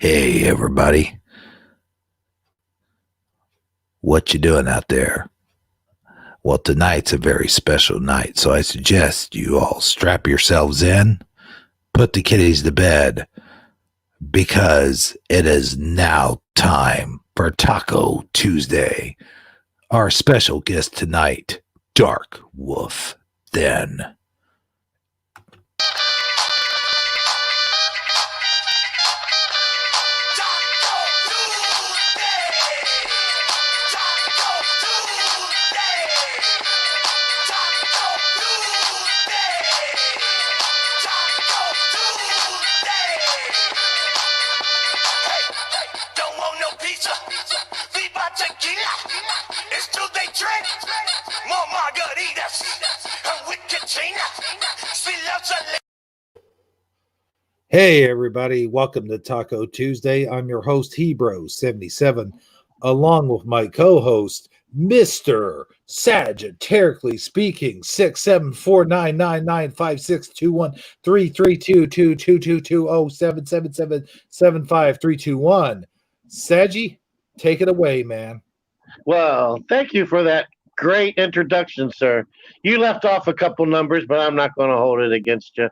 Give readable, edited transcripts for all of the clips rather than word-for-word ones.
Hey everybody, what you doing out there? Well, tonight's a very special night, so I suggest you all strap yourselves in, put the kiddies to bed, because it is now time for Taco Tuesday. Our special guest tonight, Dark Wolf Den. Hey everybody, welcome to Taco Tuesday. I'm your host Hebro77, along with my co-host Mr. Sagittarically Speaking 6749995621332222077777531. Saggy, take it away, man. Well, thank you for that great introduction, sir. You left off a couple numbers, but I'm not going to hold it against you.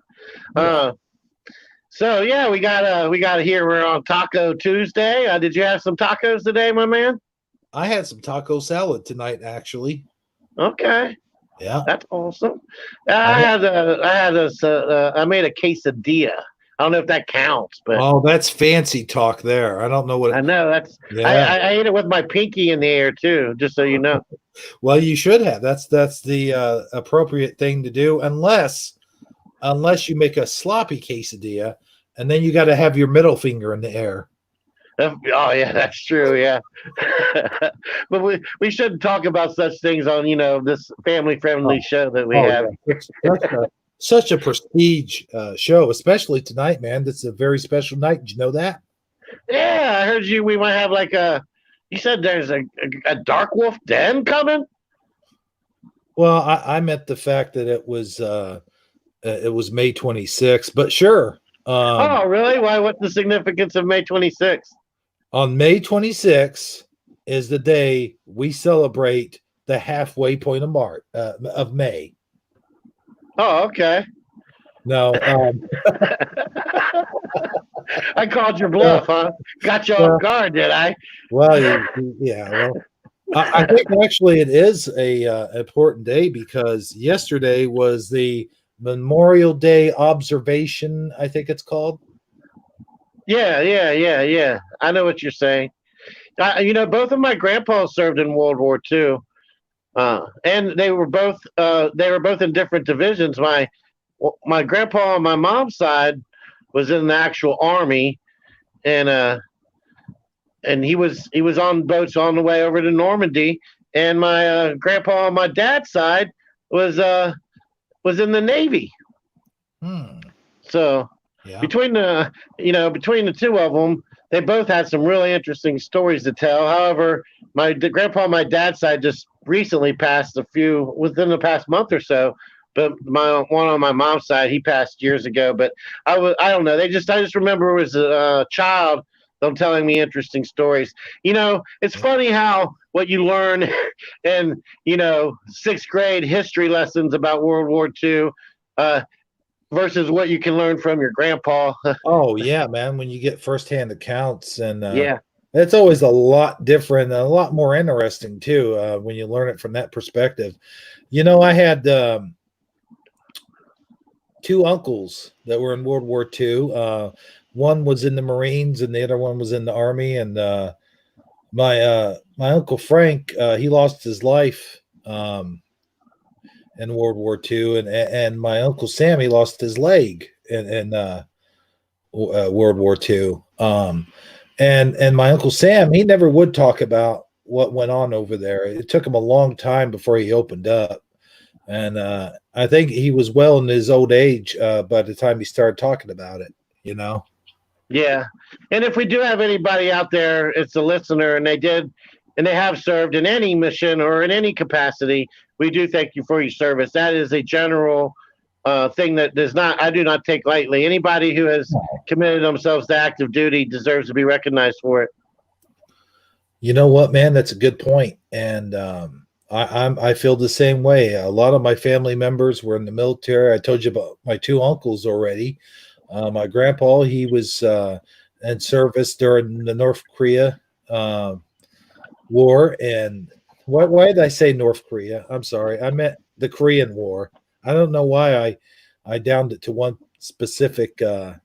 So yeah, we got here. We're on Taco Tuesday. Did you have some tacos today, my man? I had some taco salad tonight, actually. Okay, Yeah, that's awesome. I made a quesadilla. I don't know if that counts, but that's fancy talk there. I don't know what I know that's. Yeah. I ate it with my pinky in the air too, just so you know. Well, you should have. That's the appropriate thing to do, unless you make a sloppy quesadilla, and then you got to have your middle finger in the air. Oh yeah, that's true. Yeah, but we shouldn't talk about such things on this family friendly show that we have. Yeah. Such a prestige show, especially tonight, man. This is a very special night. Did you know that? Yeah, I heard you. We might have like a. You said there's a Dark Wolf Den coming. Well, I meant the fact that it was May 26th, but sure. Oh, really? Why? What's the significance of May 26th? On May 26th is the day we celebrate the halfway point of May. Oh, okay. No, I called your bluff, huh? Got you off guard, did I? Well, yeah. Well, I think actually it is a important day because yesterday was the Memorial Day observation, I think it's called. Yeah. I know what you're saying. Both of my grandpas served in World War II, and they were both in different divisions. My grandpa on my mom's side was in the actual army, and he was on boats on the way over to Normandy. And my grandpa on my dad's side was in the Navy. So yeah. Between the two of them, they both had some really interesting stories to tell. However, my grandpa on my dad's side just recently passed within the past month or so. But my one on my mom's side, he passed years ago. But I don't know. I just remember as a child them telling me interesting stories. It's funny how what you learn in sixth grade history lessons about World War II versus what you can learn from your grandpa. Oh yeah, man! When you get firsthand accounts, and yeah, it's always a lot different, and a lot more interesting too when you learn it from that perspective. I had two uncles that were in World War II. One was in the Marines, and the other one was in the Army. And my Uncle Frank, he lost his life in World War II, and my Uncle Sam, he lost his leg in World War II. And my Uncle Sam, he never would talk about what went on over there. It took him a long time before he opened up. And I think he was well in his old age by the time he started talking about it, Yeah. And if we do have anybody out there, it's a listener, and they have served in any mission or in any capacity, we do thank you for your service. That is a general thing that does not I do not take lightly. Anybody who has committed themselves to active duty deserves to be recognized for it. You know what, man? That's a good point, and I feel the same way. A lot of my family members were in the military. I told you about my two uncles already. My grandpa, he was in service during the North Korea uh, war, and why did I say North Korea? I'm sorry, I meant the Korean War. I don't know why I downed it to one specific. I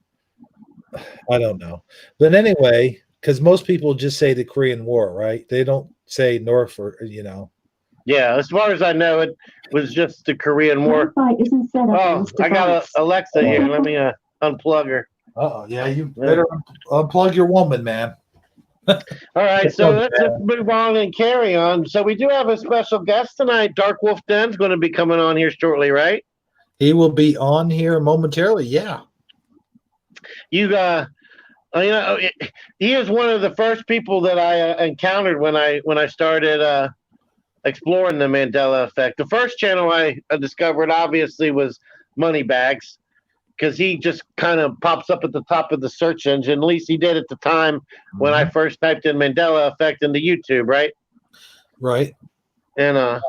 don't know. But anyway, because most people just say the Korean War, right? They don't say North or, Yeah, as far as I know, it was just the Korean War. Wi-Fi isn't set up on Oh, this I got device. Alexa here. Let me unplug her. Oh, yeah, you better unplug your woman, man. All right, so let's move on and carry on. So we do have a special guest tonight. DarkwolfDen's going to be coming on here shortly, right? He will be on here momentarily. Yeah. You he is one of the first people that I encountered when I started exploring the Mandela effect. The first channel I discovered obviously was Moneybags, because he just kind of pops up at the top of the search engine. At least he did at the time when I first typed in Mandela effect into YouTube, right? Right. And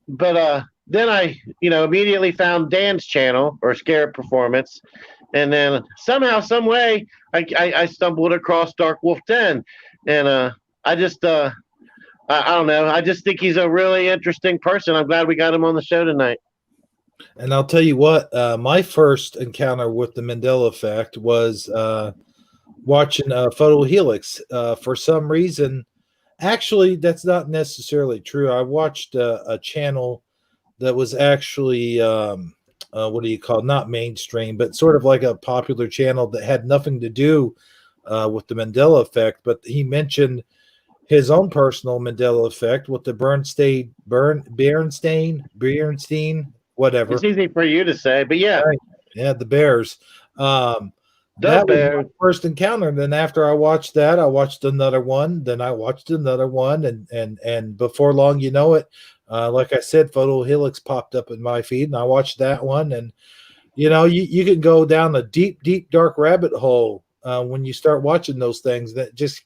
but then I immediately found Dan's channel, or Scarab Performance, and then somehow, some way, I stumbled across DarkwolfDen, and I just I don't know. I just think he's a really interesting person. I'm glad we got him on the show tonight. And I'll tell you what, my first encounter with the Mandela effect was watching Photo Helix. For some reason, actually, that's not necessarily true. I watched a channel that was actually, what do you call it? Not mainstream, but sort of like a popular channel that had nothing to do with the Mandela effect. But he mentioned his own personal Mandela effect with the Bernstein, whatever. It's easy for you to say, but yeah. Right. Yeah, the Bears. That Bears. was my first encounter. And then after I watched that, I watched another one. Then I watched another one. And before long, you know it, like I said, Photo Helix popped up in my feed, and I watched that one. And, you can go down a deep, deep, dark rabbit hole when you start watching those things that just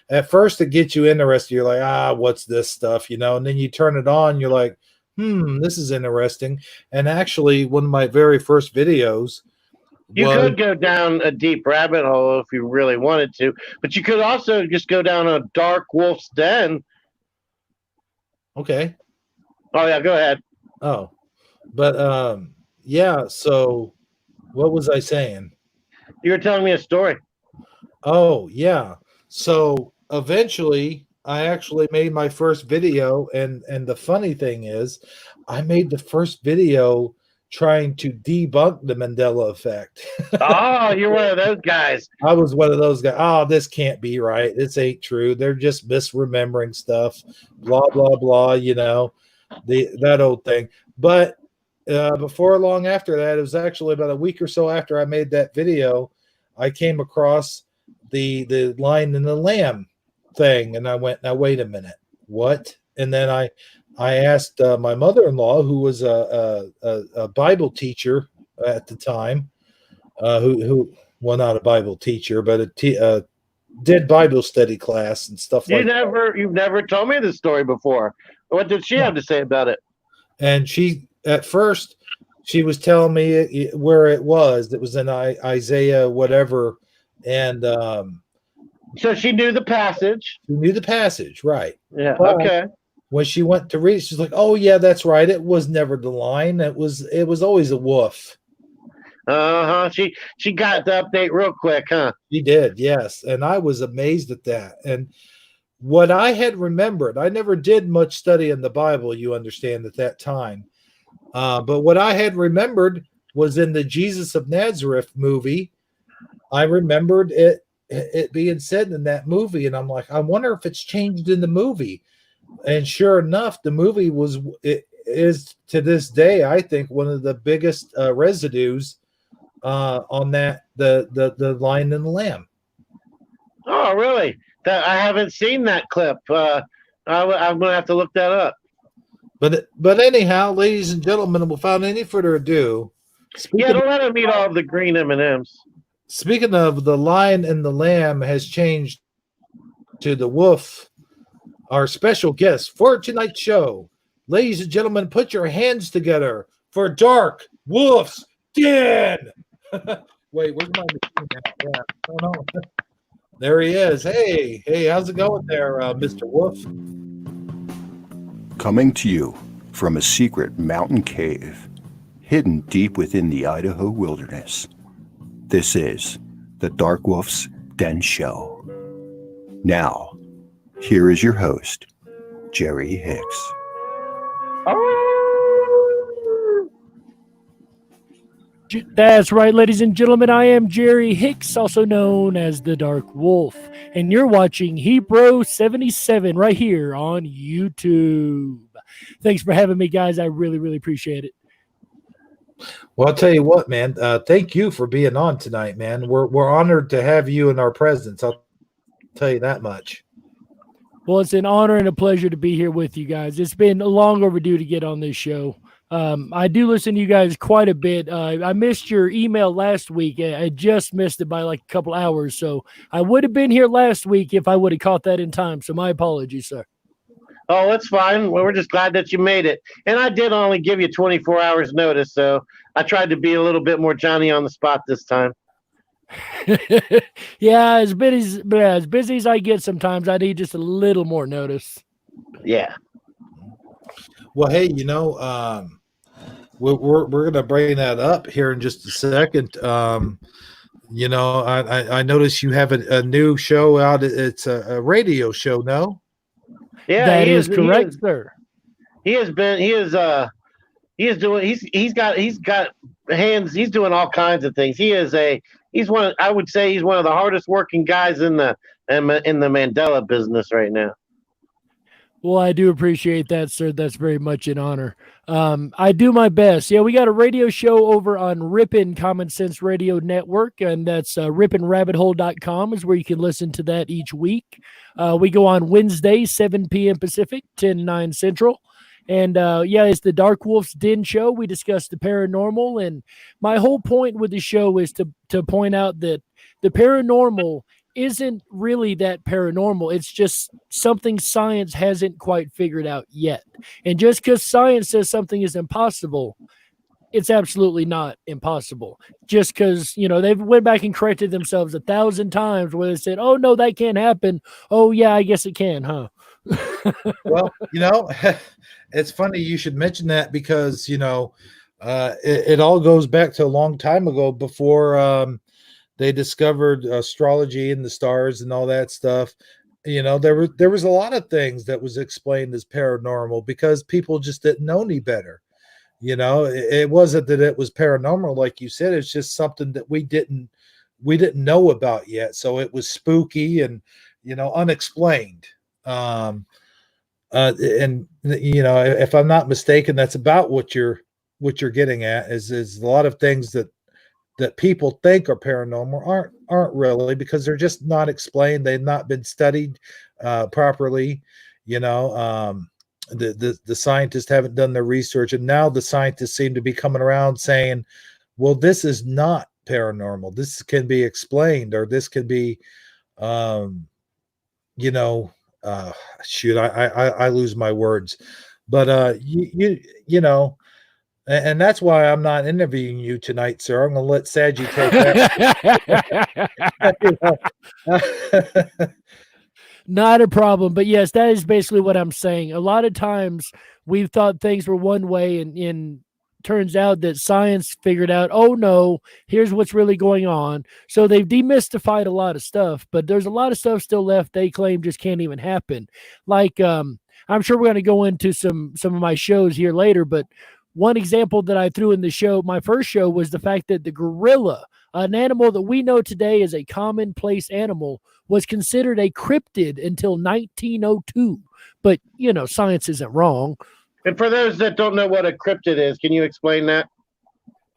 at first it gets you interested. You're like, what's this stuff, and then you turn it on. You're like, this is interesting. And actually, one of my very first videos, you could go down a deep rabbit hole if you really wanted to, but you could also just go down a Dark Wolf's Den. Okay. Oh yeah, go ahead. Oh, but yeah. So, what was I saying? You were telling me a story. Oh yeah. So eventually, I actually made my first video, and the funny thing is, I made the first video trying to debunk the Mandela effect. Oh, you're one of those guys. I was one of those guys. Oh, this can't be right. This ain't true. They're just misremembering stuff. Blah blah blah. That old thing. But before long after that, it was actually about a week or so after I made that video, I came across the Lion and the Lamb thing, and I went, now wait a minute, what? And then I asked my mother-in-law, who was a Bible teacher at the time, who well, not a Bible teacher, but did Bible study class and stuff like that. You've never told me this story before. What did she have to say about it? And she, at first, she was telling me where it was. It was in Isaiah whatever, and so she knew the passage. She knew the passage, right? Yeah. But okay. When she went to read it, she's like, "Oh yeah, that's right. It was never the line. It was always a wolf." She got the update real quick, huh? She did, yes. And I was amazed at that. And what I had remembered, I never did much study in the Bible, you understand, at that time. But what I had remembered was in the Jesus of Nazareth movie. I remembered it being said in that movie, and I'm like, I wonder if it's changed in the movie. And sure enough, the movie is to this day, I think, one of the biggest residues on that the Lion and the Lamb. Oh, really? I haven't seen that clip. I'm gonna have to look that up. But anyhow, ladies and gentlemen, without any further ado, Yeah, speaking don't let him eat all of the green M&Ms. speaking of the lion and the lamb has changed to the wolf, our special guest for tonight's show. Ladies and gentlemen, put your hands together for Dark Wolf's Den. Wait, where's my machine at? Yeah, I don't know. There he is. Hey, how's it going there, Mr. Wolf? Coming to you from a secret mountain cave hidden deep within the Idaho wilderness. This is the Dark Wolf's Den Show. Now, here is your host, Jerry Hicks. That's right, ladies and gentlemen. I am Jerry Hicks, also known as the Dark Wolf, and you're watching Hebrew 77 right here on YouTube. Thanks for having me, guys. I really appreciate it. Well, I'll tell you what, man. Thank you for being on tonight, man. We're honored to have you in our presence. I'll tell you that much. Well, it's an honor and a pleasure to be here with you guys. It's been long overdue to get on this show. I do listen to you guys quite a bit. I missed your email last week. I just missed it by like a couple hours. So I would have been here last week if I would have caught that in time. So my apologies, sir. Oh, that's fine. Well, we're just glad that you made it. And I did only give you 24 hours notice, so I tried to be a little bit more Johnny on the spot this time. Yeah, as busy as I get sometimes, I need just a little more notice. Yeah. Well, hey, we're going to bring that up here in just a second. I noticed you have a new show out. It's a radio show, no? Yeah, that is correct, sir. He's got hands. He's doing all kinds of things. I would say he's one of the hardest working guys in the Mandela business right now. Well, I do appreciate that, sir. That's very much an honor. I do my best. Yeah, we got a radio show over on Rippin' Common Sense Radio Network, and that's rippinrabbithole.com is where you can listen to that each week. We go on Wednesday, 7 p.m. Pacific, 9 Central. And it's the Dark Wolf's Den Show. We discuss the paranormal, and my whole point with the show is to point out that the paranormal isn't really that paranormal. It's just something science hasn't quite figured out yet. And just because science says something is impossible, it's absolutely not impossible. Just because, they've went back and corrected themselves 1,000 times where they said, oh, no, that can't happen. Oh, yeah, I guess it can, huh? Well, it's funny you should mention that because, it all goes back to a long time ago before they discovered astrology and the stars and all that stuff. There was a lot of things that was explained as paranormal because people just didn't know any better. It wasn't that it was paranormal, like you said. It's just something that we didn't know about yet. So it was spooky and, unexplained. And if I'm not mistaken, that's about what you're getting at is a lot of things that people think are paranormal aren't really, because they're just not explained. They've not been studied properly. The scientists haven't done their research, and now the scientists seem to be coming around saying, well, this is not paranormal. This can be explained, or this can be, I lose my words, but and that's why I'm not interviewing you tonight, sir. I'm going to let Saji take that. Not a problem. But yes, that is basically what I'm saying. A lot of times we've thought things were one way, and turns out that science figured out, oh no, here's what's really going on. So they've demystified a lot of stuff, but there's a lot of stuff still left they claim just can't even happen. Like, I'm sure we're going to go into some of my shows here later, but one example that I threw in the show, my first show, was the fact that the gorilla, an animal that we know today as a commonplace animal, was considered a cryptid until 1902. But, science isn't wrong. And for those that don't know what a cryptid is, can you explain that?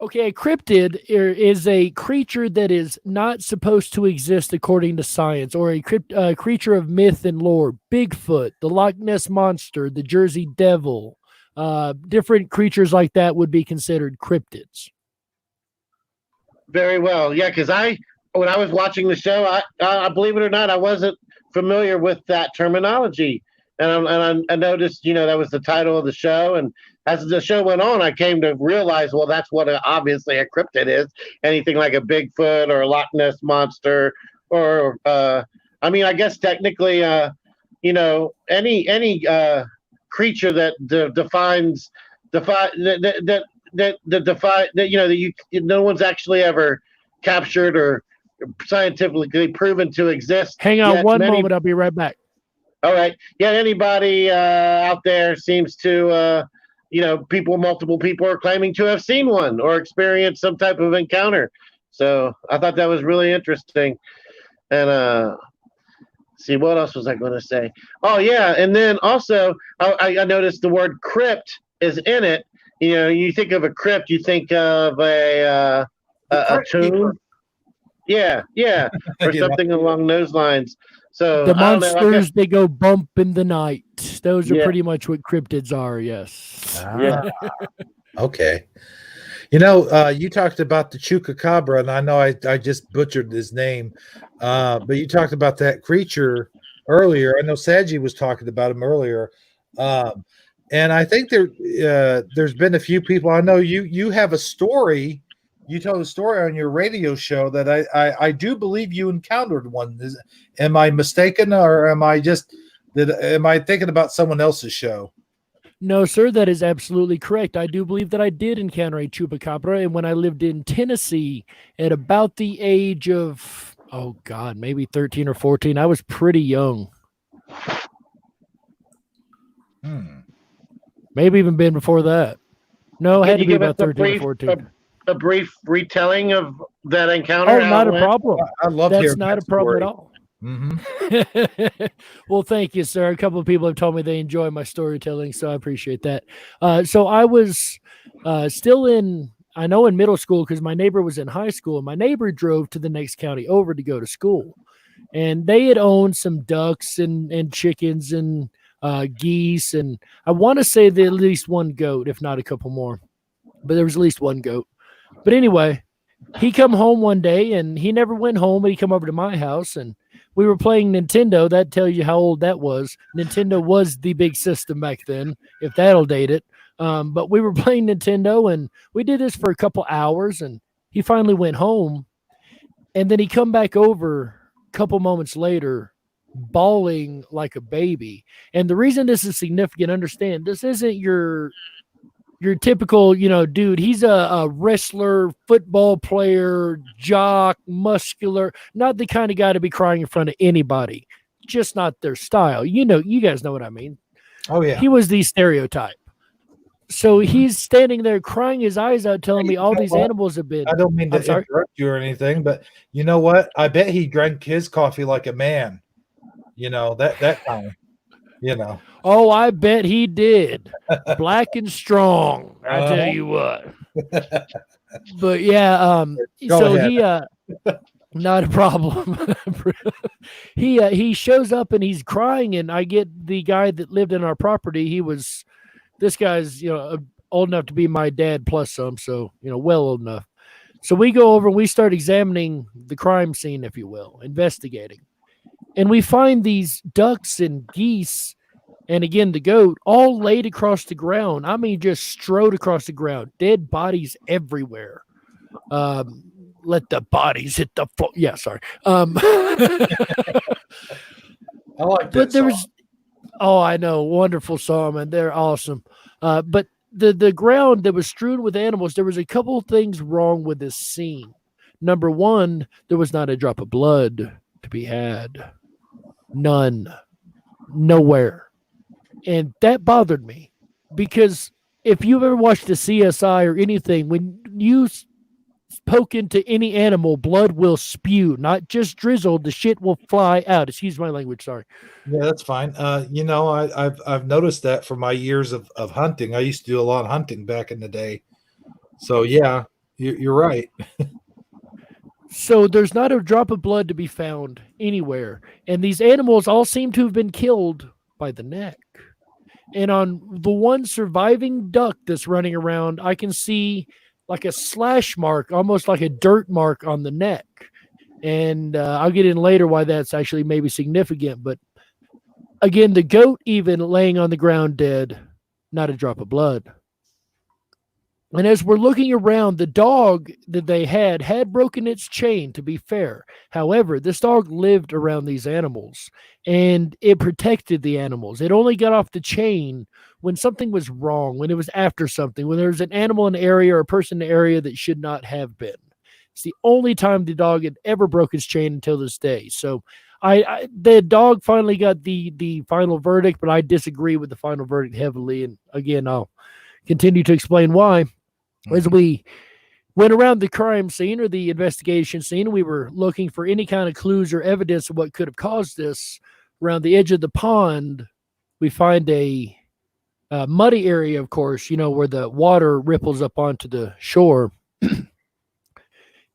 Okay, a cryptid is a creature that is not supposed to exist according to science, or a creature of myth and lore. Bigfoot, the Loch Ness Monster, the Jersey Devil, different creatures like that would be considered cryptids. Very well. Yeah, because when I was watching the show, I believe it or not, I wasn't familiar with that terminology. And I noticed, that was the title of the show. And as the show went on, I came to realize, well, that's what obviously a cryptid is. Anything like a Bigfoot or a Loch Ness monster, or I guess technically, any creature that no one's actually ever captured or scientifically proven to exist. Hang on one moment, I'll be right back. All right. Yeah, anybody out there seems to, multiple people are claiming to have seen one or experienced some type of encounter. So I thought that was really interesting. And see, what else was I going to say? Oh, yeah. And then also, I noticed the word crypt is in it. You think of a crypt, you think of a tomb. Yeah, or something along those lines. So the monsters, they go bump in the night. Those are pretty much what cryptids are. Yes. Yeah. Okay. You talked about the chupacabra, and I know I just butchered his name, but you talked about that creature earlier. I know Saji was talking about him earlier, and I think there's been a few people. I know you have a story. You told a story on your radio show that I do believe you encountered one. Am I mistaken, or am I thinking about someone else's show? No, sir, that is absolutely correct. I do believe that I did encounter a chupacabra, and when I lived in Tennessee at about the age of, maybe 13 or 14, I was pretty young. Maybe even been before that. No, I had to be about 13 or 14. A brief retelling of that encounter? Oh, not a problem. I love that's not a problem story. at all. Mm-hmm. Well, thank you, sir. A couple of people have told me they enjoy my storytelling, so I appreciate that. So I was still in middle school because my neighbor was in high school, and my neighbor drove to the next county over to go to school. And they had owned some ducks and chickens and geese, and I want to say at least one goat, if not a couple more. But there was at least one goat. But anyway, he come home one day, and he never went home, but he come over to my house, and we were playing Nintendo. That tells you how old that was. Nintendo was the big system back then, if that'll date it. But we were playing Nintendo, and we did this for a couple hours, and he finally went home. And then he come back over a couple moments later, bawling like a baby. And the reason this is significant, understand, this isn't your typical, dude. He's a wrestler, football player, jock, muscular, not the kind of guy to be crying in front of anybody. Just not their style. You guys know what I mean. Oh, yeah. He was the stereotype. So he's standing there crying his eyes out, telling me all these animals have been. I don't mean to interrupt you or anything, but you know what? I bet he drank his coffee like a man. That kind of, Oh, I bet he did. Black and strong. I tell you what. But yeah, so ahead. He not a problem. He shows up and he's crying, and I get the guy that lived in our property. This guy's old enough to be my dad plus some, so well old enough. So we go over and we start examining the crime scene, if you will, investigating. And we find these ducks and geese, and again, the goat, all laid across the ground. I mean, just strode across the ground. Dead bodies everywhere. Let the bodies hit the floor. Yeah, sorry. I like that. But there was, I know, wonderful song, and they're awesome. But the ground that was strewn with animals, there was a couple of things wrong with this scene. Number one, there was not a drop of blood to be had. None. Nowhere. And that bothered me, because if you've ever watched the CSI or anything, when you poke into any animal, blood will spew, not just drizzle. The shit will fly out. Excuse my language. Sorry. Yeah, that's fine. I've noticed that for my years of hunting. I used to do a lot of hunting back in the day. So yeah, you're right. So there's not a drop of blood to be found anywhere. And these animals all seem to have been killed by the neck. And on the one surviving duck that's running around, I can see like a slash mark, almost like a dirt mark on the neck. And I'll get in later why that's actually maybe significant. But again, the goat even laying on the ground dead, not a drop of blood. And as we're looking around, the dog that they had broken its chain, to be fair. However, this dog lived around these animals and it protected the animals. It only got off the chain when something was wrong, when it was after something, when there was an animal in the area or a person in the area that should not have been. It's the only time the dog had ever broke its chain until this day. So the dog finally got the final verdict, but I disagree with the final verdict heavily. And again, I'll continue to explain why. As we went around the crime scene or the investigation scene, we were looking for any kind of clues or evidence of what could have caused this. Around the edge of the pond, we find a muddy area, of course, where the water ripples up onto the shore. And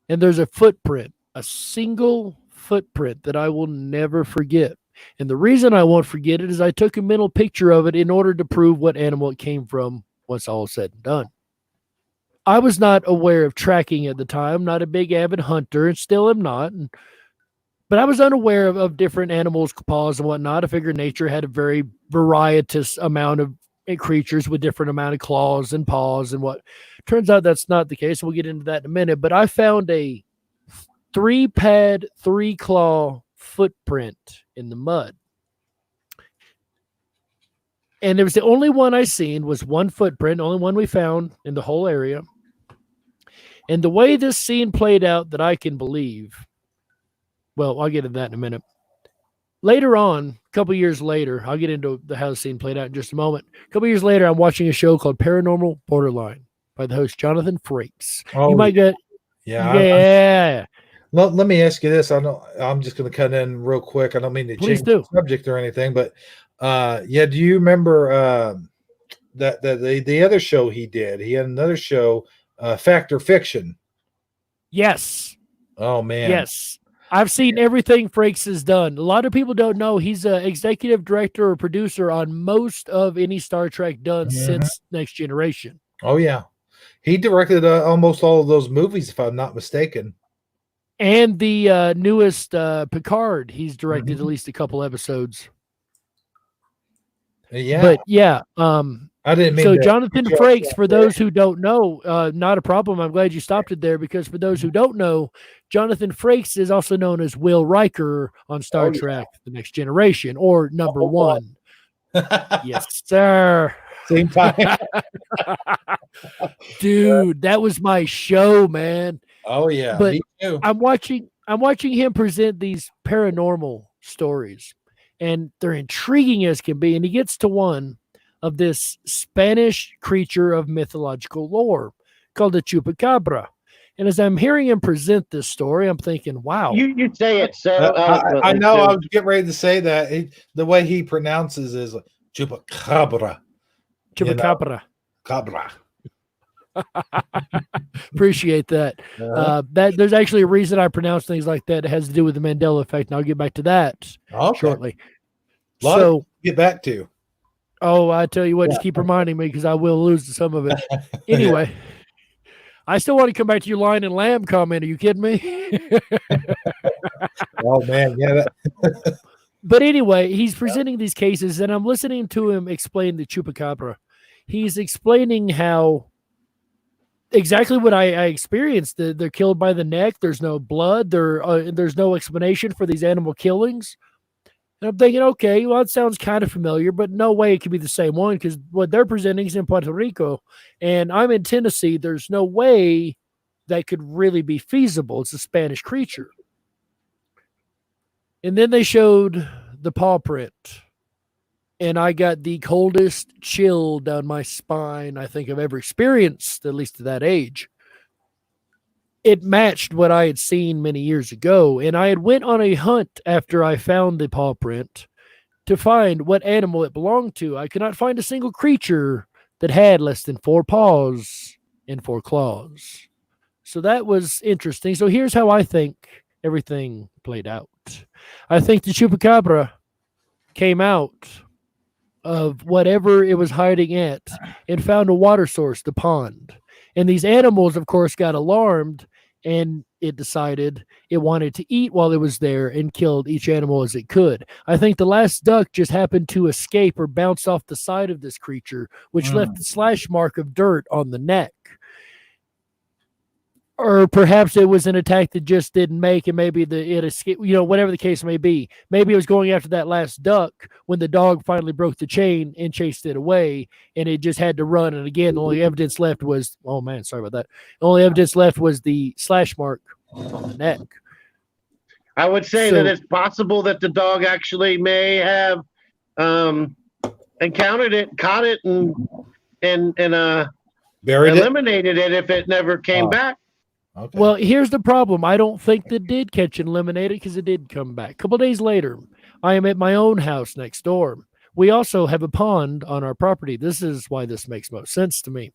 there's a footprint, a single footprint that I will never forget. And the reason I won't forget it is I took a mental picture of it in order to prove what animal it came from once all said and done. I was not aware of tracking at the time, not a big avid hunter, and still am not. But I was unaware of different animals' paws and whatnot. I figured nature had a very varietous amount of creatures with different amount of claws and paws and what. Turns out that's not the case. We'll get into that in a minute. But I found a 3-pad, 3-claw footprint in the mud. And it was the only one I seen, was one footprint, only one we found in the whole area. And the way this scene played out that I can believe, well, I'll get into that in a minute. Later on, a couple years later, I'll get into how the scene played out in just a moment. A couple years later, I'm watching a show called Paranormal Borderline by the host Jonathan Frakes. Oh, you might get, yeah. Let me ask you this. I'm just going to cut in real quick. I don't mean to change the subject or anything, but do you remember that the other show he did? He had another show, Fact or Fiction. Yes. Oh man. Yes. I've seen everything Frakes has done. A lot of people don't know he's an executive director or producer on most of any Star Trek done since Next Generation. Oh yeah. He directed almost all of those movies, if I'm not mistaken. And the newest Picard, he's directed at least a couple episodes. Yeah. But yeah, I didn't mean so to Jonathan Frakes, for those who don't know, not a problem. I'm glad you stopped it there, because for those who don't know, Jonathan Frakes is also known as Will Riker on Star Trek The Next Generation, or number one. Yes, sir. Same time. Dude, that was my show, man. Oh yeah. But me too. I'm watching him present these paranormal stories, and they're intriguing as can be. And he gets to one of this Spanish creature of mythological lore called the chupacabra. And as I'm hearing him present this story, I'm thinking, wow. You say it so I know. I was getting ready to say that. The way he pronounces is chupacabra. Chupacabra. Cabra. Appreciate that. That there's actually a reason I pronounce things like that. It has to do with the Mandela effect, and I'll get back to that shortly. So get back to. Oh, I tell you what, just keep reminding me, because I will lose some of it. Anyway, I still want to come back to your lion and lamb comment. Are you kidding me? Oh man, yeah. But anyway, he's presenting these cases, and I'm listening to him explain the chupacabra. He's explaining how exactly what I experienced. They're killed by the neck. There's no blood. There's no explanation for these animal killings. And I'm thinking, okay, well, it sounds kind of familiar, but no way it could be the same one, because what they're presenting is in Puerto Rico, and I'm in Tennessee. There's no way that could really be feasible. It's a Spanish creature. And then they showed the paw print, and I got the coldest chill down my spine I think I've ever experienced, at least to that age. It matched what I had seen many years ago, and I had went on a hunt after I found the paw print to find what animal it belonged to. I could not find a single creature that had less than 4 paws and 4 claws. So that was interesting. So here's how I think everything played out. I think the chupacabra came out of whatever it was hiding at and found a water source, the pond. And these animals, of course, got alarmed, and it decided it wanted to eat while it was there and killed each animal as it could. I think the last duck just happened to escape or bounce off the side of this creature, which left a slash mark of dirt on the neck. Or perhaps it was an attack that just didn't make, and maybe it escaped, whatever the case may be. Maybe it was going after that last duck when the dog finally broke the chain and chased it away, and it just had to run. And again, the only evidence left was, oh man, sorry about that. The only evidence left was the slash mark on the neck. I would say that it's possible that the dog actually may have encountered it, caught it, and eliminated it if it never came back. Okay. Well, here's the problem. I don't think that did catch and eliminate it because it did come back. A couple of days later, I am at my own house next door. We also have a pond on our property. This is why this makes most sense to me.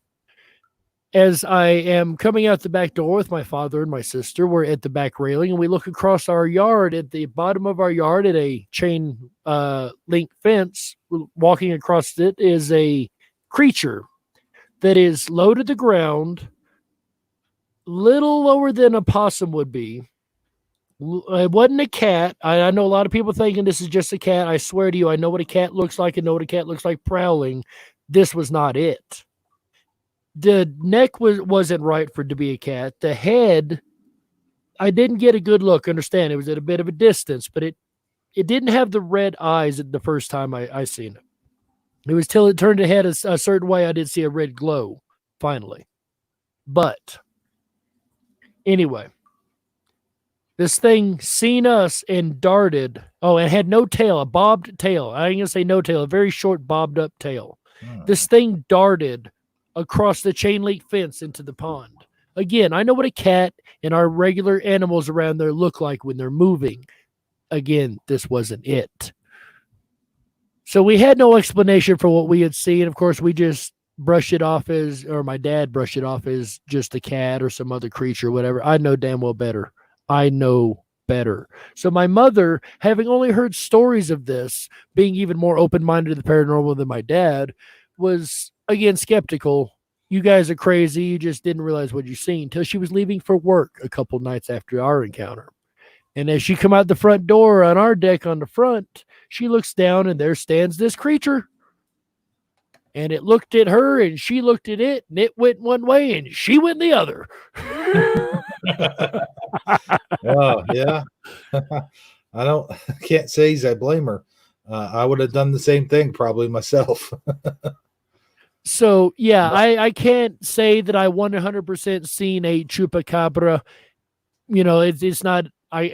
As I am coming out the back door with my father and my sister, we're at the back railing, and we look across our yard. At the bottom of our yard, at a chain link fence, walking across it is a creature that is low to the ground, little lower than a possum would be. It wasn't a cat. I know a lot of people thinking this is just a cat. I swear to you, I know what a cat looks like. I know what a cat looks like prowling. This was not it. The neck wasn't right for it to be a cat. The head, I didn't get a good look. Understand, it was at a bit of a distance, but it didn't have the red eyes the first time I seen it. It was till it turned the head a certain way I did see a red glow, finally. But anyway, this thing seen us and darted. Oh, and had no tail, a bobbed tail. I ain't going to say no tail, a very short bobbed up tail. This thing darted across the chain link fence into the pond. Again, I know what a cat and our regular animals around there look like when they're moving. Again, this wasn't it. So we had no explanation for what we had seen. Of course, we just brush it off as, or my dad brushed it off as just a cat or some other creature, whatever. I know damn well better. I know better. So my mother, having only heard stories of this, being even more open-minded to the paranormal than my dad, was again skeptical. You guys are crazy. You just didn't realize what you seen, till she was leaving for work a couple nights after our encounter. And as she come out the front door on our deck on the front, she looks down and there stands this creature. And it looked at her and she looked at it, and it went one way and she went the other. Oh, yeah. I can't say I blame her. I would have done the same thing probably myself. So, yeah, I can't say that I 100% seen a chupacabra. It's not, I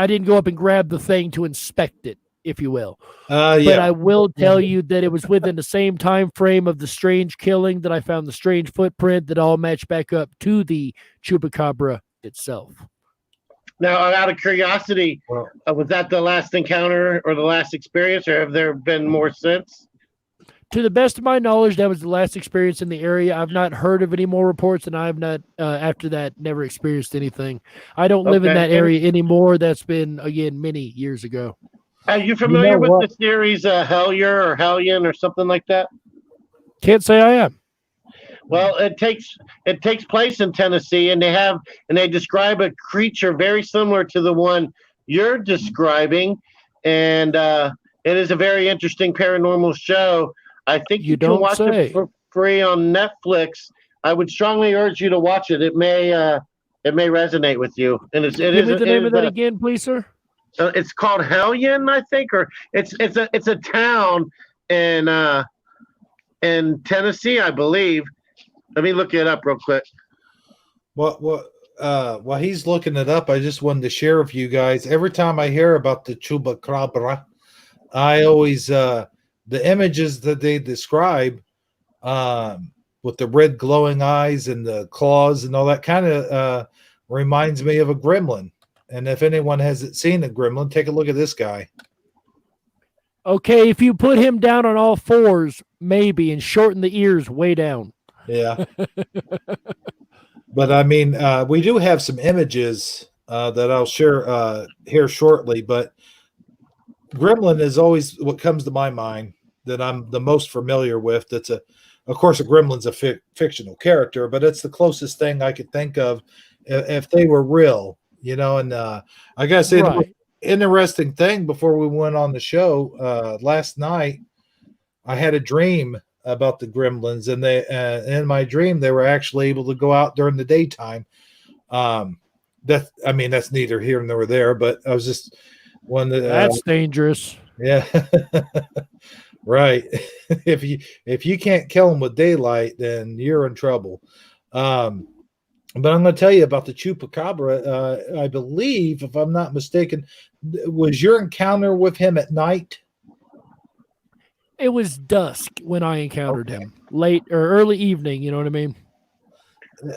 didn't go up and grab the thing to inspect it, if you will. Yeah. But I will tell you that it was within the same time frame of the strange killing that I found the strange footprint that all matched back up to the chupacabra itself. Now, out of curiosity, was that the last encounter or the last experience, or have there been more since? To the best of my knowledge, that was the last experience in the area. I've not heard of any more reports, and I have not, after that, never experienced anything. I don't live in that area anymore. That's been, again, many years ago. Are you familiar with the series Hellier or Hellion or something like that? Can't say I am. Well, it takes place in Tennessee, and they describe a creature very similar to the one you're describing, and it is a very interesting paranormal show. I think you can watch it for free on Netflix. I would strongly urge you to watch it. It may resonate with you. And Give me the name of that again, please, sir. It's called Hellion, I think, or it's a town in Tennessee, I believe. Let me look it up real quick. While he's looking it up, I just wanted to share with you guys. Every time I hear about the chupacabra, I always the images that they describe with the red glowing eyes and the claws and all that kind of reminds me of a gremlin. And if anyone hasn't seen a gremlin, take a look at this guy. Okay, if you put him down on all fours, maybe, and shorten the ears way down. Yeah. But I mean, we do have some images that I'll share here shortly, but gremlin is always what comes to my mind. that I'm the most familiar with. That's of course, a gremlin's a fictional character, but it's the closest thing I could think of if they were real, you know. And I gotta say, the most interesting thing before we went on the show last night, I had a dream about the gremlins, and they in my dream they were actually able to go out during the daytime. That's neither here nor there, but I was just that's dangerous. Yeah. Right. If you can't kill them with daylight, then you're in trouble. But I'm going to tell you about the chupacabra. I believe, if I'm not mistaken, was your encounter with him at night? It was dusk when I encountered him, late or early evening. You know what I mean?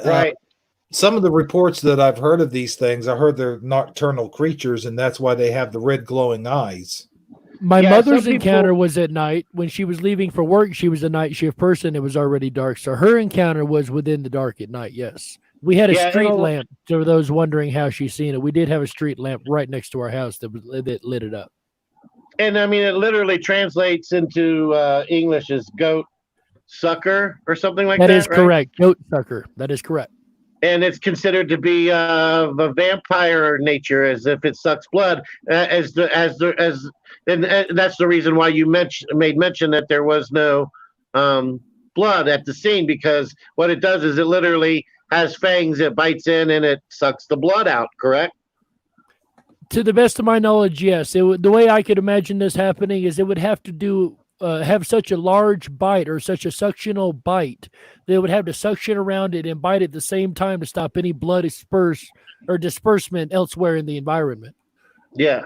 Right. Some of the reports that I've heard of these things, I heard they're nocturnal creatures, and that's why they have the red glowing eyes. My mother's encounter was at night. When she was leaving for work, she was a night shift person. It was already dark. So her encounter was within the dark at night, yes. We had a street lamp, for those wondering how she's seen it. We did have a street lamp right next to our house that lit it up. And, I mean, it literally translates into English as goat sucker or something like that. That is correct. Goat sucker. That is correct. And it's considered to be of a vampire nature, as if it sucks blood. And that's the reason why you made mention that there was no blood at the scene, because what it does is it literally has fangs. It bites in and it sucks the blood out. Correct? To the best of my knowledge, yes. The way I could imagine this happening is it would have to have such a large bite or such a suctional bite. They would have to suction around it and bite at the same time to stop any blood disbursement elsewhere in the environment. Yeah.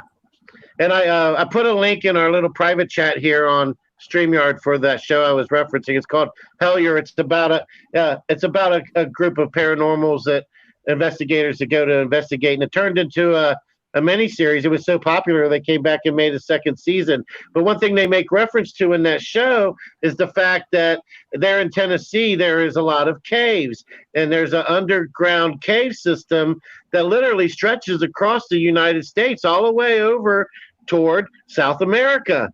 And I put a link in our little private chat here on StreamYard for that show I was referencing. It's called Hellier. It's about a group of paranormals that investigators that go to investigate, and it turned into a miniseries. It was so popular they came back and made a second season. But one thing they make reference to in that show is the fact that there in Tennessee there is a lot of caves, and there's an underground cave system that literally stretches across the United States all the way over toward South America.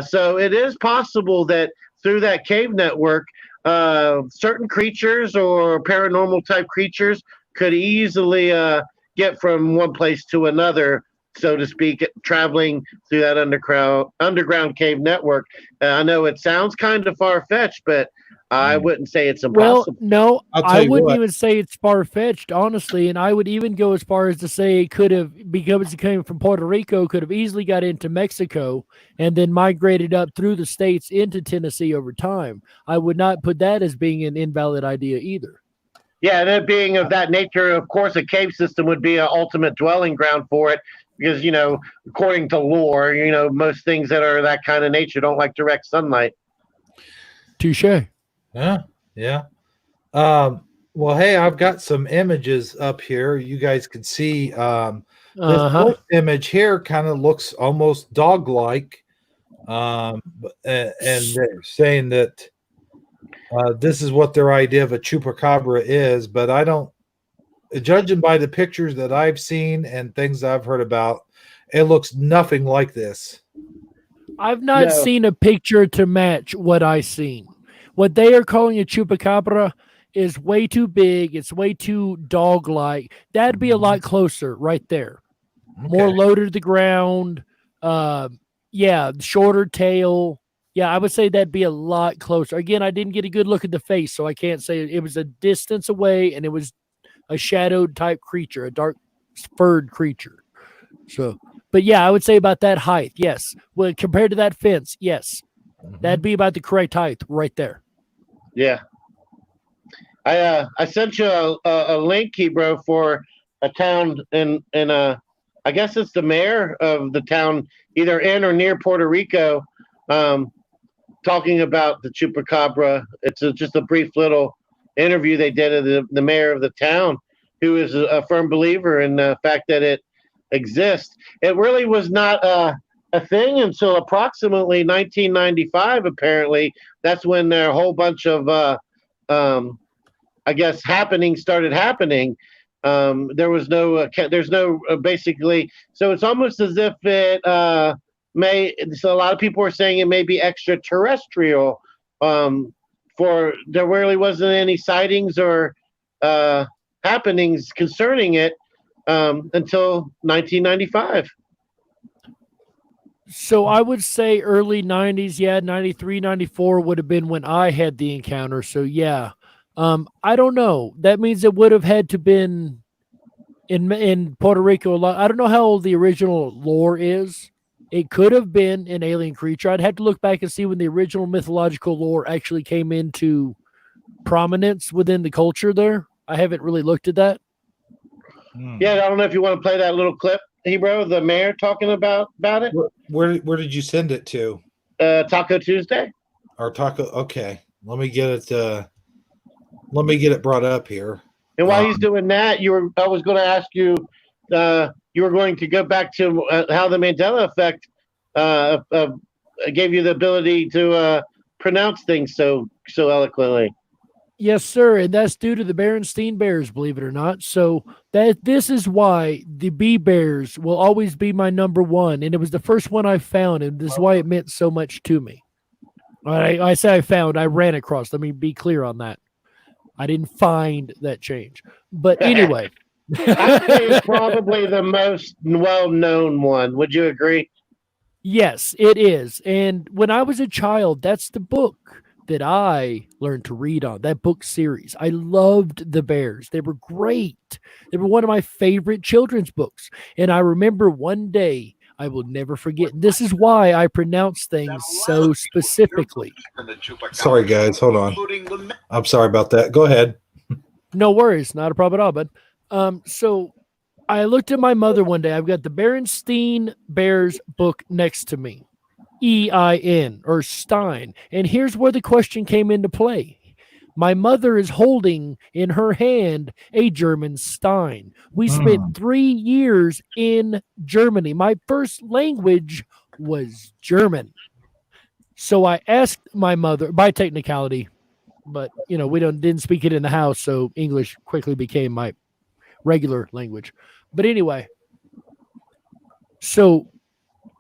So it is possible that through that cave network, certain creatures or paranormal type creatures could easily get from one place to another, so to speak, traveling through that underground cave network. I know it sounds kind of far-fetched, but I wouldn't say it's impossible. Well, no, I wouldn't even say it's far-fetched, honestly, and I would even go as far as to say it could have, because it came from Puerto Rico, could have easily got into Mexico and then migrated up through the states into Tennessee over time. I would not put that as being an invalid idea either. Yeah, and it being of that nature, of course, a cave system would be an ultimate dwelling ground for it because, according to lore, most things that are that kind of nature don't like direct sunlight. Touche. Yeah. Well, hey, I've got some images up here. You guys can see this first image here kind of looks almost dog-like. And they're saying that this is what their idea of a chupacabra is, but I don't, judging by the pictures that I've seen and things I've heard about, it looks nothing like this. I've not seen a picture to match what I've seen. What they are calling a chupacabra is way too big. It's way too dog-like. That'd be a lot closer right there. Okay. More low to the ground. Shorter tail. Yeah, I would say that'd be a lot closer. Again, I didn't get a good look at the face, so I can't say it was a distance away, and it was a shadowed type creature, a dark furred creature. So, but yeah, I would say about that height, yes. Well, compared to that fence, yes. That'd be about the correct height right there. Yeah. I sent you a link, Hebrew, for a town in I guess it's the mayor of the town, either in or near Puerto Rico, talking about the chupacabra. It's just a brief little interview they did of the mayor of the town, who is a firm believer in the fact that it exists. It really was not a thing until approximately 1995. Apparently, that's when a whole bunch of happenings started happening. There's no basically. So it's almost as if it so a lot of people were saying it may be extraterrestrial. For there really wasn't any sightings or happenings concerning it until 1995. So I would say early 90s, 93, 94 would have been when I had the encounter. So yeah. I don't know. That means it would have had to been in Puerto Rico a lot. I don't know how old the original lore is. It could have been an alien creature. I'd have to look back and see when the original mythological lore actually came into prominence within the culture there. I haven't really looked at that. Yeah, I don't know if you want to play that little clip, Hebrew, the mayor talking about it. Where did you send it to? Taco Tuesday. Or Taco? Okay, let me get it. Let me get it brought up here. And while he's doing that, I was going to ask you. You were going to go back to how the Mandela effect gave you the ability to pronounce things so eloquently. Yes, sir, and that's due to the Berenstain Bears, believe it or not. So this is why the Bee Bears will always be my number one, and it was the first one I found, and this is why it meant so much to me. I say I found, I ran across. Let me be clear on that. I didn't find that change, but anyway. I'd say it's probably the most well-known one. Would you agree? Yes, it is. And when I was a child, that's the book that I learned to read on, that book series. I loved the bears. They were great. They were one of my favorite children's books. And I remember one day, I will never forget. This is why I pronounce things so specifically. Sorry, guys. Hold on. I'm sorry about that. Go ahead. No worries. Not a problem at all, bud. So I looked at my mother one day. I've got the Berenstain Bears book next to me, EIN or Stein. And here's where the question came into play. My mother is holding in her hand a German Stein. We spent 3 years in Germany. My first language was German. So I asked my mother, by technicality, but we didn't speak it in the house, so English quickly became my regular language. But anyway, so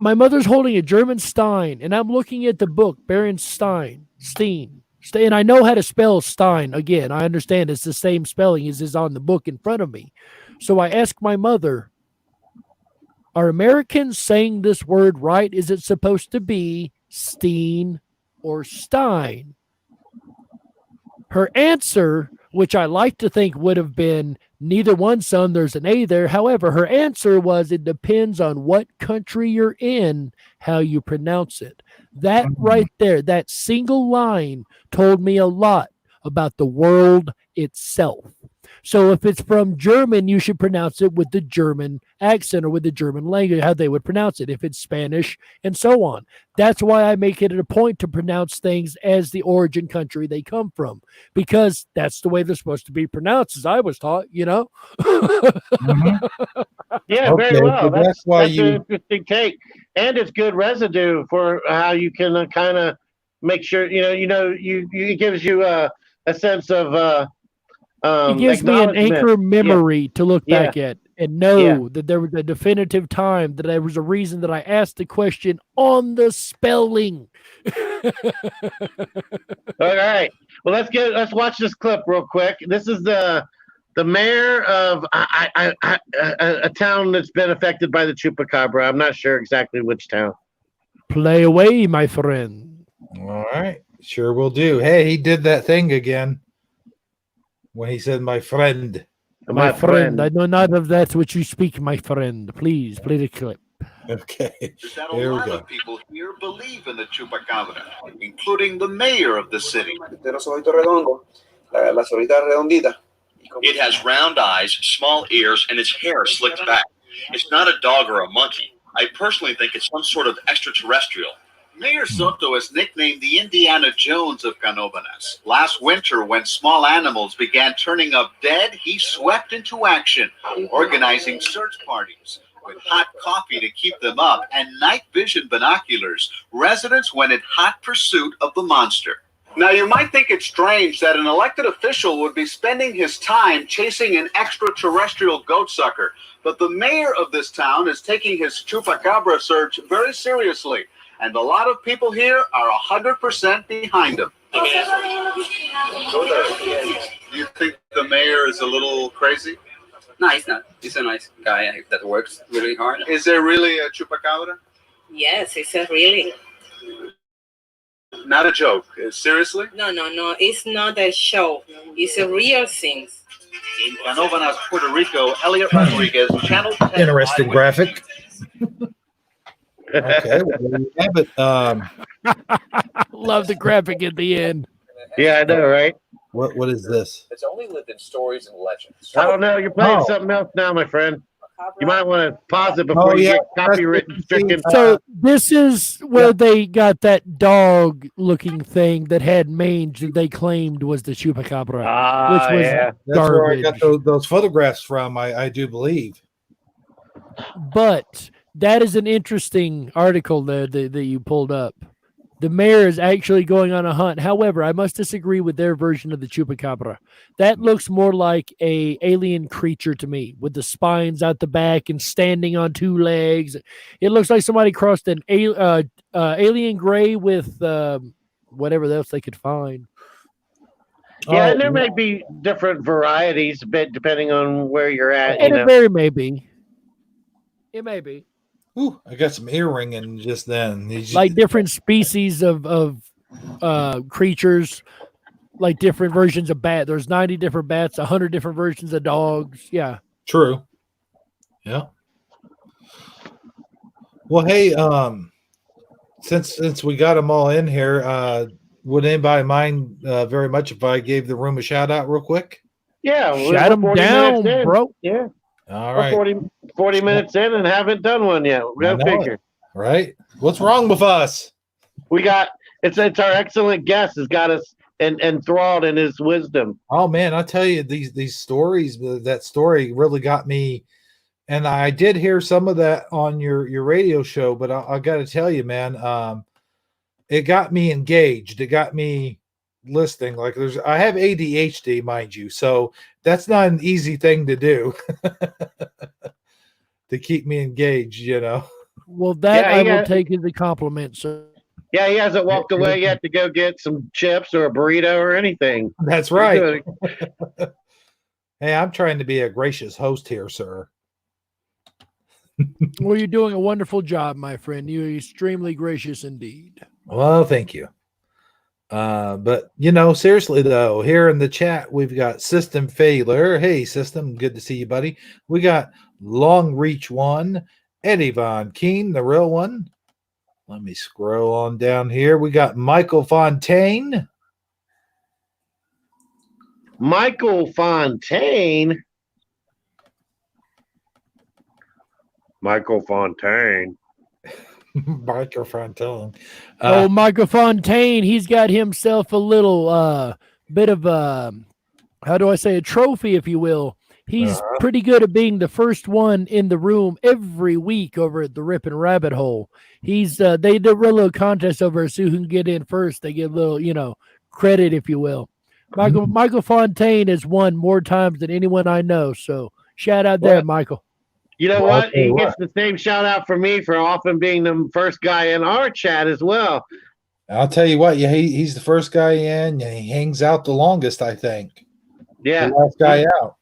my mother's holding a German Stein, and I'm looking at the book, Berenstain, and I know how to spell Stein. Again, I understand it's the same spelling as is on the book in front of me. So I asked my mother, are Americans saying this word right? Is it supposed to be Steen or Stein? Her answer, which I like to think would have been neither one, son, there's an A there. However, her answer was it depends on what country you're in, how you pronounce it. That right there, that single line told me a lot about the world itself. So if it's from German, you should pronounce it with the German accent or with the German language, how they would pronounce it. If it's Spanish and so on. That's why I make it a point to pronounce things as the origin country they come from, because that's the way they're supposed to be pronounced, as I was taught, Yeah, very well. That's an interesting take. And it's good residue for how you can kind of make sure, it gives you a sense of it gives me an anchor memory to look back at and know that there was a definitive time that there was a reason that I asked the question on the spelling. All right. Well, let's watch this clip real quick. This is the mayor of a town that's been affected by the chupacabra. I'm not sure exactly which town. Play away, my friend. All right. Sure will do. Hey, he did that thing again. When he said, my friend. My friend. I know not of that which you speak, my friend. Please, play the clip. Okay. That a lot of people here believe in the chupacabra, including the mayor of the city. It has round eyes, small ears, and its hair slicked back. It's not a dog or a monkey. I personally think it's some sort of extraterrestrial. Mayor Soto is nicknamed the Indiana Jones of Canóvanas. Last winter, when small animals began turning up dead, he swept into action, organizing search parties. With hot coffee to keep them up and night vision binoculars, residents went in hot pursuit of the monster. Now, you might think it's strange that an elected official would be spending his time chasing an extraterrestrial goatsucker, but the mayor of this town is taking his chupacabra search very seriously, and a lot of people here are 100% behind him. You think the mayor is a little crazy? No, he's not. He's a nice guy that works really hard. Is there really a chupacabra? Yes, it's a really. Not a joke. Seriously? No. It's not a show. It's a real thing. In Canóvanas, Puerto Rico, Elliot Rodriguez, Channel 10. Interesting graphic. Okay, well, there you have it. Love the graphic at the end. Yeah, I know, right? What is this? It's only lived in stories and legends. I don't know. You're playing something else now, my friend. You might want to pause it before you get copyright stricken. So this is where they got that dog-looking thing that had mange that they claimed was the chupacabra, which was That's where I garbage. got those photographs from. I do believe. But that is an interesting article there that you pulled up. The mayor is actually going on a hunt. However, I must disagree with their version of the chupacabra. That looks more like a alien creature to me, with the spines out the back and standing on two legs. It looks like somebody crossed an alien gray with whatever else they could find. Yeah, and there may be different varieties, a bit depending on where you're at. And it very may be. It may be. Ooh, I got some earringing just then. Like different species of creatures, like different versions of bat. There's 90 different bats, 100 different versions of dogs. Yeah. True. Yeah. Well, hey, since we got them all in here, would anybody mind very much if I gave the room a shout out real quick? Yeah, shout them down, bro. Yeah. All right. 40 minutes in and haven't done one yet. Go figure. Right? What's wrong with us? We got it's our excellent guest has got us enthralled in his wisdom. Oh man, I tell you, these stories, that story really got me. And I did hear some of that on your radio show, but I got to tell you, man, it got me engaged. It got me listening. Like I have ADHD, mind you, so that's not an easy thing to do to keep me engaged, you know. Well, that I will take as a compliment, sir. Yeah, he hasn't walked away yet to go get some chips or a burrito or anything. That's right. Hey, I'm trying to be a gracious host here, sir. Well, you're doing a wonderful job, my friend. You're extremely gracious indeed. Well, thank you. But you know, seriously though, here in the chat we've got System Failure. Hey, System, good to see you, buddy. We got Long Reach One, Eddie Von Keen, the real one. Let me scroll on down here. We got Michael Fontaine. Michael Fontaine. Michael Fontaine. Michael Fontaine. Michael Fontaine, he's got himself a little bit of how do I say, a trophy, if you will. He's pretty good at being the first one in the room every week over at the Rippin' Rabbit Hole. He's they did a little contest over so who can get in first. They get a little, credit, if you will. Michael Fontaine has won more times than anyone I know. So shout out there, Michael. You know what? He gets the same shout out for me for often being the first guy in our chat as well. I'll tell you what, he's the first guy in. He hangs out the longest, I think. Yeah. The last guy out.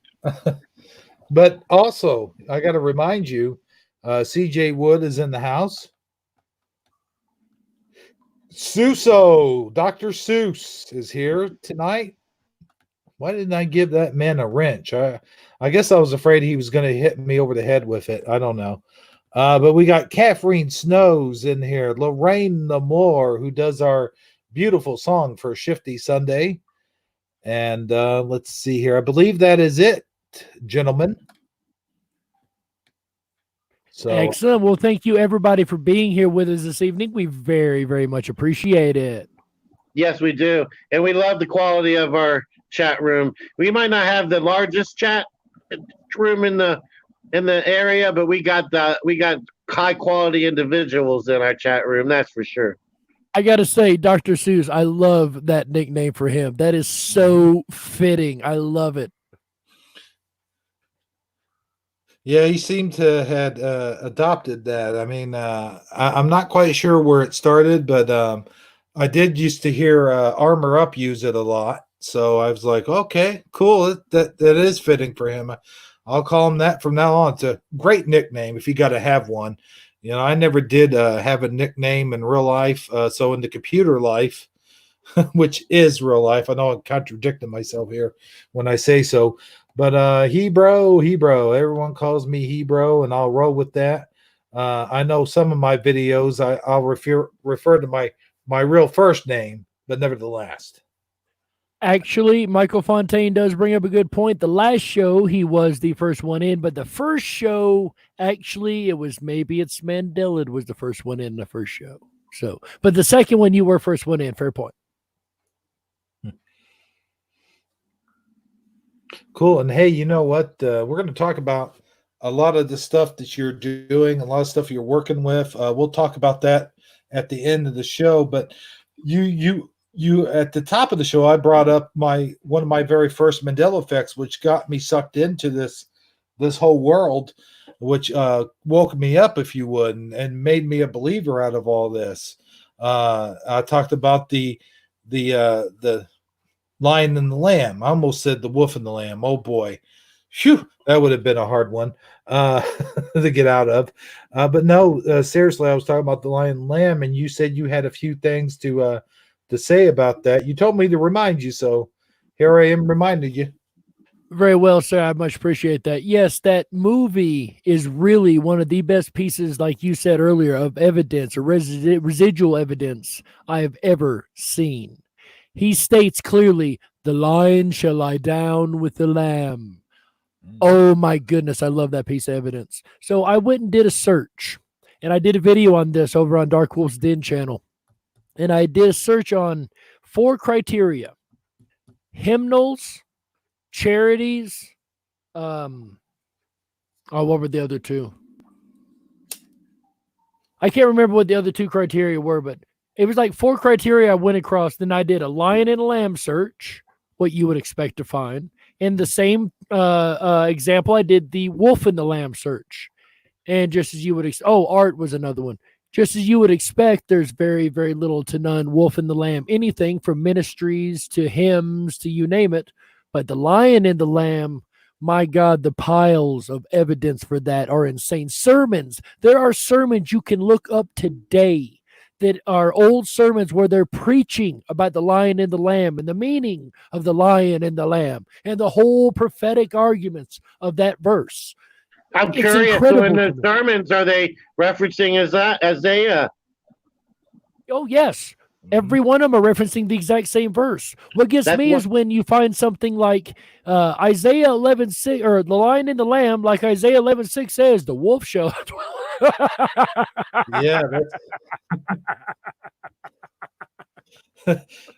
But also, I got to remind you, CJ Wood is in the house. Suso, Dr. Seuss is here tonight. Why didn't I give that man a wrench? I guess I was afraid he was going to hit me over the head with it. I don't know. But we got Catherine Snows in here. Lorraine Lamore, who does our beautiful song for Shifty Sunday. And let's see here. I believe that is it, gentlemen. So excellent. Well, thank you, everybody, for being here with us this evening. We very, very much appreciate it. Yes, we do. And we love the quality of our chat room. We might not have the largest chat room in the area, but we got high quality individuals in our chat room, that's for sure. I gotta say, Dr. Seuss, I love that nickname for him. That is so fitting. I love it. Yeah, he seemed to had adopted that. I mean, I'm not quite sure where it started, but I did used to hear Armor Up use it a lot. So I was like, okay, cool. That is fitting for him. I'll call him that from now on. It's a great nickname if you got to have one. You know, I never did have a nickname in real life. So in the computer life, which is real life. I know I'm contradicting myself here when I say so, but Hebro, everyone calls me Hebro, and I'll roll with that. I know some of my videos I'll refer to my real first name, but never the last. Actually, Michael Fontaine does bring up a good point. The last show, he was the first one in, but the first show, actually, it's Mandela was the first one in the first show. So, but the second one, you were first one in. Fair point. Cool. And hey, you know what? We're going to talk about a lot of the stuff that you're doing, a lot of stuff you're working with. We'll talk about that at the end of the show. But you at the top of the show, I brought up one of my very first Mandela effects, which got me sucked into this whole world, which woke me up, if you would, and made me a believer out of all this. I talked about the Lion and the Lamb. I almost said the Wolf and the Lamb. Oh boy, phew, that would have been a hard one to get out of. But no, seriously, I was talking about the Lion and Lamb, and you said you had a few things to say about that. You told me to remind you, so here I am reminding you. Very well, sir. I much appreciate that. Yes, that movie is really one of the best pieces, like you said earlier, of evidence or residual evidence I have ever seen. He states clearly, the lion shall lie down with the lamb. Oh my goodness, I love that piece of evidence. So I went and did a search, and I did a video on this over on DarkwolfDen channel. And I did a search on 4 criteria: hymnals, charities, what were the other 2? I can't remember what the other 2 criteria were, but it was like 4 criteria I went across. Then I did a lion and a lamb search, what you would expect to find. In the same example, I did the wolf and the lamb search. And just as you would art was another one. Just as you would expect, there's very, very little to none wolf and the lamb. Anything from ministries to hymns to you name it. But the lion and the lamb, my God, the piles of evidence for that are insane. Sermons. There are sermons you can look up today that are old sermons where they're preaching about the lion and the lamb and the meaning of the lion and the lamb and the whole prophetic arguments of that verse. I'm curious, so in the sermons, are they referencing Isaiah? Oh, yes. Every one of them are referencing the exact same verse. What gets me is when you find something like Isaiah 11:6 or the lion and the lamb, like Isaiah 11:6 says, the wolf shall. Yeah,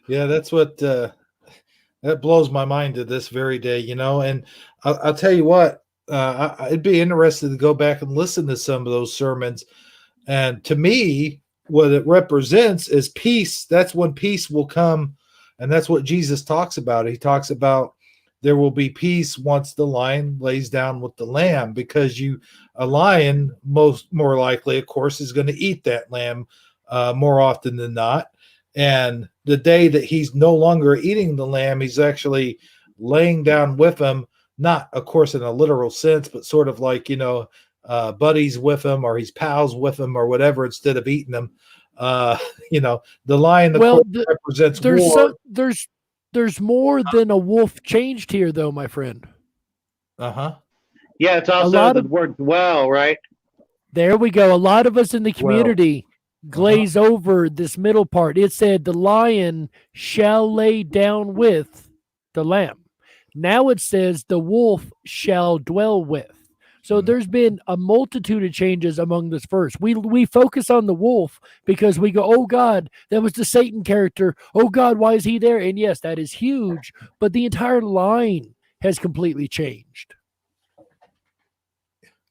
that's what that blows my mind to this very day, you know. And I'll tell you what, I'd be interested to go back and listen to some of those sermons. And to me, what it represents is peace. That's when peace will come, and that's what Jesus talks about. He talks about there will be peace once the lion lays down with the lamb, because a lion more likely, of course, is going to eat that lamb more often than not. And the day that he's no longer eating the lamb, he's actually laying down with him, not, of course, in a literal sense, but sort of like, buddies with him, or he's pals with him, or whatever, instead of eating them. The lion, of course, represents war. There's more than a wolf changed here, though, my friend. Uh-huh. Yeah, it's also the word dwell, right? There we go. A lot of us in the community glaze over this middle part. It said the lion shall lay down with the lamb. Now it says the wolf shall dwell with. So there's been a multitude of changes among this verse. We focus on the wolf because we go, oh God, that was the Satan character. Oh God, why is he there? And yes, that is huge. But the entire line has completely changed.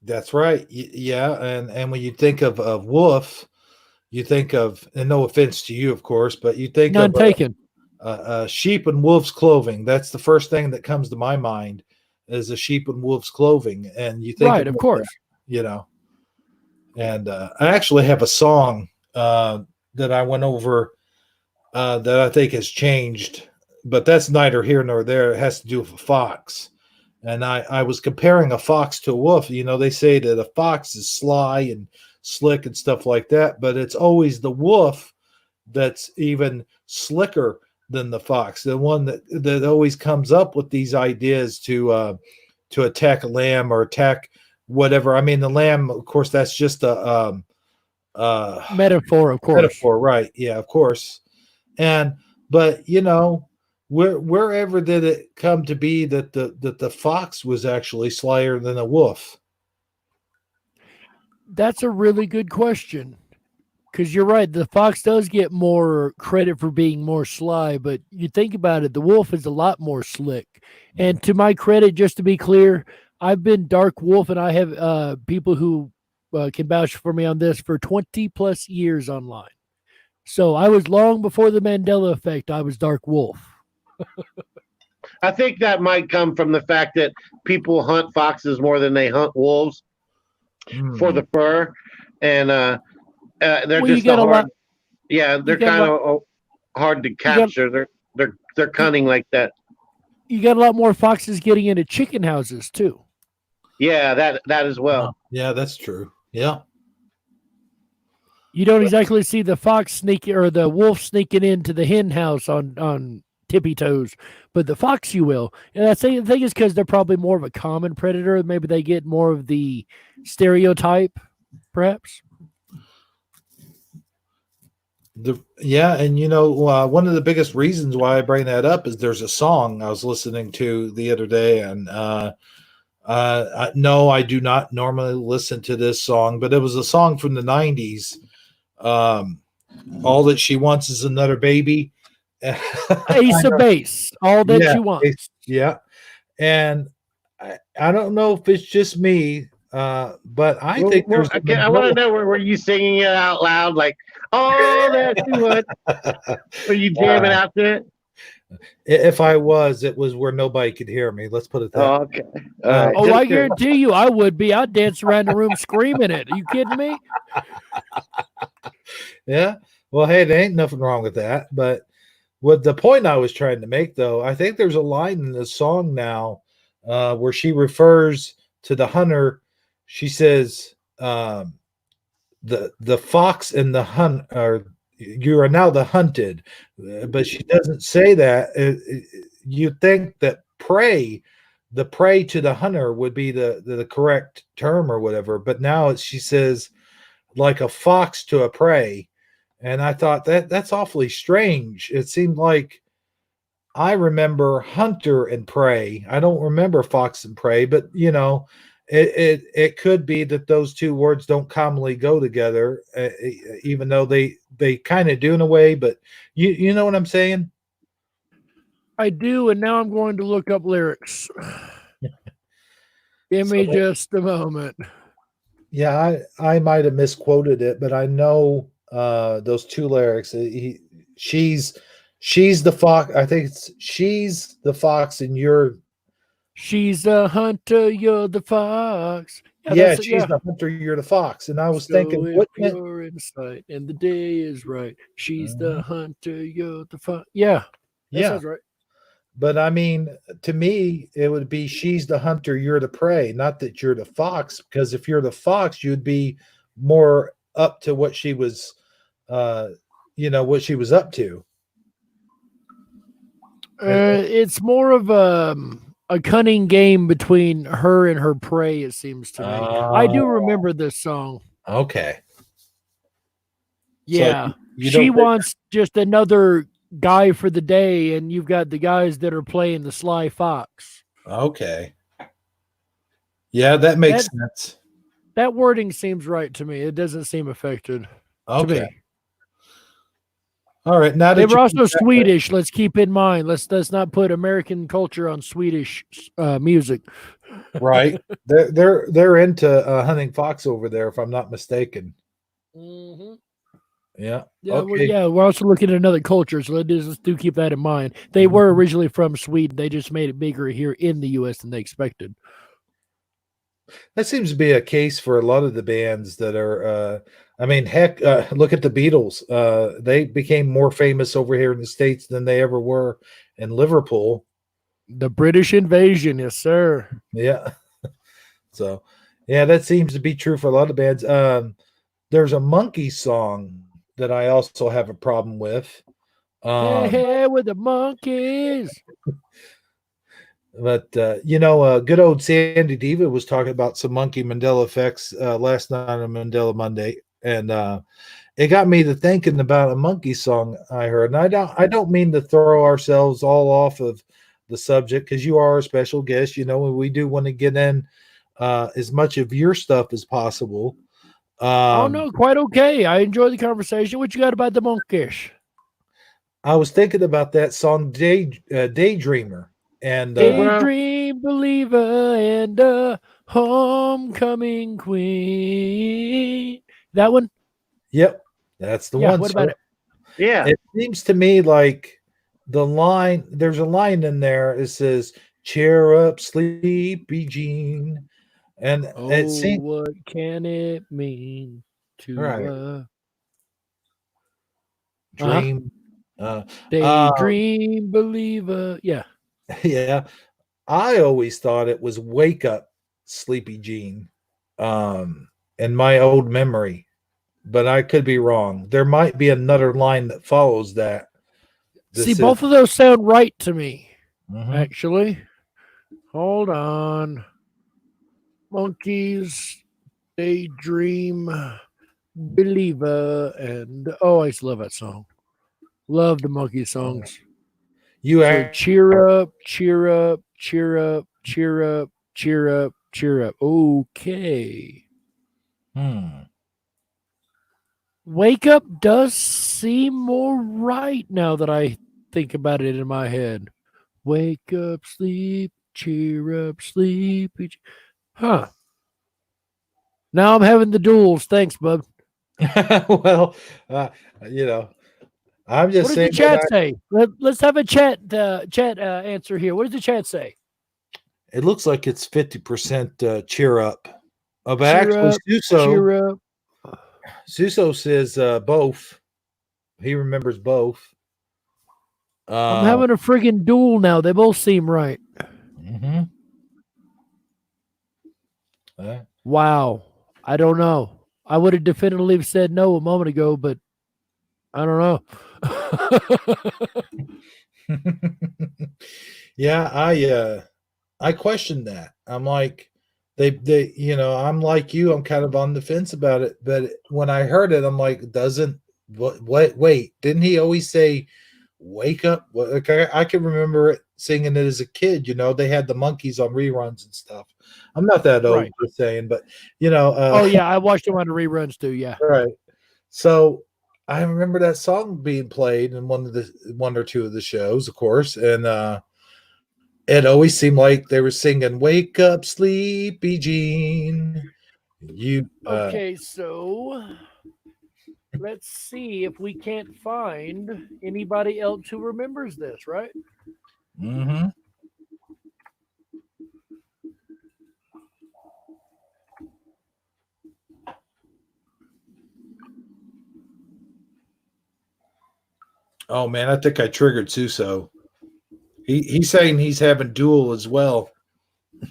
That's right. Yeah, and when you think of wolf, you think of, and no offense to you, of course, but you think None of taken. Sheep in wolf's clothing. That's the first thing that comes to my mind is a sheep in wolf's clothing. And you think, right, of course, that, and I actually have a song that I went over that I think has changed, but that's neither here nor there. It has to do with a fox. And I was comparing a fox to a wolf. They say that a fox is sly and slick and stuff like that, but it's always the wolf that's even slicker than the fox, the one that always comes up with these ideas to attack a lamb or attack whatever. I mean, the lamb, of course, that's just a metaphor, of course. Metaphor, right? Yeah, of course. But wherever did it come to be that the fox was actually slyer than a wolf? That's a really good question. Because you're right, the fox does get more credit for being more sly, but you think about it, the wolf is a lot more slick. And to my credit, just to be clear, I've been Dark Wolf, and I have people who can vouch for me on this for 20 plus years online. So I was long before the Mandela effect. I was Dark Wolf. I think that might come from the fact that people hunt foxes more than they hunt wolves for the fur, and they're just hard. Yeah, they're kind of hard to capture. They're cunning like that. You got a lot more foxes getting into chicken houses too. Yeah, that as well. Yeah, that's true. Yeah. You don't exactly see the fox sneaking or the wolf sneaking into the hen house on tippy toes, but the fox you will. And I think it's because they're probably more of a common predator. Maybe they get more of the stereotype, perhaps. And one of the biggest reasons why I bring that up is there's a song I was listening to the other day, and no, I do not normally listen to this song, but it was a song from the 90s. All that she wants is another baby. Ace of Base. All that she wants. Yeah. And I don't know if it's just me, but I think there's. I want to know, were you singing it out loud, like all that you want? Were you jamming out to it? If I was, it was where nobody could hear me. Let's put it that way. Okay. I guarantee you I would be. I'd dance around the room screaming it. Are you kidding me? Yeah. Well, hey, there ain't nothing wrong with that. But what the point I was trying to make, though, I think there's a line in the song now where she refers to the hunter. She says, the fox and the hunt are. You are now the hunted, but she doesn't say that. You think that the prey to the hunter would be the correct term or whatever, but now she says like a fox to a prey, and I thought that's awfully strange. It seemed like I remember hunter and prey. I don't remember fox and prey, but it could be that those two words don't commonly go together, even though they kind of do in a way. But you know what I'm saying? I do, and now I'm going to look up lyrics. Give me just a moment. Yeah, I might have misquoted it, but I know those two lyrics. She's the fox. I think she's the fox, and you're. She's the hunter, you're the fox. Yeah, she's the hunter, you're the fox. And I was thinking, what you're in sight and the day is right. She's the hunter, you're the fox. Yeah. That sounds right. But I mean, to me, it would be she's the hunter, you're the prey, not that you're the fox, because if you're the fox, you'd be more up to what she was what she was up to. It's more of a cunning game between her and her prey, it seems to me. I do remember this song. Okay. Yeah. So she wants just another guy for the day, and you've got the guys that are playing the sly fox. Okay. Yeah, that makes sense. That wording seems right to me. It doesn't seem affected to me. All right. Now they were also Swedish. Let's keep in mind. Let's not put American culture on Swedish music. Right. They're into hunting fox over there, if I'm not mistaken. Mm-hmm. Yeah. Yeah, Okay. we're also looking at another culture, so let's do keep that in mind. They were originally from Sweden. They just made it bigger here in the U.S. than they expected. That seems to be a case for a lot of the bands that are. I mean, heck, look at the Beatles. They became more famous over here in the States than they ever were in Liverpool. The British invasion, yes, sir. Yeah. So, yeah, that seems to be true for a lot of bands. There's a Monkey song that I also have a problem with. Hey, with the monkeys. But good old Sandy Diva was talking about some monkey Mandela effects last night on Mandela Monday, and it got me to thinking about a monkey song I heard. And I don't mean to throw ourselves all off of the subject because you are a special guest. You know, and we do want to get in as much of your stuff as possible. Oh no, quite okay. I enjoy the conversation. What you got about the monkeys? I was thinking about that song, Daydreamer. And Daydream Believer and Homecoming Queen. That one? Yep, that's the Yeah, one. what about it? Yeah. It seems to me like there's a line in there. It says, "Cheer up, sleepy Jean," and it seems what can it mean to dream. Daydream Believer? Yeah. Yeah, I always thought it was "Wake Up, Sleepy Jean," in my old memory, but I could be wrong. There might be another line that follows that. See, both of those sound right to me. Mhm. Actually, hold on. Monkeys, Daydream Believer, and I used to love that song. Love the monkey songs. Cheer up, cheer up, cheer up, cheer up, cheer up, cheer up. Okay. Wake up does seem more right now that I think about it in my head. Wake up, sleep, cheer up, sleepy. Huh. Now I'm having the duels. Thanks, bub. Well, I'm just what saying. What does the chat say? Let's have a chat answer here. What does the chat say? It looks like it's 50% cheer up. But cheer actually, up, cheer up. Suso says both. He remembers both. I'm having a friggin' duel now. They both seem right. Mm-hmm. Wow. I don't know. I would have definitively said no a moment ago, but I don't know. Yeah, I questioned that. I'm like, they I'm like you. I'm kind of on the fence about it. But when I heard it, I'm like, wait, didn't he always say, "Wake up"? Like I can remember it singing it as a kid. They had the monkeys on reruns and stuff. I'm not that old, for saying, but oh yeah, I watched them on the reruns too. Yeah, right. So I remember that song being played in one or two of the shows, of course, and it always seemed like they were singing "Wake Up, Sleepy Jean." Okay, so let's see if we can't find anybody else who remembers this, right? Mm-hmm. Oh man, I think I triggered Suso. He's saying he's having duel as well. A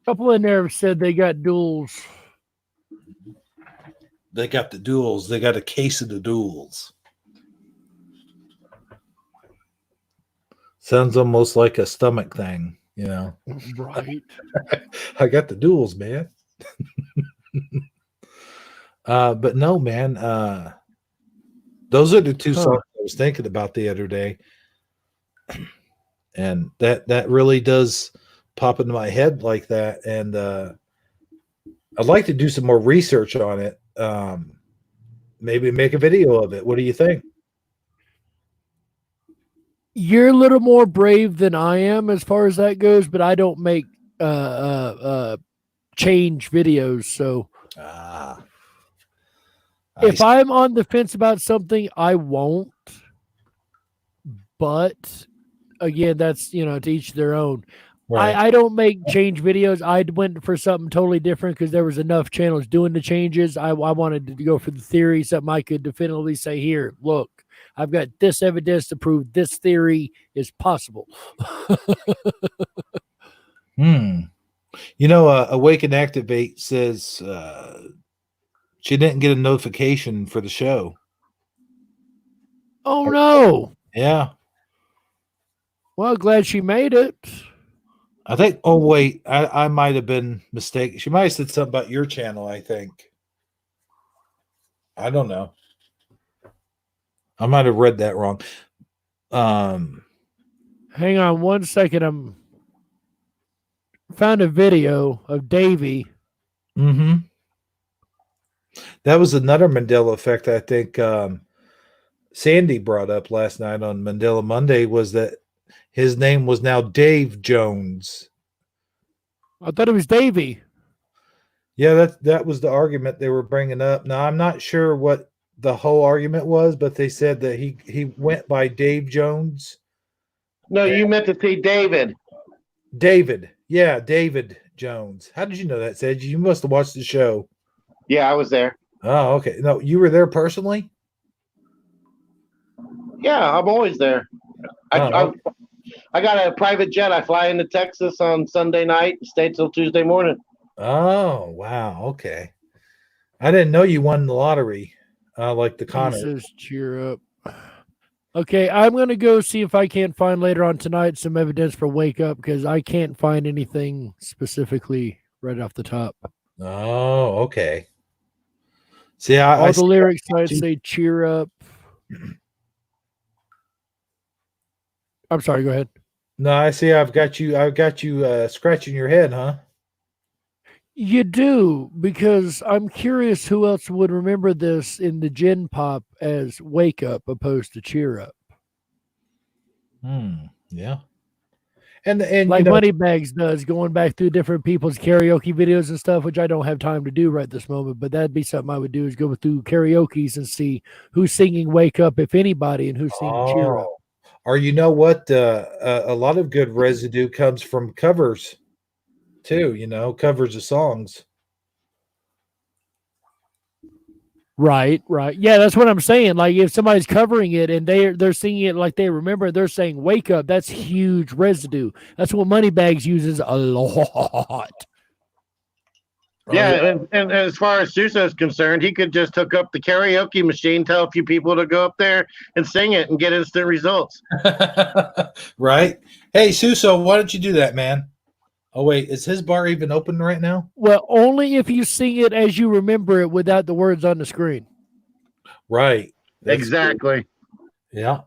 couple in there said they got duels. They got the duels. They got a case of the duels. Sounds almost like a stomach thing, Right. I got the duels, man. But no, man. Those are the two songs I was thinking about the other day. And that really does pop into my head like that. And I'd like to do some more research on it. Maybe make a video of it. What do you think? You're a little more brave than I am as far as that goes, but I don't make change videos, so If I'm on the fence about something, I won't. But again, that's to each their own. Right. I don't make change videos. I went for something totally different because there was enough channels doing the changes. I wanted to go for the theory, something I could definitively say, here, look, I've got this evidence to prove this theory is possible. Awake and Activate says she didn't get a notification for the show. Oh, no. Yeah. Well, glad she made it. I think, oh, wait, I might have been mistaken. She might have said something about your channel, I think. I don't know. I might have read that wrong. Hang on one second. Found a video of Davey. Mm-hmm. That was another Mandela effect, I think Sandy brought up last night on Mandela Monday, was that his name was now Dave Jones. I thought it was Davey. Yeah, that was the argument they were bringing up. Now, I'm not sure what the whole argument was, but they said that he went by Dave Jones. No, you meant to say David. David. Yeah, David Jones. How did you know that, Sedge? You must have watched the show. Yeah, I was there. Oh, okay. No, you were there personally? Yeah, I'm always there. I got a private jet. I fly into Texas on Sunday night, stay till Tuesday morning. Oh, wow. Okay. I didn't know you won the lottery like the Connor. Says cheer up. Okay, I'm going to go see if I can't find later on tonight some evidence for Wake Up because I can't find anything specifically right off the top. Oh, okay. See, all the lyrics I'd say cheer up. I'm sorry, go ahead. No, I see I've got you scratching your head, huh? You do, because I'm curious who else would remember this in the Gen Pop as Wake Up opposed to Cheer Up. Yeah. And like Moneybags does, going back through different people's karaoke videos and stuff, which I don't have time to do right this moment, but that'd be something I would do, is go through karaoke's and see who's singing Wake Up, if anybody, and who's singing Cheer Up. Or you know what? A lot of good residue comes from covers too, covers of songs. Right. Yeah, that's what I'm saying. Like if somebody's covering it and they're singing it like they remember, they're saying "Wake Up." That's huge residue. That's what Moneybags uses a lot. Yeah, and as far as Suso is concerned, he could just hook up the karaoke machine, tell a few people to go up there and sing it, and get instant results. Right? Hey, Suso, why don't you do that, man? Oh, wait, is his bar even open right now? Well, only if you sing it as you remember it without the words on the screen. Right. That's exactly. Cool. Yeah.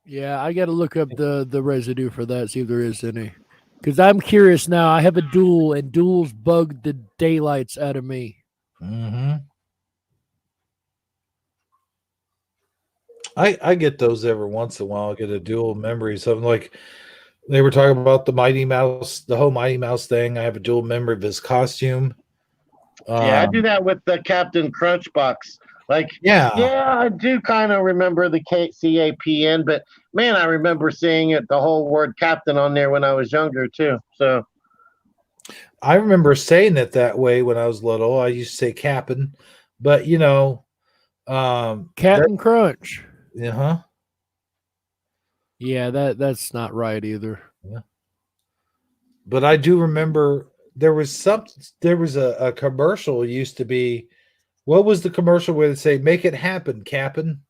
Yeah, I got to look up the residue for that, see if there is any. Because I'm curious now. I have a duel, and duels bug the daylights out of me. Mm-hmm. I get those every once in a while. I get a dual memory. Something like they were talking about the Mighty Mouse, the whole Mighty Mouse thing. I have a dual memory of his costume. Yeah, I do that with the Captain Crunch box. Like, yeah, I do kind of remember the CAPN, but man, I remember seeing it, the whole word Captain on there when I was younger too. So I remember saying it that way when I was little. I used to say Captain, but Captain Crunch. Uh-huh. Yeah, that's not right either. Yeah. But I do remember there was a commercial used to be. What was the commercial where they say "Make it happen, Captain"?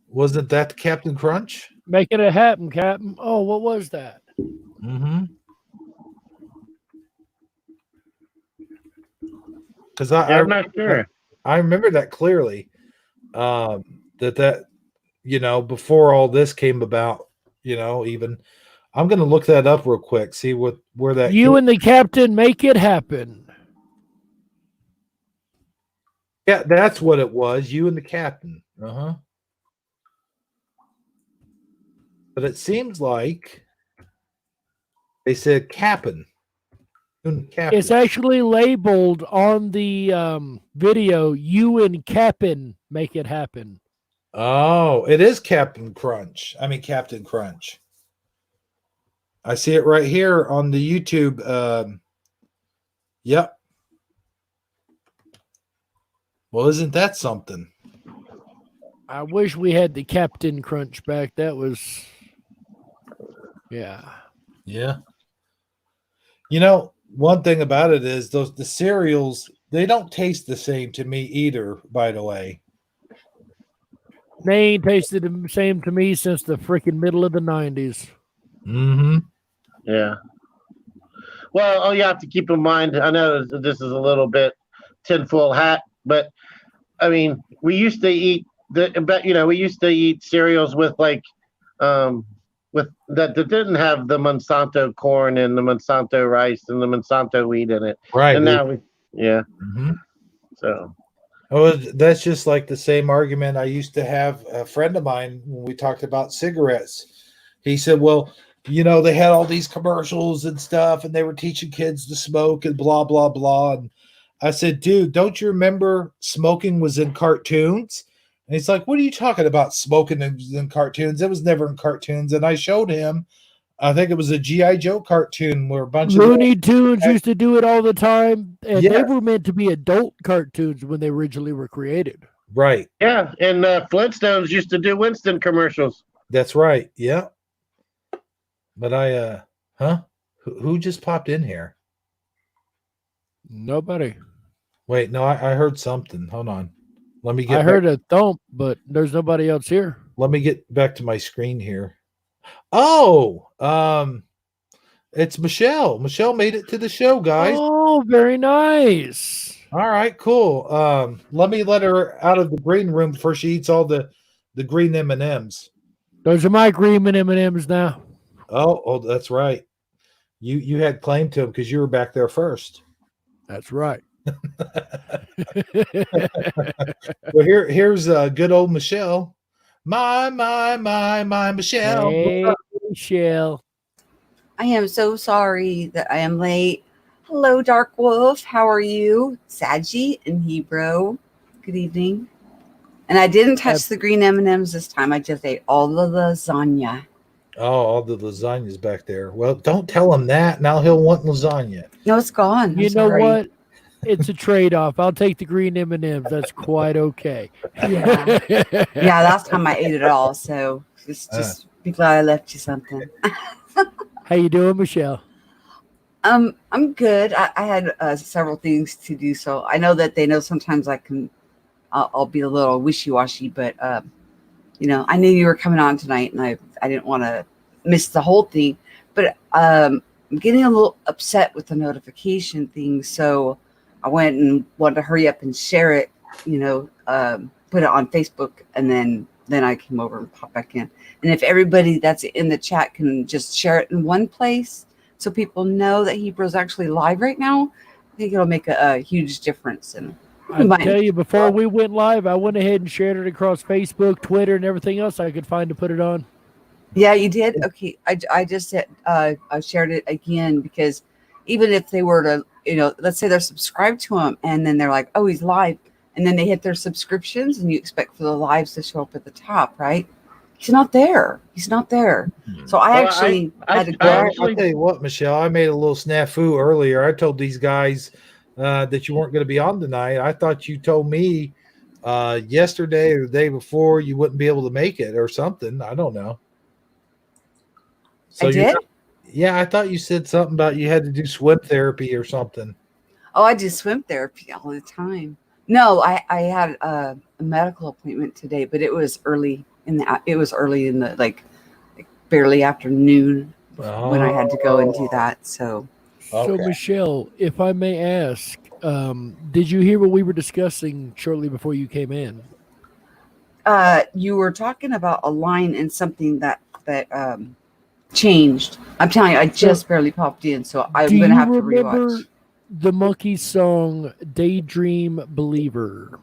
Wasn't that Captain Crunch? Make it happen, Captain. Oh, what was that? Mm-hmm. Because I'm not sure. I remember that clearly. That before all this came about, even I'm going to look that up real quick, see where that. You and the Captain make it happen. Yeah, that's what it was. You and the Captain. Uh-huh. But it seems like they said Captain. It's actually labeled on the video. You and Cap'n make it happen. Oh, it is Captain Crunch. I see it right here on the YouTube. Yep. Well, isn't that something? I wish we had the Captain Crunch back. That was, yeah. Yeah. You know, one thing about it is the cereals, they don't taste the same to me either, by the way. They ain't tasted the same to me since the freaking middle of the 90s. Mm-hmm. Yeah. Well, all you have to keep in mind, I know this is a little bit tinfoil hat, but I mean, we used to eat cereals with with that didn't have the Monsanto corn and the Monsanto rice and the Monsanto wheat in it. Right. And now Mm-hmm. So. Oh, that's just like the same argument I used to have a friend of mine when we talked about cigarettes. He said, well, they had all these commercials and stuff, and they were teaching kids to smoke and blah, blah, blah. And I said, dude, don't you remember smoking was in cartoons? And he's like, what are you talking about? Smoking in cartoons? It was never in cartoons. And I showed him, I think it was a G.I. Joe cartoon where a bunch of Looney Tunes used to do it all the time. And they were meant to be adult cartoons when they originally were created. Right. Yeah. And Flintstones used to do Winston commercials. That's right. Yeah. But who just popped in here? Nobody. Wait, no, I heard something. Hold on. Let me get I heard a thump, but there's nobody else here. Let me get back to my screen here. Oh, it's Michelle. Michelle made it to the show, guys. Oh, very nice. All right, cool. Let me let her out of the green room before she eats all the green M&Ms. Those are my green M&Ms now. Oh, that's right. You had claim to them because you were back there first. That's right. Well, here's good old Michelle. My Michelle. Hey, Michelle. I am so sorry that I am late. Hello, Dark Wolf. How are you? Saji and Hebrew. Good evening. And I didn't touch the green M&Ms this time. I just ate all the lasagna. Oh, all the lasagna's back there. Well, don't tell him that. Now he'll want lasagna. No, it's gone. You know what? It's a trade-off. I'll take the green M&Ms. That's quite okay. Yeah. Yeah, last time I ate it all. So just be glad I left you something. How you doing, Michelle? I'm good. I had several things to do. So I know that they know sometimes I'll be a little wishy-washy, but I knew you were coming on tonight, and I didn't want to miss the whole thing. But I'm getting a little upset with the notification thing, so I went and wanted to hurry up and share it. Put it on Facebook, and then I came over and popped back in. And if everybody that's in the chat can just share it in one place, so people know that Hebrew's actually live right now, I think it'll make a huge difference. And I tell you, before we went live, I went ahead and shared it across Facebook, Twitter, and everything else I could find to put it on. Yeah, you did? Okay. I just said I shared it again because even if they were to, let's say they're subscribed to him and then they're like, oh, he's live. And then they hit their subscriptions and you expect for the lives to show up at the top, right? He's not there. So I had to go. I'll tell you what, Michelle, I made a little snafu earlier. I told these guys that you weren't going to be on tonight. I thought you told me yesterday or the day before you wouldn't be able to make it or something. I don't know. So I did? Yeah, I thought you said something about you had to do swim therapy or something. Oh, I do swim therapy all the time. No, I had a medical appointment today, but it was early in the like barely afternoon when I had to go and do that. So Michelle, if I may ask, did you hear what we were discussing shortly before you came in? You were talking about a line and something that changed. I'm telling you, I just barely popped in, so I'm going to have to rewatch. The Monkees song Daydream Believer?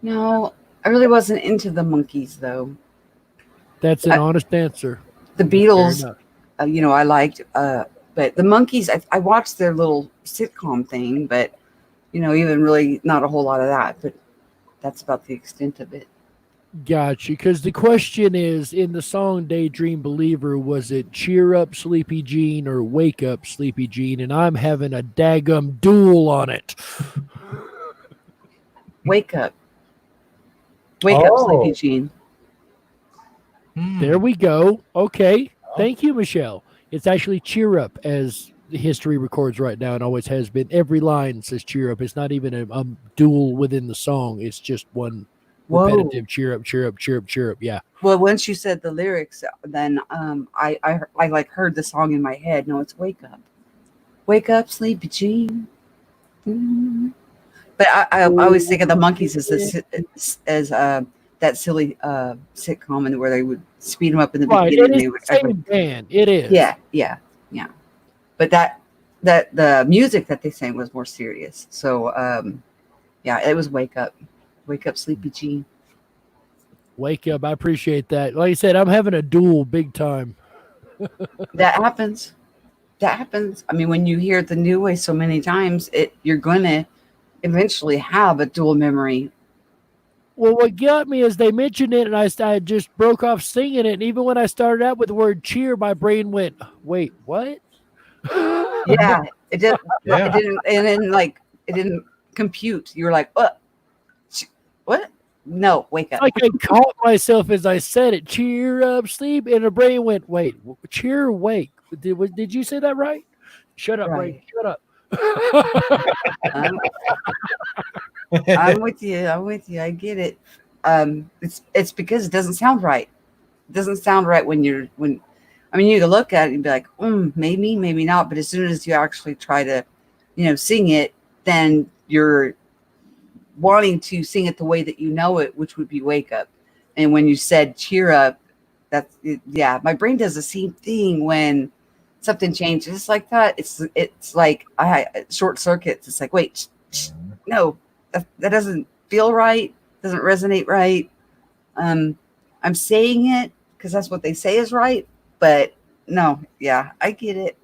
No, I really wasn't into the Monkees, though. That's an honest answer. The Beatles, I liked. But the Monkees, I watched their little sitcom thing, but even really not a whole lot of that. But that's about the extent of it. Gotcha. Because the question is, in the song Daydream Believer, was it Cheer Up Sleepy Jean or Wake Up Sleepy Jean? And I'm having a daggum duel on it. Wake up. Wake up, Sleepy Jean. There we go. Okay. Thank you, Michelle. It's actually Cheer Up, as the history records right now and always has been. Every line says Cheer Up. It's not even a duel within the song. It's just one repetitive cheer up, cheer up, cheer up, cheer up. Yeah. Well, once you said the lyrics, then I like heard the song in my head. No, it's wake up, Sleepy Jean. But I always think of the Monkees as that silly sitcom, and where they would speed them up in the beginning. It is the same band. It is. Yeah. But that the music that they sang was more serious. So it was wake up, Sleepy Jean. Wake up. I appreciate that. Like I said, I'm having a duel big time. That happens. I mean, when you hear it the new way so many times, you're going to eventually have a dual memory. Well, what got me is they mentioned it, and I just broke off singing it. And even when I started out with the word cheer, my brain went, "Wait, what?" Yeah, it did. Yeah. It didn't, and then it didn't compute. You were like, "What? What? No, wake up!" Like I caught myself as I said it. Cheer up, sleep, and the brain went, "Wait, cheer, wake." Did you say that right? Shut up, brain. Shut up. I'm with you. I get it. It's because it doesn't sound right. It doesn't sound right when you can look at it and be like, maybe, maybe not. But as soon as you actually try to, sing it, then you're wanting to sing it the way that you know it, which would be wake up. And when you said cheer up, my brain does the same thing when something changes like that. It's like short circuits. It's like, wait, no, that doesn't feel right. Doesn't resonate right. I'm saying it because that's what they say is right, but no, I get it.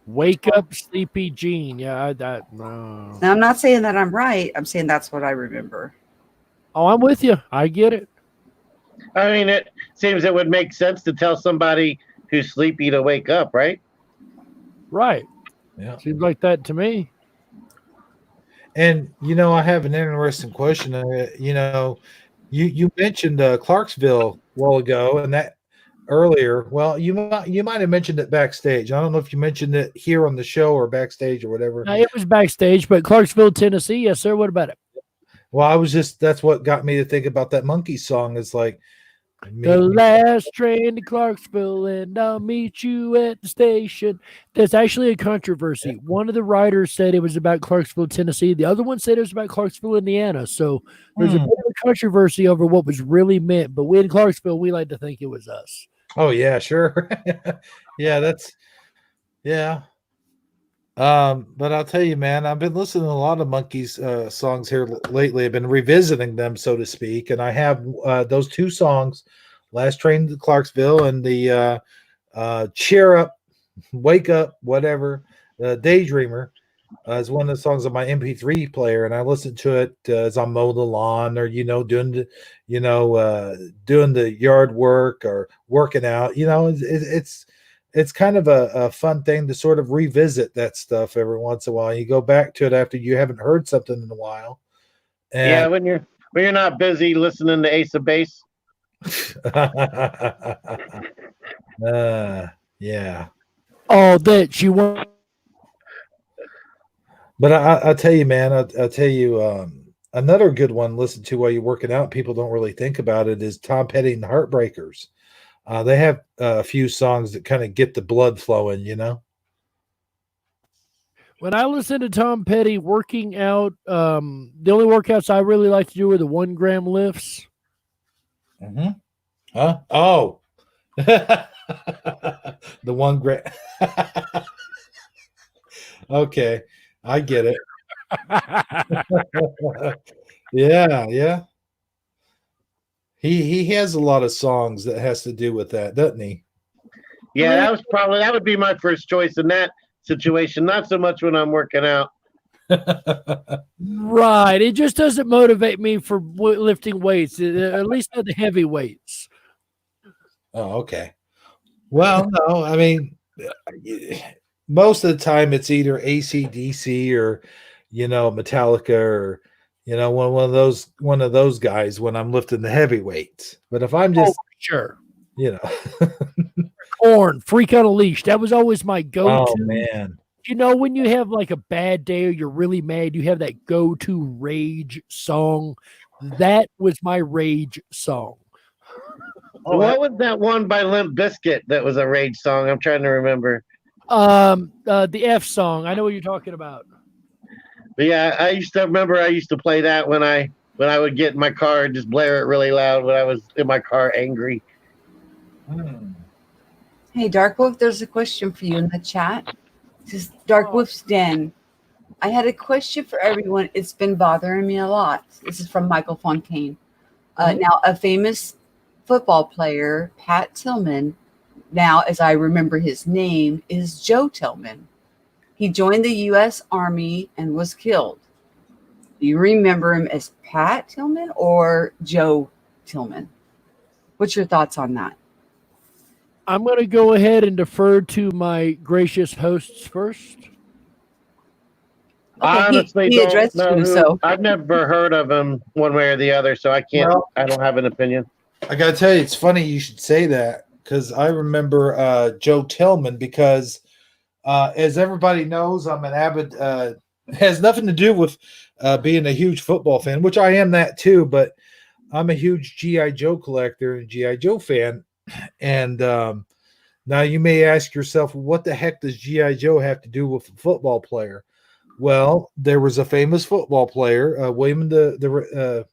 Wake up, Sleepy Jean. Yeah, no. Now I'm not saying that I'm right. I'm saying that's what I remember. Oh, I'm with you. I get it. I mean, it seems it would make sense to tell somebody who's sleepy to wake up, right? Right. Yeah. Seems like that to me. And I have an interesting question. You mentioned Clarksville a while ago, and that earlier. Well, you might have mentioned it backstage. I don't know if you mentioned it here on the show or backstage or whatever. No, it was backstage, but Clarksville, Tennessee, yes, sir. What about it? Well, that's what got me to think about that Monkey song. Is like the last train to Clarksville, and I'll meet you at the station. There's actually a controversy. Yeah. One of the writers said it was about Clarksville, Tennessee. The other one said it was about Clarksville, Indiana. So there's a bit of a controversy over what was really meant. But we in Clarksville, we like to think it was us. Oh, yeah, sure. Yeah. But I'll tell you, man, I've been listening to a lot of Monkees songs here lately. I've been revisiting them, so to speak. And I have those two songs, Last Train to Clarksville and the Cheer Up, Wake Up, whatever, Daydreamer is one of the songs on my MP3 player. And I listen to it as I'm mowing the lawn or, doing the yard work or working out. It's kind of a fun thing to sort of revisit that stuff every once in a while. You go back to it after you haven't heard something in a while. And when you're not busy listening to Ace of Base. Yeah. All that you want. But I'll tell you, man, I'll tell you another good one to listen to while you're working out. People don't really think about it is Tom Petty and the Heartbreakers. They have a few songs that kind of get the blood flowing, When I listen to Tom Petty working out, the only workouts I really like to do are the 1 gram lifts. Mm-hmm. Huh? Oh. The 1 gram. Okay. I get it. Yeah. He has a lot of songs that has to do with that, doesn't he? Yeah, that would be my first choice in that situation. Not so much when I'm working out. Right. It just doesn't motivate me for lifting weights, at least not the heavy weights. Oh, okay. Well, no, I mean, most of the time it's either AC/DC or, Metallica or, one of those guys when I'm lifting the heavy weights. But if I'm just, sure, Korn, Freak on a Leash, that was always my go-to. Oh man. When you have like a bad day or you're really mad, you have that go-to rage song. That was my rage song. What was that one by Limp Bizkit that was a rage song? I'm trying to remember. The F song. I know what you're talking about. But yeah, I used to play that when I would get in my car and just blare it really loud when I was in my car angry. Hey, Darkwolf, there's a question for you in the chat. This is DarkwolfDen. I had a question for everyone. It's been bothering me a lot. This is from Michael Fontaine. Now, a famous football player, Pat Tillman, now as I remember his name, is Joe Tillman. He joined the U.S. Army and was killed. Do you remember him as Pat Tillman or Joe Tillman? What's your thoughts on that? I'm going to go ahead and defer to my gracious hosts first. I honestly he don't know you, so I've never heard of him one way or the other, so I can't. Well, I don't have an opinion. I got to tell you, it's funny you should say that because I remember Joe Tillman because, as everybody knows, I'm an avid. Has nothing to do with being a huge football fan, which I am that too. But I'm a huge GI Joe collector and GI Joe fan. And now you may ask yourself, what the heck does GI Joe have to do with a football player? Well, there was a famous football player, William the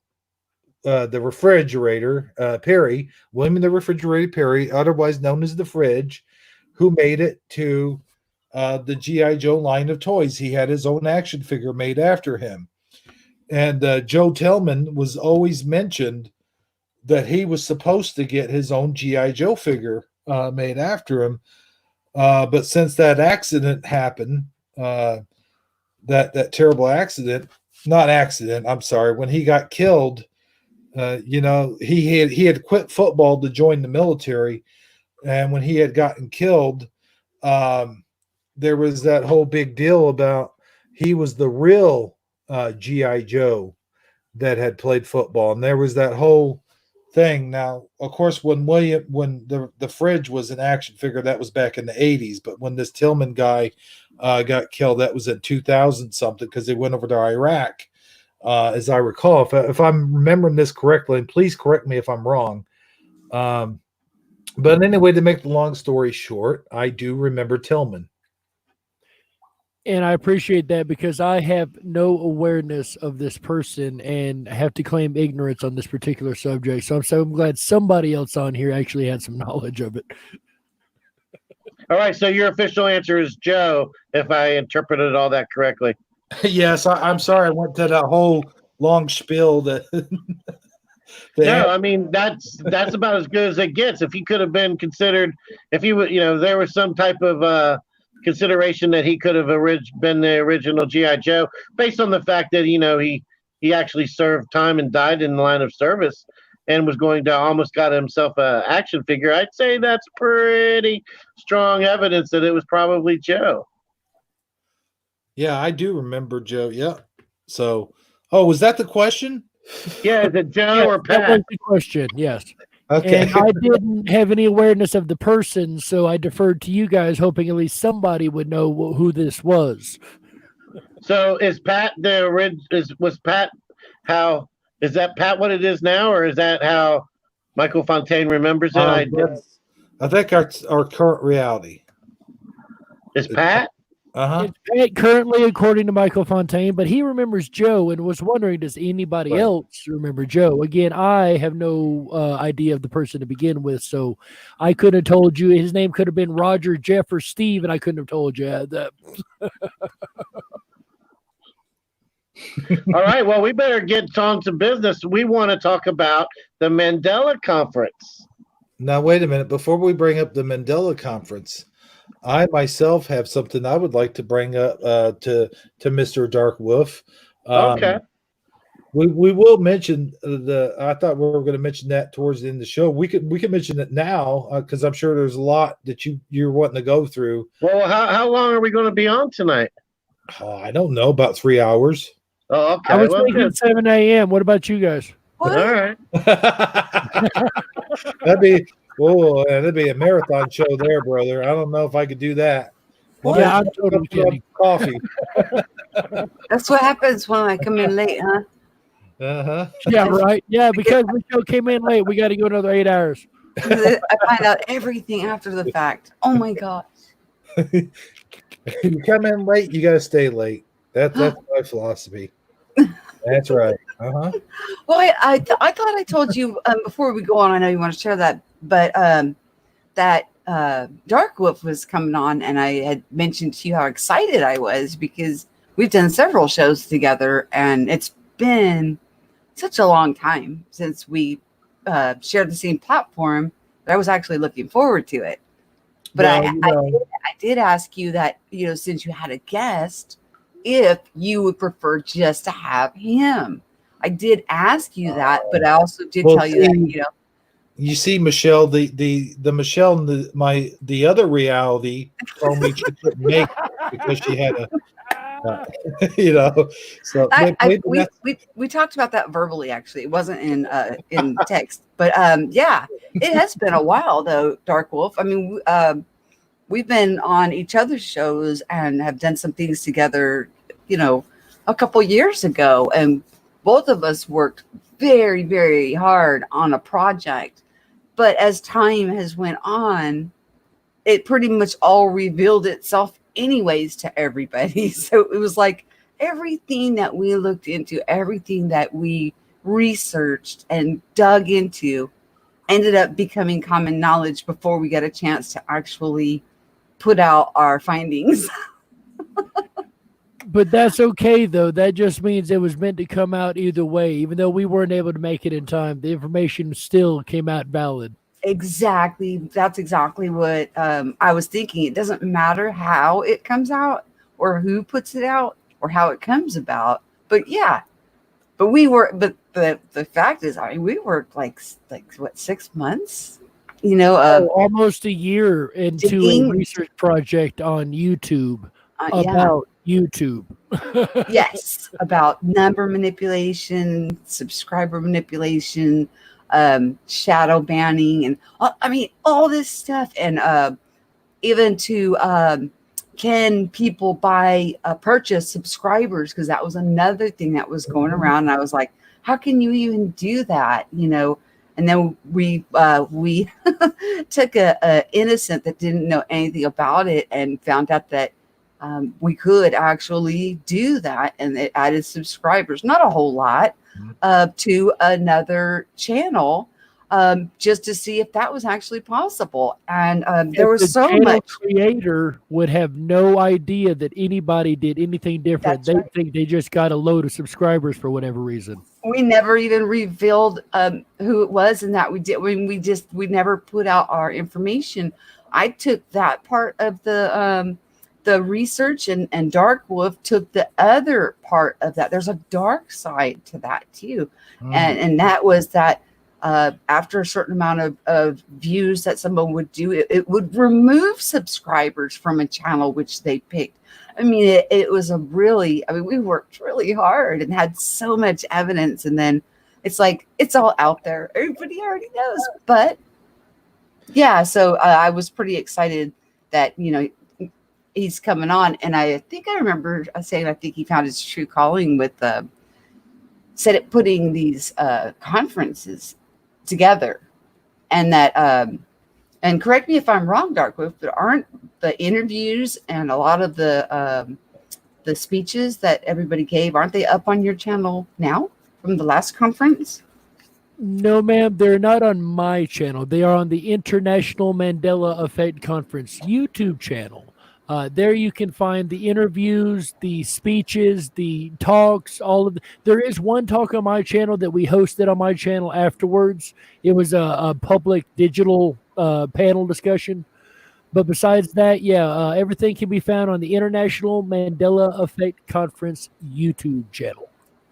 Refrigerator Perry, William the Refrigerator Perry, otherwise known as the Fridge, who made it to the GI Joe line of toys. He had his own action figure made after him, and Joe Tillman was always mentioned that he was supposed to get his own GI Joe figure made after him, but since that accident happened, that terrible accident, not accident, I'm sorry, when he got killed. He had quit football to join the military, and when he had gotten killed, there was that whole big deal about he was the real GI Joe that had played football, and there was that whole thing. Now, of course, when the Fridge was an action figure, that was back in the 80s, but when this Tillman guy got killed, that was in 2000 something because they went over to Iraq. As I recall, if I'm remembering this correctly, and please correct me if I'm wrong. But anyway, to make the long story short, I do remember Tillman. And I appreciate that because I have no awareness of this person and have to claim ignorance on this particular subject. So I'm glad somebody else on here actually had some knowledge of it. All right, so your official answer is Joe, if I interpreted all that correctly. Yes, I'm sorry I went to that whole long spiel that. No, I mean that's about as good as it gets. If he could have been considered, if he would, there was some type of consideration that he could have been the original GI Joe, based on the fact that he actually served time and died in the line of service, and was going to almost got himself an action figure. I'd say that's pretty strong evidence that it was probably Joe. Yeah, I do remember Joe. Yeah. So, was that the question? Yeah, is it Joe or Pat? That was the question. Yes. Okay. And I didn't have any awareness of the person, so I deferred to you guys, hoping at least somebody would know who this was. So, is Pat was Pat how? Is that Pat what it is now, or is that how Michael Fontaine remembers it? I think our current reality is Pat. Uh-huh. It's Pat currently, according to Michael Fontaine, but he remembers Joe and was wondering, does anybody else remember Joe? Again, I have no idea of the person to begin with, so I could have told you his name could have been Roger, Jeff, or Steve, and I couldn't have told you that. All right, well, we better get on to business. We want to talk about the Mandela Conference. Now, wait a minute. Before we bring up the Mandela Conference, I myself have something I would like to bring up to Mr. Dark Wolf. Okay. We will mention I thought we were going to mention that towards the end of the show. We could mention it now because I'm sure there's a lot that you're wanting to go through. Well, how long are we going to be on tonight? I don't know, about 3 hours. Oh, okay. I was well, thinking good. 7 a.m. What about you guys? What? All right. that'd be a marathon show there, brother. I don't know if I could do that. Yeah, I'm totally kidding. Coffee. That's what happens when I come in late, huh? Uh-huh. Yeah, right. Yeah, because the show came in late, we got to go another 8 hours. I find out everything after the fact. Oh my gosh. You come in late, you got to stay late. That's my philosophy. That's right. Uh-huh. Well, I thought I told you before we go on. I know you want to share that, but that Dark Wolf was coming on, and I had mentioned to you how excited I was because we've done several shows together, and it's been such a long time since we shared the same platform that I was actually looking forward to it. But I did ask you that, since you had a guest, if you would prefer just to have him. I did ask you that, but I also did tell you that, You see, Michelle, the Michelle in the other reality told me she couldn't make it because she had a So we talked about that verbally. Actually, it wasn't in text, but yeah, it has been a while though. Dark Wolf. I mean, we've been on each other's shows and have done some things together. A couple years ago, and both of us worked very, very hard on a project. But as time has went on, it pretty much all revealed itself anyways to everybody. So it was like everything that we looked into, everything that we researched and dug into ended up becoming common knowledge before we got a chance to actually put out our findings. But that's okay, though. That just means it was meant to come out either way. Even though we weren't able to make it in time, the information still came out valid. Exactly. That's exactly what I was thinking. It doesn't matter how it comes out or who puts it out or how it comes about. But yeah, but the fact is, I mean, we worked like what, 6 months? Almost a year into a research project on YouTube about YouTube. Yes, about number manipulation, subscriber manipulation, shadow banning, and all this stuff, and even to can people purchase subscribers, because that was another thing that was going around, and I was like, how can you even do that? And then we took a innocent that didn't know anything about it and found out that we could actually do that, and it added subscribers, not a whole lot, to another channel, just to see if that was actually possible. And there was so much. Creator would have no idea that anybody did anything different. They think they just got a load of subscribers for whatever reason. We never even revealed who it was, and that we did when we never put out our information. I took that part of the research, and Dark Wolf took the other part of that. There's a dark side to that too. And that was that after a certain amount of views that someone would do, it would remove subscribers from a channel which they picked. I mean, it was we worked really hard and had so much evidence, and then it's like, it's all out there. Everybody already knows. But yeah, so I was pretty excited that, he's coming on, and I think I remember saying I think he found his true calling with putting these conferences together, and that and correct me if I'm wrong, Darkwolf, but aren't the interviews and a lot of the speeches that everybody gave, aren't they up on your channel now from the last conference? No, ma'am, they're not on my channel. They are on the International Mandela Effect Conference YouTube channel. There you can find the interviews, the speeches, the talks, all of there is one talk on my channel that we hosted on my channel afterwards. It was a public digital panel discussion. But besides that, everything can be found on the International Mandela Effect Conference YouTube channel.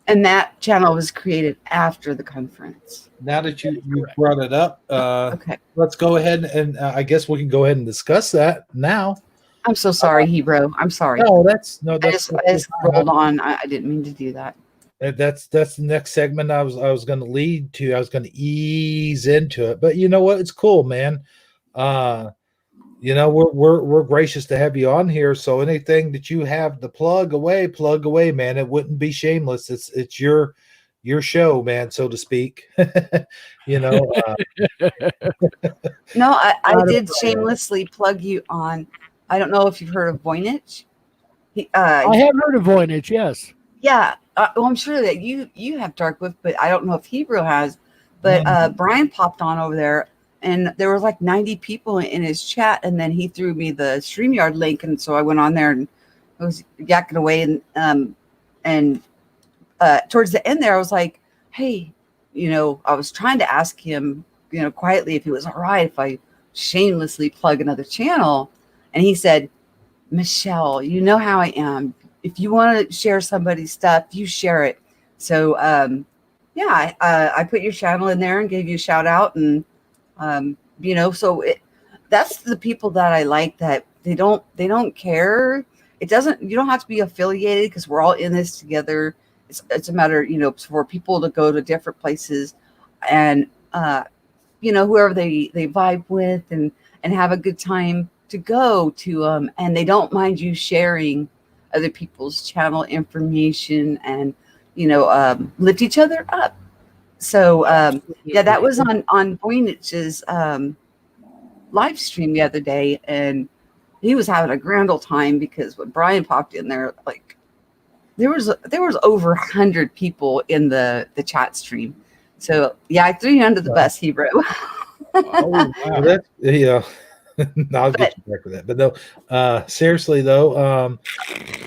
And that channel was created after the conference. Now that you brought it up, okay, let's go ahead and I guess we can go ahead and discuss that now. I'm so sorry, Hero. I'm sorry. No, that's I just rolled on. I didn't mean to do that. That's the next segment I was going to lead to. I was going to ease into it, but you know what? It's cool, man. We're gracious to have you on here. So anything that you have to plug away, man. It wouldn't be shameless. It's your show, man, so to speak. No, I did shamelessly plug you on. I don't know if you've heard of Voynich. I have heard of Voynich, yes. Yeah, well, I'm sure that you have Darkwolf, but I don't know if Hebrew has. But Brian popped on over there, and there was like 90 people in his chat, and then he threw me the StreamYard link, and so I went on there and I was yakking away, and towards the end there, I was like, hey, I was trying to ask him, quietly if it was all right if I shamelessly plug another channel. And he said, Michelle, you know how I am. If you want to share somebody's stuff, you share it. So, I put your channel in there and gave you a shout out. And, that's the people that I like, that they don't care. You don't have to be affiliated, because we're all in this together. It's a matter, for people to go to different places and, whoever they vibe with and have a good time to go to, and they don't mind you sharing other people's channel information and, lift each other up. So, that was on Voynich's live stream the other day, and he was having a grand old time, because when Brian popped in there, like there was over 100 people in the chat stream. So yeah, I threw you under the bus, Hebrew. Oh, wow. No, I'll get you back for that. But no, seriously though,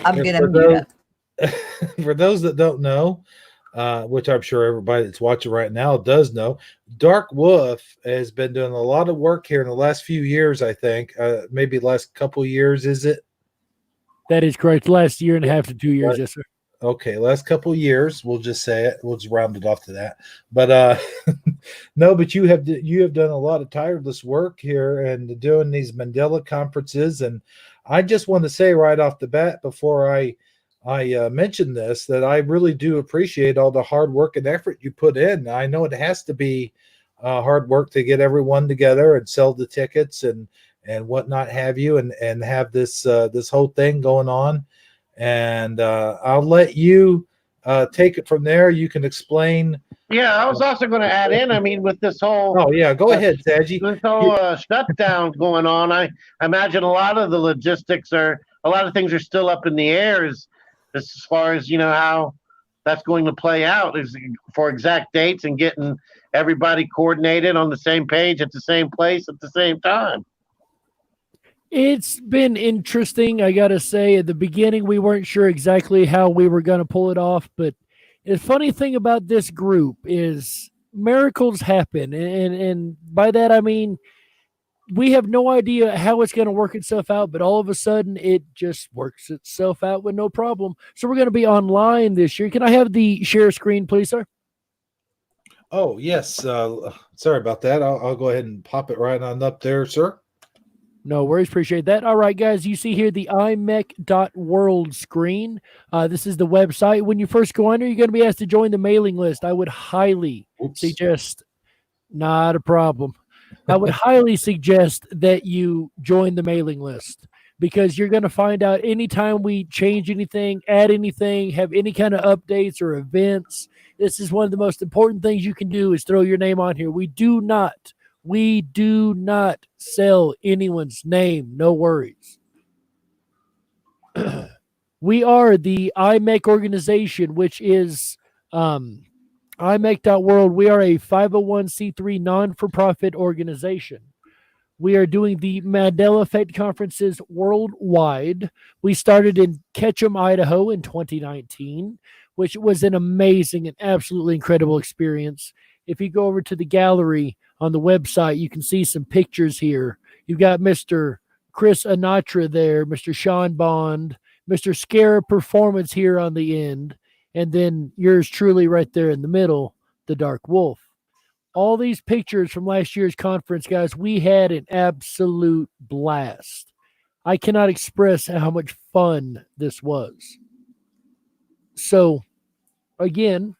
I'm gonna mute up. For those that don't know, which I'm sure everybody that's watching right now does know, Dark Wolf has been doing a lot of work here in the last few years. I think maybe last couple of years. Is it? That is correct. Last year and a half to 2 years, yes, sir. Okay, last couple of years. We'll just say it. We'll just round it off to that. But no, but you have done a lot of tireless work here and doing these Mandela conferences. And I just want to say right off the bat, before I mention this, that I really do appreciate all the hard work and effort you put in. I know it has to be hard work to get everyone together and sell the tickets and whatnot have you, and have this this whole thing going on. And I'll let you take it from there. You can explain. Yeah, I was also going to add in, I mean, with this whole... Oh, yeah, go ahead, Saji. This whole shutdown going on, I imagine a lot of the logistics a lot of things are still up in the air as far as, how that's going to play out is for exact dates and getting everybody coordinated on the same page at the same place at the same time. It's been interesting. I got to say, at the beginning, we weren't sure exactly how we were going to pull it off. But the funny thing about this group is miracles happen. And by that, I mean, we have no idea how it's going to work itself out. But all of a sudden, it just works itself out with no problem. So we're going to be online this year. Can I have the share screen, please, sir? Oh, yes. Sorry about that. I'll go ahead and pop it right on up there, sir. No worries. Appreciate that. All right, guys, you see here the imec.world screen. This is the website. When you first go under, you're going to be asked to join the mailing list. I would highly suggest, not a problem. I would highly suggest that you join the mailing list, because you're going to find out anytime we change anything, add anything, have any kind of updates or events. This is one of the most important things you can do, is throw your name on here. We do not sell anyone's name. No worries. We are the IMEC organization, which is imec.world. We are a 501c3 non-for-profit organization. We are doing the Mandela Effect conferences worldwide. We started in Ketchum, Idaho in 2019, which was an amazing and absolutely incredible experience. If you go over to the gallery on the website, you can see some pictures here. You've got Mr. Chris Anatra there, Mr. Sean Bond, Mr. Scarab Performance here on the end, and then yours truly right there in the middle, the Dark Wolf. All these pictures from last year's conference, guys, we had an absolute blast. I cannot express how much fun this was. So, again,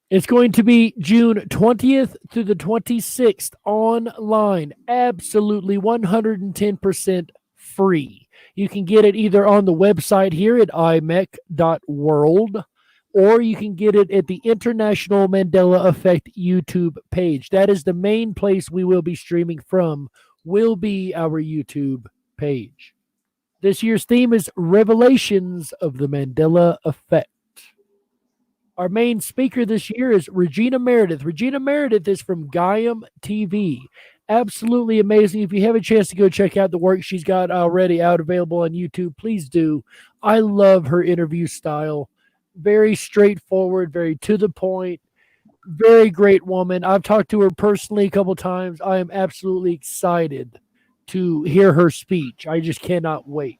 it's going to be June 20th to the 26th online, absolutely 110% free. You can get it either on the website here at imec.world, or you can get it at the International Mandela Effect YouTube page. That is the main place we will be streaming from, will be our YouTube page. This year's theme is Revelations of the Mandela Effect. Our main speaker this year is Regina Meredith. Regina Meredith is from Gaiam TV. Absolutely amazing. If you have a chance to go check out the work she's got already out available on YouTube, please do. I love her interview style. Very straightforward, very to the point, very great woman. I've talked to her personally a couple times. I am absolutely excited to hear her speech. I just cannot wait.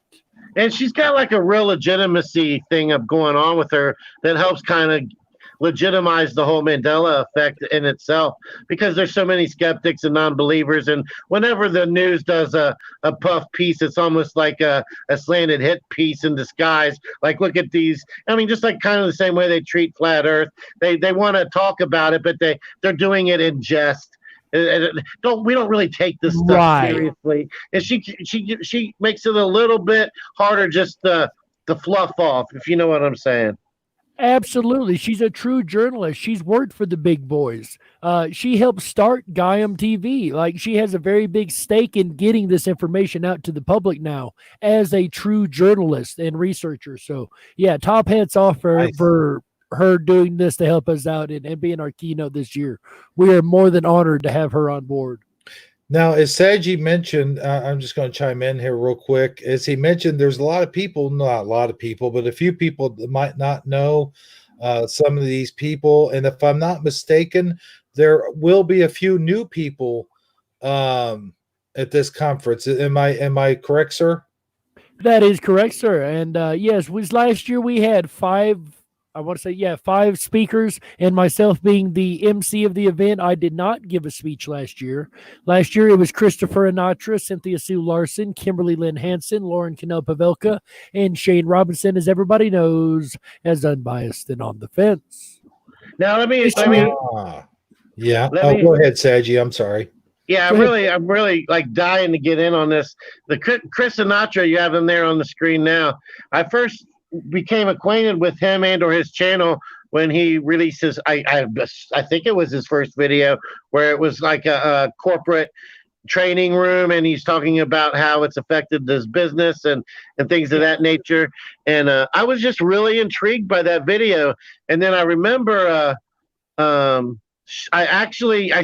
And she's got like a real legitimacy thing of going on with her that helps kind of legitimize the whole Mandela effect in itself, because there's so many skeptics and non-believers. And whenever the news does a puff piece, it's almost like a slanted hit piece in disguise. Like, look at these. I mean, just like kind of the same way they treat flat earth. They want to talk about it, but they're doing it in jest. We don't really take this stuff seriously, and she makes it a little bit harder just to fluff off, if you know what I'm saying. Absolutely. She's a true journalist. She's worked for the big boys. She helped start Gaiam TV. Like, she has a very big stake in getting this information out to the public now as a true journalist and researcher. So yeah, top hats off for her doing this to help us out and being our keynote this year. We are more than honored to have her on board. Now, as Saji mentioned, I'm just going to chime in here real quick. As he mentioned, there's a lot of people, not a lot of people, but a few people that might not know some of these people. And if I'm not mistaken, there will be a few new people at this conference. Am I correct, sir? That is correct, sir. And yes, last year we had five speakers, and myself being the MC of the event. I did not give a speech last year. Last year it was Christopher Anatra, Cynthia Sue Larson, Kimberly Lynn Hansen, Lauren Cannell Pavelka, and Shane Robinson, as everybody knows, as Unbiased and On the Fence. Now let me go ahead, Saji. I'm sorry. Yeah, I'm really like dying to get in on this. The Chris Sinatra, you have him there on the screen now. I first became acquainted with him and or his channel when he released his I think it was his first video, where it was like a corporate training room, and he's talking about how it's affected his business and things of that nature. And I was just really intrigued by that video. And then I remember I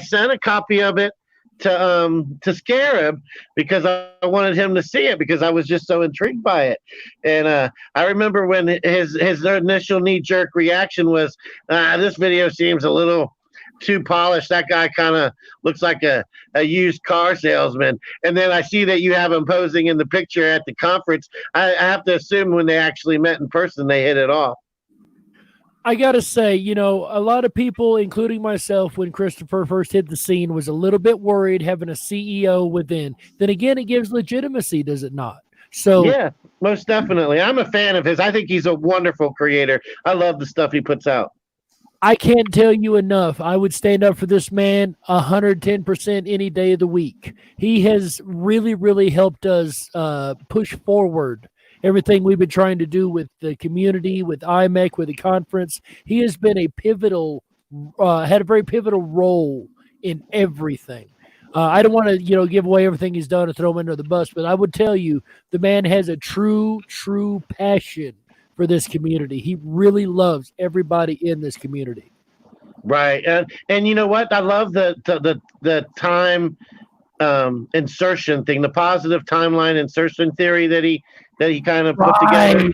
sent a copy of it to Scarab, because I wanted him to see it, because I was just so intrigued by it. And I remember when his initial knee-jerk reaction was, this video seems a little too polished. That guy kind of looks like a used car salesman. And then I see that you have him posing in the picture at the conference. I have to assume when they actually met in person, they hit it off. I got to say, a lot of people, including myself, when Christopher first hit the scene, was a little bit worried having a CEO within. Then again, it gives legitimacy, does it not? So yeah, most definitely. I'm a fan of his. I think he's a wonderful creator. I love the stuff he puts out. I can't tell you enough. I would stand up for this man 110% any day of the week. He has really, really helped us push forward everything we've been trying to do with the community, with IMEC, with the conference. He has been had a very pivotal role in everything. I don't want to, give away everything he's done and throw him under the bus, but I would tell you the man has a true passion for this community. He really loves everybody in this community. Right. And you know what? I love the time insertion thing, the positive timeline insertion theory that he kind of put together.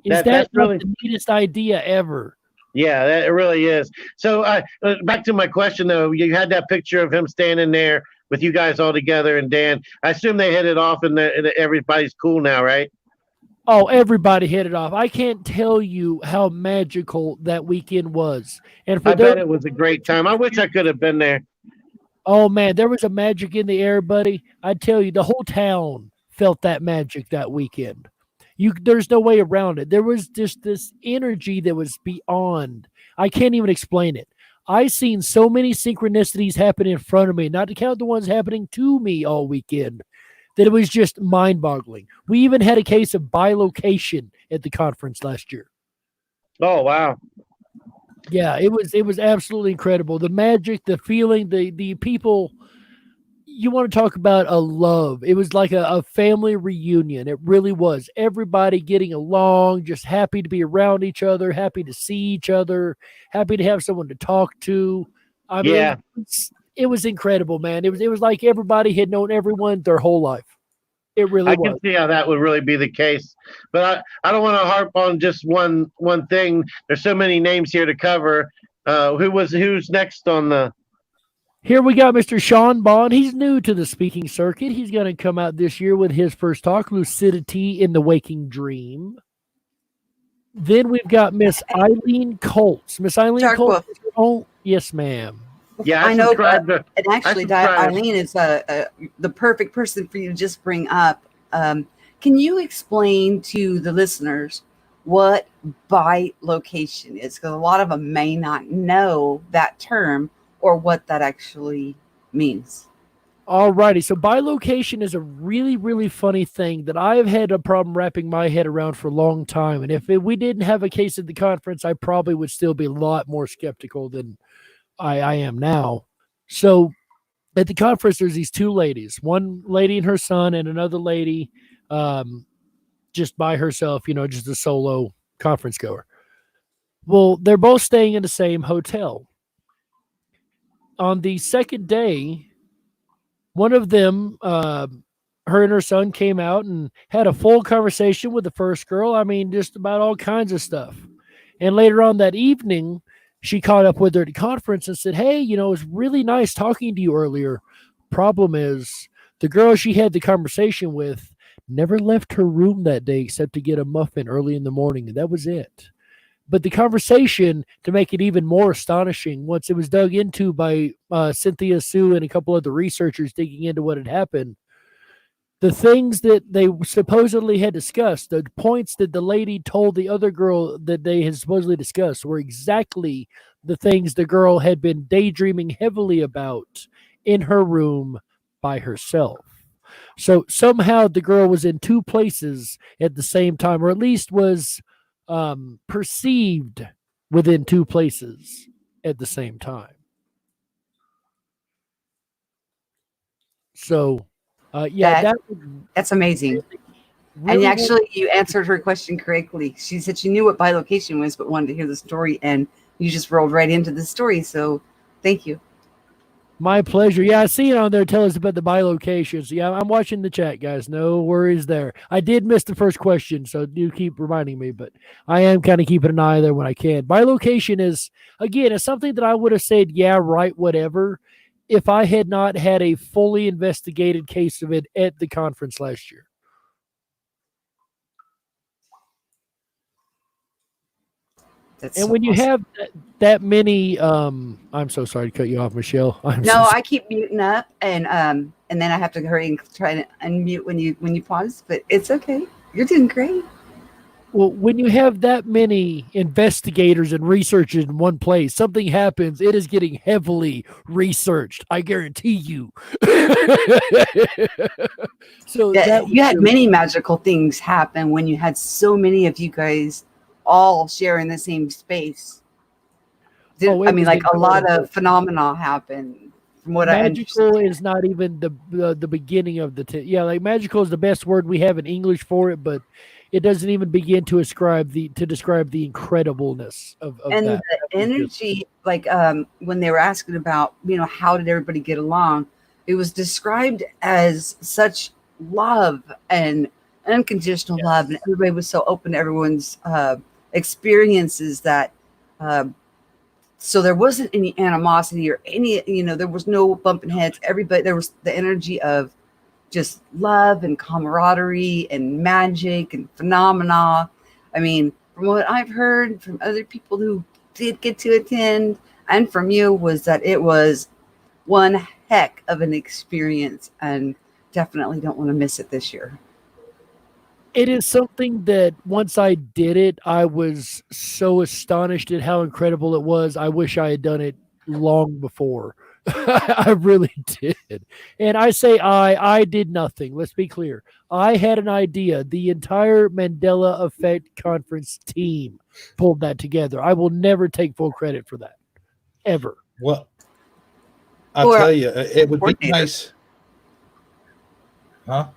That's really the neatest idea ever. Yeah, that it really is. So back to my question though, you had that picture of him standing there with you guys all together and Dan. I assume they hit it off and everybody's cool now, right? Oh, everybody hit it off. I can't tell you how magical that weekend was. And I bet it was a great time. I wish I could have been there. Oh man, there was a magic in the air, buddy. I tell you, the whole town felt that magic that weekend. There's no way around it. There was just this energy that was beyond. I can't even explain it. I seen so many synchronicities happen in front of me, not to count the ones happening to me all weekend, that it was just mind-boggling. We even had a case of bilocation at the conference last year. Oh wow. Yeah, it was absolutely incredible. The magic, the feeling, the people. You want to talk about a love. It was like a family reunion. It really was. Everybody getting along, just happy to be around each other, happy to see each other, happy to have someone to talk to. I mean, it was incredible, man. It was like everybody had known everyone their whole life. It really was. I can see how that would really be the case. But I don't want to harp on just one thing. There's so many names here to cover. Who's next on the... Here we got Mr. Sean Bond. He's new to the speaking circuit. He's going to come out this year with his first talk, Lucidity in the Waking Dream. Then we've got Miss Eileen Colts. Miss Eileen Colts. Oh, yes, ma'am. Yeah, I know. And actually, Eileen is the perfect person for you to just bring up. Can you explain to the listeners what bilocation is? Because a lot of them may not know that term or what that actually means. All righty. So bilocation is a really, really funny thing that I have had a problem wrapping my head around for a long time. And if we didn't have a case at the conference, I probably would still be a lot more skeptical than I am now. So at the conference, there's these two ladies, one lady and her son and another lady just by herself, just a solo conference goer. Well, they're both staying in the same hotel. On the second day, one of them, her and her son came out and had a full conversation with the first girl. I mean, just about all kinds of stuff. And later on that evening, she caught up with her at the conference and said, hey, it was really nice talking to you earlier. Problem is, the girl she had the conversation with never left her room that day except to get a muffin early in the morning, and that was it. But the conversation, to make it even more astonishing, once it was dug into by Cynthia Sue and a couple other researchers digging into what had happened, the things that they supposedly had discussed, the points that the lady told the other girl that they had supposedly discussed were exactly the things the girl had been daydreaming heavily about in her room by herself. So somehow the girl was in two places at the same time, or at least was perceived within two places at the same time. So, that's amazing. Really, and actually, you answered her question correctly. She said she knew what bilocation was, but wanted to hear the story, and you just rolled right into the story. So, thank you. My pleasure. Yeah, I see it on there. Tell us about the bilocations. Yeah, I'm watching the chat, guys. No worries there. I did miss the first question, so do keep reminding me, but I am kind of keeping an eye there when I can. Bilocation is, again, it's something that I would have said, yeah, right, whatever, if I had not had a fully investigated case of it at the conference last year. And when you have that many, I'm so sorry to cut you off, Michelle. I keep muting up, and then I have to hurry and try to unmute when you pause. But it's okay. You're doing great. Well, when you have that many investigators and researchers in one place, something happens. It is getting heavily researched. I guarantee you. So you had many magical things happen when you had so many of you guys all share in the same space. I mean, like a lot of phenomena happen from what I understand. Magical is not even the beginning of the like magical is the best word we have in English for it, but it doesn't even begin to describe the incredibleness of and that. The energy, like when they were asking about, how did everybody get along? it was described as such love and unconditional love, and everybody was so open to everyone's experiences that so there wasn't any animosity or any, there was no bumping heads. Everybody, there was the energy of just love and camaraderie and magic and phenomena. I mean, from what I've heard from other people who did get to attend and from you, was that it was one heck of an experience, and definitely don't want to miss it this year. It is something that once I did it, I was so astonished at how incredible it was. I wish I had done it long before. I really did. And I say I did nothing. Let's be clear. I had an idea. The entire Mandela Effect Conference team pulled that together. I will never take full credit for that. Ever. Well, I'll tell you, it would be nice. Huh?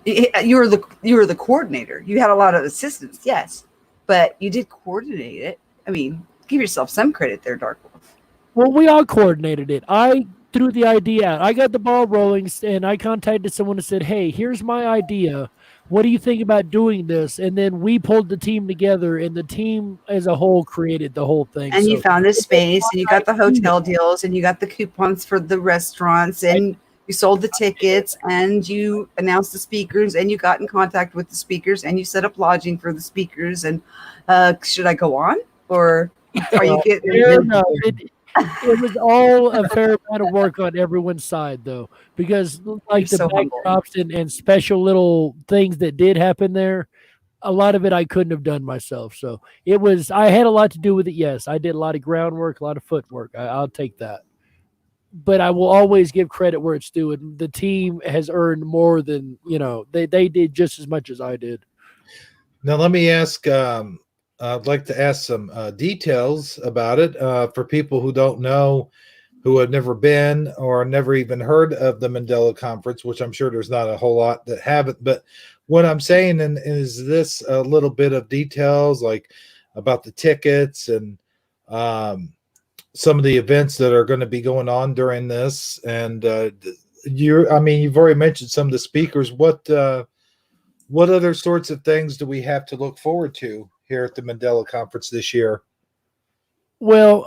You were the coordinator. You had a lot of assistants, yes, but you did coordinate it. I mean, give yourself some credit there, Dark Wolf. Well, we all coordinated it. I threw the idea out. I got the ball rolling, and I contacted someone and said, "Hey, here's my idea. What do you think about doing this?" And then we pulled the team together, and the team as a whole created the whole thing. And you found a space, and you got the hotel deals, and you got the coupons for the restaurants, and you sold the tickets, and you announced the speakers, and you got in contact with the speakers, and you set up lodging for the speakers. And should I go on, or are you getting? No, it was all a fair amount of work on everyone's side, though, because like the backdrops and special little things that did happen there, a lot of it I couldn't have done myself. So I had a lot to do with it. Yes, I did a lot of groundwork, a lot of footwork. I'll take that. But I will always give credit where it's due, and the team has earned more than they did just as much as I did. Now let me ask. I'd like to ask some details about it for people who don't know, who have never been or never even heard of the Mandela Conference, which I'm sure there's not a whole lot that haven't. But what I'm saying is this a little bit of details, like about the tickets and some of the events that are going to be going on during this. And you've already mentioned some of the speakers. What other sorts of things do we have to look forward to here at the Mandela Conference this year? Well,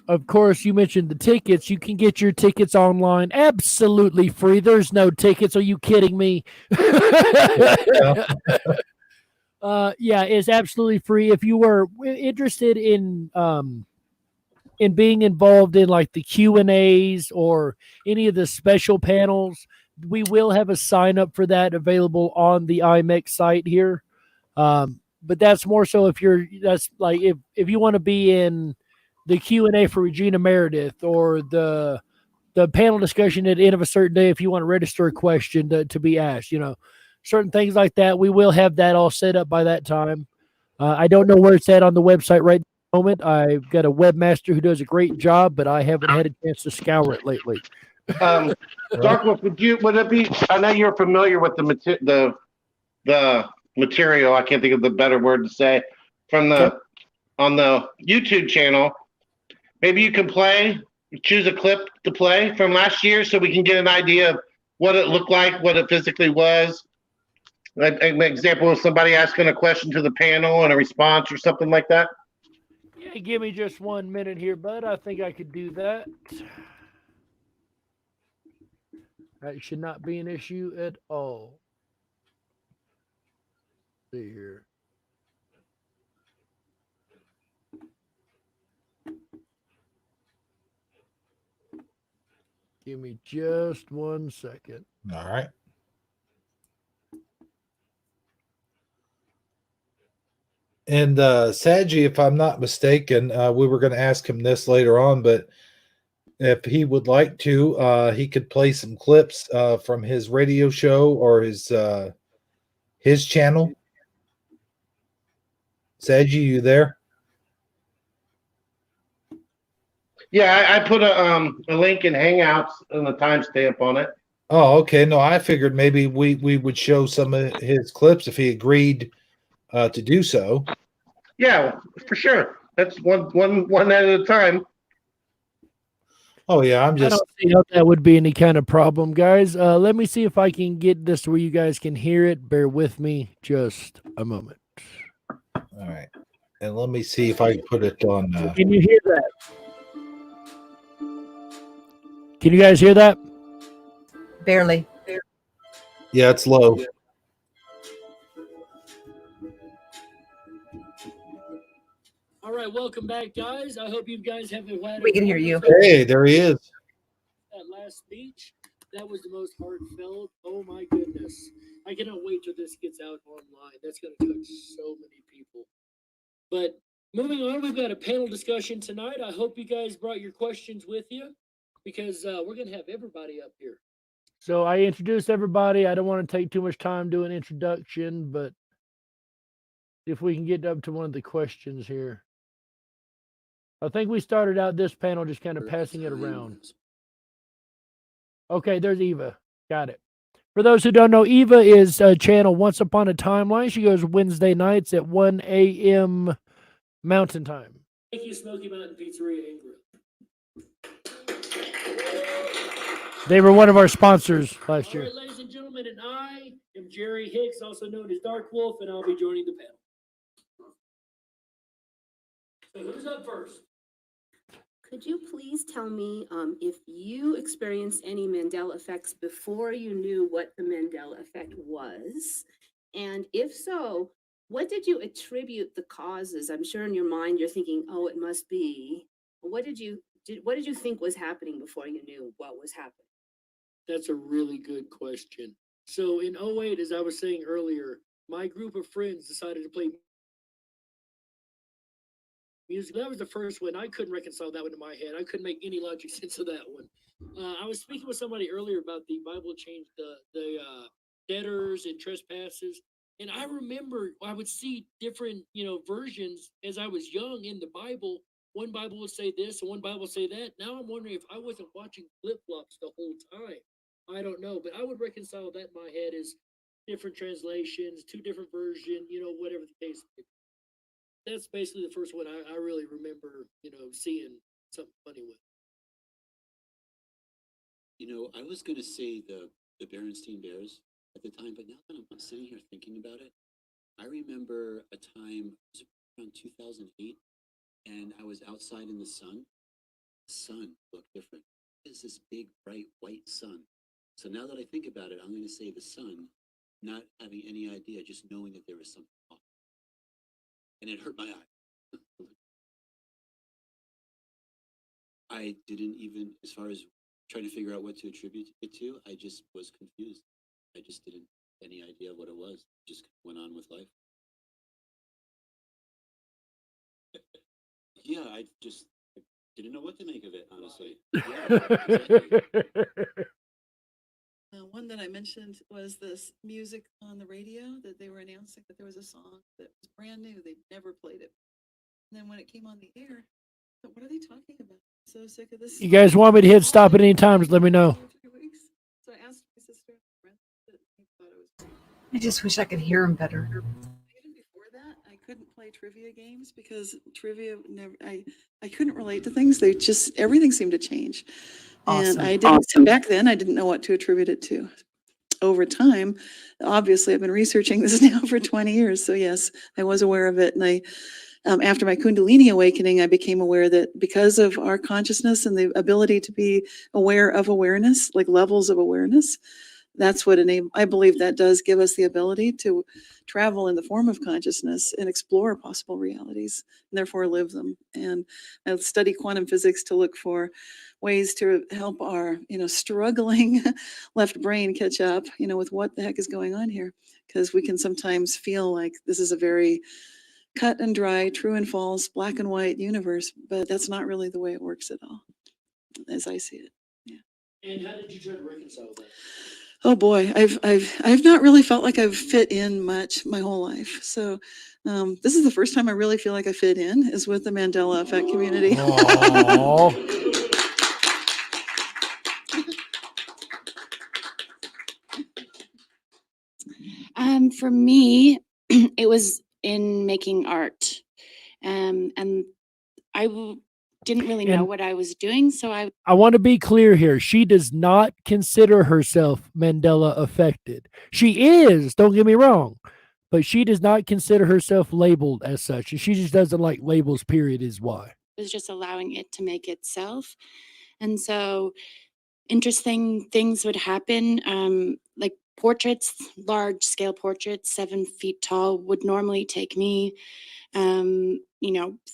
of course, you mentioned the tickets. You can get your tickets online absolutely free. There's no tickets. Are you kidding me? Yeah, it's absolutely free. If you were interested in being involved in like the Q&As or any of the special panels, we will have a sign up for that available on the IMEX site here. But that's more so if you want to be in the Q&A for Regina Meredith or the panel discussion at the end of a certain day, if you want to register a question to be asked, certain things like that, we will have that all set up by that time. I don't know where it's at on the website right at the moment. I've got a webmaster who does a great job, but I haven't had a chance to scour it lately. Dark Wolf, would it be? I know you're familiar with the material. I can't think of the better word to say on the YouTube channel. Maybe you can choose a clip to play from last year, so we can get an idea of what it looked like, what it physically was. Like an example of somebody asking a question to the panel and a response or something like that. Yeah, give me just 1 minute here, bud. I think I could do that. That should not be an issue at all. Let's see here. Give me just 1 second. All right. And Saji, if I'm not mistaken, we were going to ask him this later on, but if he would like to, he could play some clips from his radio show or his channel. Saji, you there? Yeah, I put a link in Hangouts and a timestamp on it. Oh, okay. No, I figured maybe we would show some of his clips if he agreed to do so. Yeah, for sure. That's one at a time. Oh yeah, I'm I just don't see how that would be any kind of problem, guys. Let me see if I can get this to where you guys can hear it. Bear with me just a moment. all right. And let me see if I can put it on. Can you hear that? Can you guys hear that? Barely. Yeah, it's low. All right, welcome back, guys. I hope you guys have had. We can hear you. Hey, there he is. That last speech, that was the most heartfelt. Oh my goodness. I cannot wait till this gets out online. That's going to touch so many people. But moving on, we've got a panel discussion tonight. I hope you guys brought your questions with you because we're going to have everybody up here. So I introduced everybody. I don't want to take too much time doing introduction, but if we can get up to one of the questions here. I think we started out this panel just kind of passing it around. Okay, there's Eva. Got it. For those who don't know, Eva is a channel Once Upon a Timeline. She goes Wednesday nights at 1 a.m. Mountain Time. Thank you, Smoky Mountain Pizzeria and Grill. They were one of our sponsors last year. All right, ladies and gentlemen, and I am Jerry Hicks, also known as Dark Wolf, and I'll be joining the panel. So who's up first? Could you please tell me if you experienced any Mandela effects before you knew what the Mandela effect was? And if so, what did you attribute the causes? I'm sure in your mind you're thinking, oh, it must be. What did you think was happening before you knew what was happening? That's a really good question. So in 08, as I was saying earlier, my group of friends decided to play music. That was the first one. I couldn't reconcile that one in my head. I couldn't make any logic sense of that one. I was speaking with somebody earlier about the Bible changed the debtors and trespasses. And I remember I would see different, versions as I was young in the Bible. One Bible would say this and one Bible would say that. Now I'm wondering if I wasn't watching flip-flops the whole time. I don't know, but I would reconcile that in my head as different translations, two different versions, whatever the case may be. That's basically the first one I really remember, seeing something funny with. I was going to say the Berenstain Bears at the time, but now that I'm sitting here thinking about it, I remember a time, it was around 2008, and I was outside in the sun. The sun looked different. It's this big, bright, white sun. So now that I think about it, I'm going to say the sun, not having any idea, just knowing that there was something off. And it hurt my eye. I didn't even, as far as trying to figure out what to attribute it to, I just was confused. I just didn't have any idea what it was. Just went on with life. Yeah, I just didn't know what to make of it, honestly. Yeah, exactly. One that I mentioned was this music on the radio that they were announcing that there was a song that was brand new. They'd never played it. And then when it came on the air, I thought, what are they talking about? I'm so sick of this. You guys want me to hit stop at any time, just let me know. So I asked my sister, I just wish I could hear him better. Even before that, I couldn't play trivia games because trivia never. I couldn't relate to things. They just everything seemed to change. Awesome. And I didn't back then. I didn't know what to attribute it to. Over time, obviously, I've been researching this now for 20 years. So yes, I was aware of it. And I, after my Kundalini awakening, I became aware that because of our consciousness and the ability to be aware of awareness, like levels of awareness, that's what I believe that does give us the ability to travel in the form of consciousness and explore possible realities and therefore live them. And I study quantum physics to look for ways to help our, struggling left brain catch up, with what the heck is going on here. Because we can sometimes feel like this is a very cut and dry, true and false, black and white universe, but that's not really the way it works at all, as I see it. Yeah. And how did you try to reconcile that? Oh boy, I've not really felt like I've fit in much my whole life. So this is the first time I really feel like I fit in is with the Mandela Effect community. For me, it was in making art. And didn't really know what I was doing. So I want to be clear here. She does not consider herself Mandela affected. She is, don't get me wrong, but she does not consider herself labeled as such. And she just doesn't like labels, period, is why. was just allowing it to make itself. And so interesting things would happen. Like portraits, large scale portraits, 7 feet tall, would normally take me 4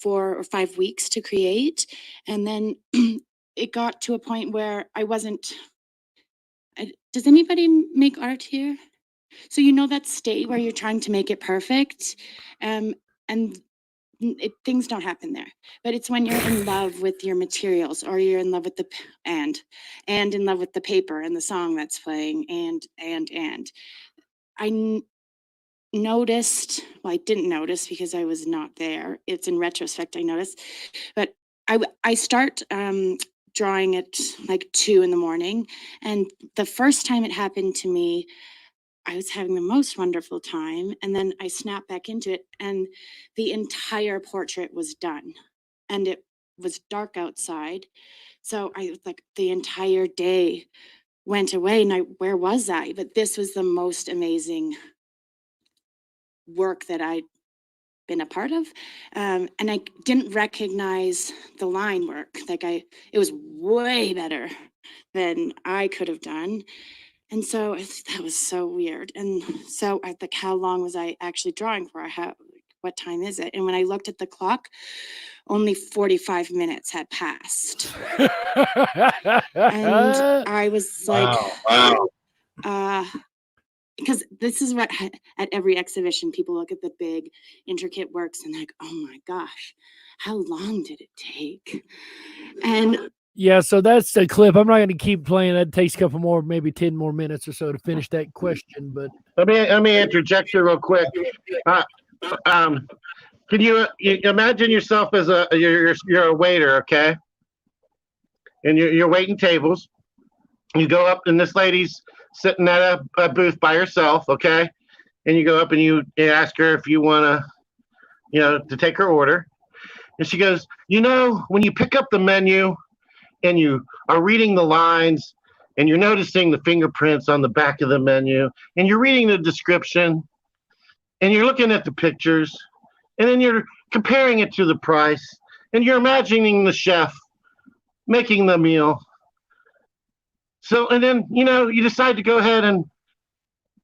or 5 weeks to create. And then it got to a point where I wasn't. Does anybody make art here? So that state where you're trying to make it perfect, and things don't happen there. But it's when you're in love with your materials, or you're in love with and in love with the paper and the song that's playing, and I noticed. Well, I didn't notice because I was not there. It's in retrospect I noticed, but I start drawing at like 2 a.m, and the first time it happened to me, I was having the most wonderful time, and then I snapped back into it, and the entire portrait was done, and it was dark outside, so I was like, the entire day went away, and where was I? But this was the most amazing work that I'd been a part of, and I didn't recognize the line work. It was way better than I could have done. And so that was so weird. And so I like, how long was I actually drawing for? What time is it? And when I looked at the clock, only 45 minutes had passed. And I was like, wow. Because this is what at every exhibition, people look at the big intricate works and like, oh my gosh, how long did it take? And yeah, so that's the clip. I'm not going to keep playing. That takes a couple more, maybe 10 more minutes or so to finish that question. But let me interject here real quick. Can you imagine yourself as you're a waiter, okay? And you're waiting tables. You go up, and this lady's sitting at a booth by herself, okay? And you go up and you ask her if you want to take her order. And she goes, when you pick up the menu and you are reading the lines and you're noticing the fingerprints on the back of the menu and you're reading the description and you're looking at the pictures and then you're comparing it to the price and you're imagining the chef making the meal. So, and then, you decide to go ahead and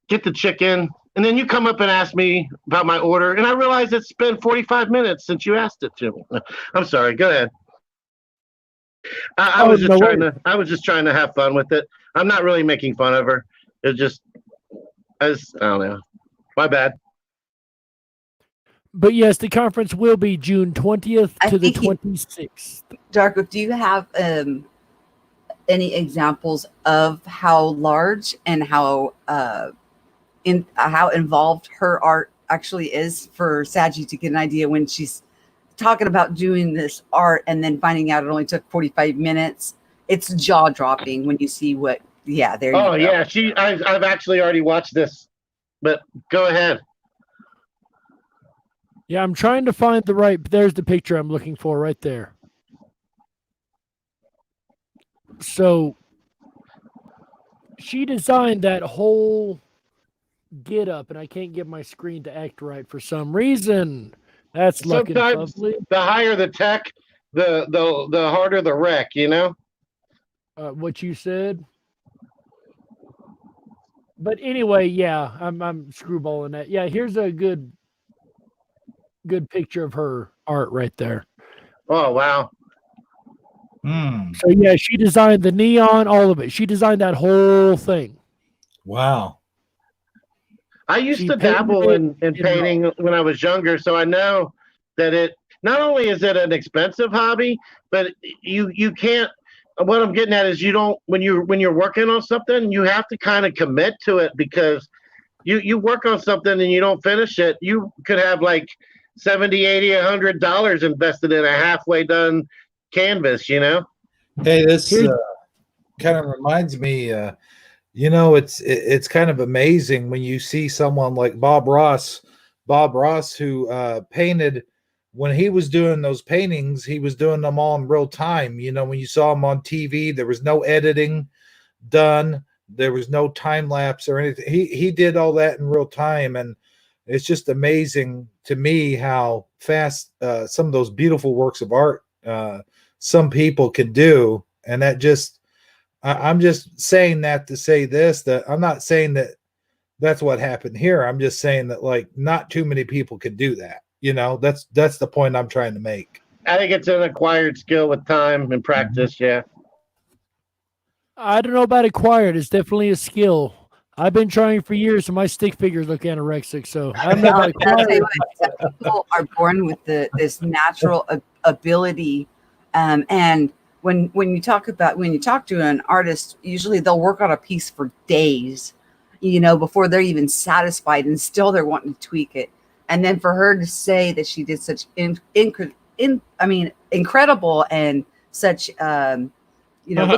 get the chicken, and then you come up and ask me about my order, and I realize it's been 45 minutes since you asked it to me. I'm sorry, go ahead. I was just trying to have fun with it. I'm not really making fun of her. It's just, I don't know. My bad. But yes, the conference will be June 20th to the 26th. Darkwolf, do you have any examples of how large and how involved her art actually is for Saji to get an idea when she's talking about doing this art and then finding out it only took 45 minutes? It's jaw dropping when you see what. Yeah, there you go. Oh yeah, I've actually already watched this, but go ahead. Yeah, I'm trying to find there's the picture I'm looking for right there. So she designed that whole get up, and I can't get my screen to act right for some reason. That's looking lovely. The higher the tech, the harder the wreck, what you said. But anyway, yeah, I'm screwballing that. Yeah, here's a good picture of her art right there. Oh wow. So yeah, she designed the neon, all of it. She designed that whole thing. Wow. I used to dabble in painting when I was younger, so I know that it not only is it an expensive hobby, but you can't. What I'm getting at is when you're working on something, you have to kind of commit to it, because you work on something and you don't finish it, you could have like $70, $80, $100 invested in a halfway done canvas, Hey, this kind of reminds me, it's kind of amazing when you see someone like Bob Ross who painted when he was doing those paintings, he was doing them all in real time. You know, when you saw him on TV, there was no editing done. There was no time lapse or anything. He did all that in real time, and it's just amazing to me how fast some of those beautiful works of art some people can do. And that just, I'm just saying that to say this, that I'm not saying that that's what happened here. I'm just saying that, like, not too many people can do that. You know, that's the point I'm trying to make. I think it's an acquired skill with time and practice. Yeah. I don't know about acquired. It's definitely a skill. I've been trying for years, and my stick figures look anorexic. So I don't know about acquired. Some people are born with this natural ability, and when you talk to an artist, usually they'll work on a piece for days, you know, before they're even satisfied, and still they're wanting to tweak it. And then for her to say that she did such incredible and such look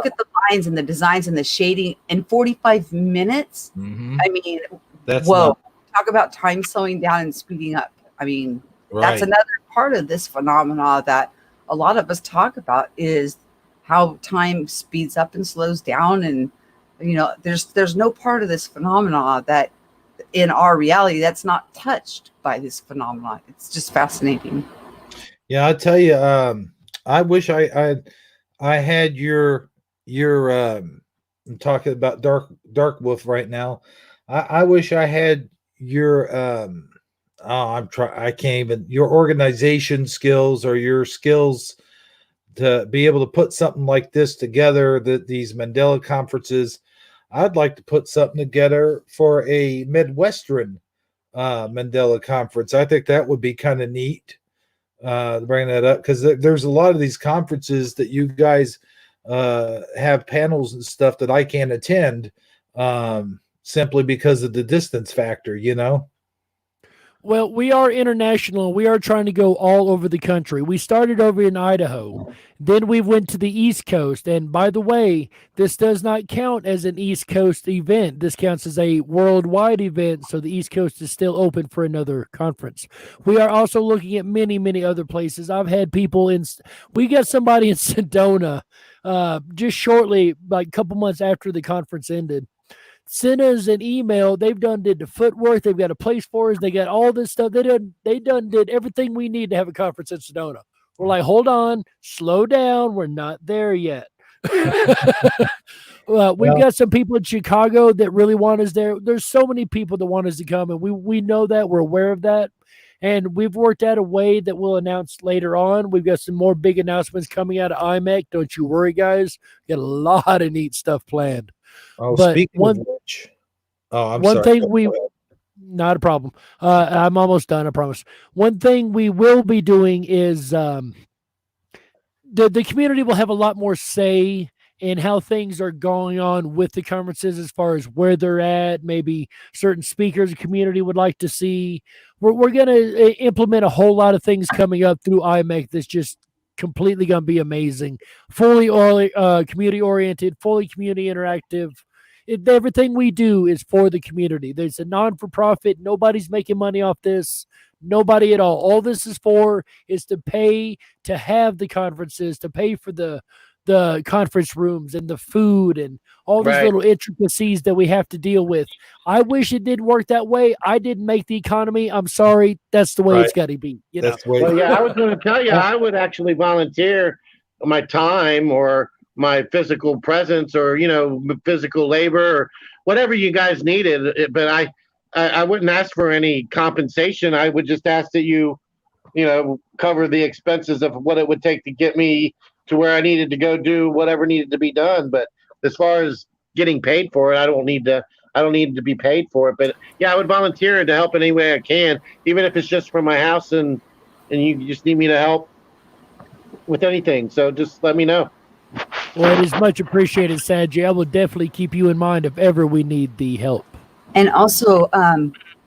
at the lines and the designs and the shading in 45 minutes. Mm-hmm. I mean, that's whoa, talk about time slowing down and speeding up. I mean, that's another part of this phenomena that a lot of us talk about, is how time speeds up and slows down. And, you know, there's no part of this phenomena that in our reality that's not touched by this phenomenon. It's just fascinating. Yeah, I tell you, I wish I had your I'm talking about Dark Wolf right now. I wish I had your I can't even, your organization skills or your skills to be able to put something like this together, these Mandela conferences. I'd like to put something together for a Midwestern Mandela conference. I think that would be kind of neat to bring that up, because there's a lot of these conferences that you guys have panels and stuff that I can't attend simply because of the distance factor, you know? Well, we are international. We are trying to go all over the country. We started over in Idaho. Then we went to the East Coast. And by the way, this does not count as an East Coast event. This counts as a worldwide event. So the East Coast is still open for another conference. We are also looking at many, many other places. I've had people we got somebody in Sedona just shortly, like a couple months after the conference ended, sent us an email. They've did the footwork. They've got a place for us. They got all this stuff. They did everything we need to have a conference in Sedona. We're like, hold on, slow down. We're not there yet. We've got some people in Chicago that really want us there. There's so many people that want us to come, and we know that. We're aware of that. And we've worked out a way that we'll announce later on. We've got some more big announcements coming out of IMEC. Don't you worry, guys. Got a lot of neat stuff planned. Oh, but speaking of which, I'm one sorry. thing not a problem. I'm almost done, I promise. One thing we will be doing is the community will have a lot more say in how things are going on with the conferences, as far as where they're at, maybe certain speakers the community would like to see. We're going to implement a whole lot of things coming up through IMEC that's just completely going to be amazing. Fully community oriented, fully community interactive. Everything we do is for the community. There's a non-for-profit. Nobody's making money off this. Nobody at all. All this is for is to pay to have the conferences, to pay for the conference rooms and the food and all these little intricacies that we have to deal with. I wish it didn't work that way. I didn't make the economy. I'm sorry. That's the way it's got to be. You know? Well, yeah, I was going to tell you, I would actually volunteer my time or my physical presence or, you know, physical labor or whatever you guys needed. But I wouldn't ask for any compensation. I would just ask that you know, cover the expenses of what it would take to get me to where I needed to go do whatever needed to be done. But as far as getting paid for it, I don't need to be paid for it. But yeah, I would volunteer to help in any way I can, even if it's just from my house and you just need me to help with anything. So just let me know. Well, it is much appreciated, Sadji. I will definitely keep you in mind if ever we need the help. And also,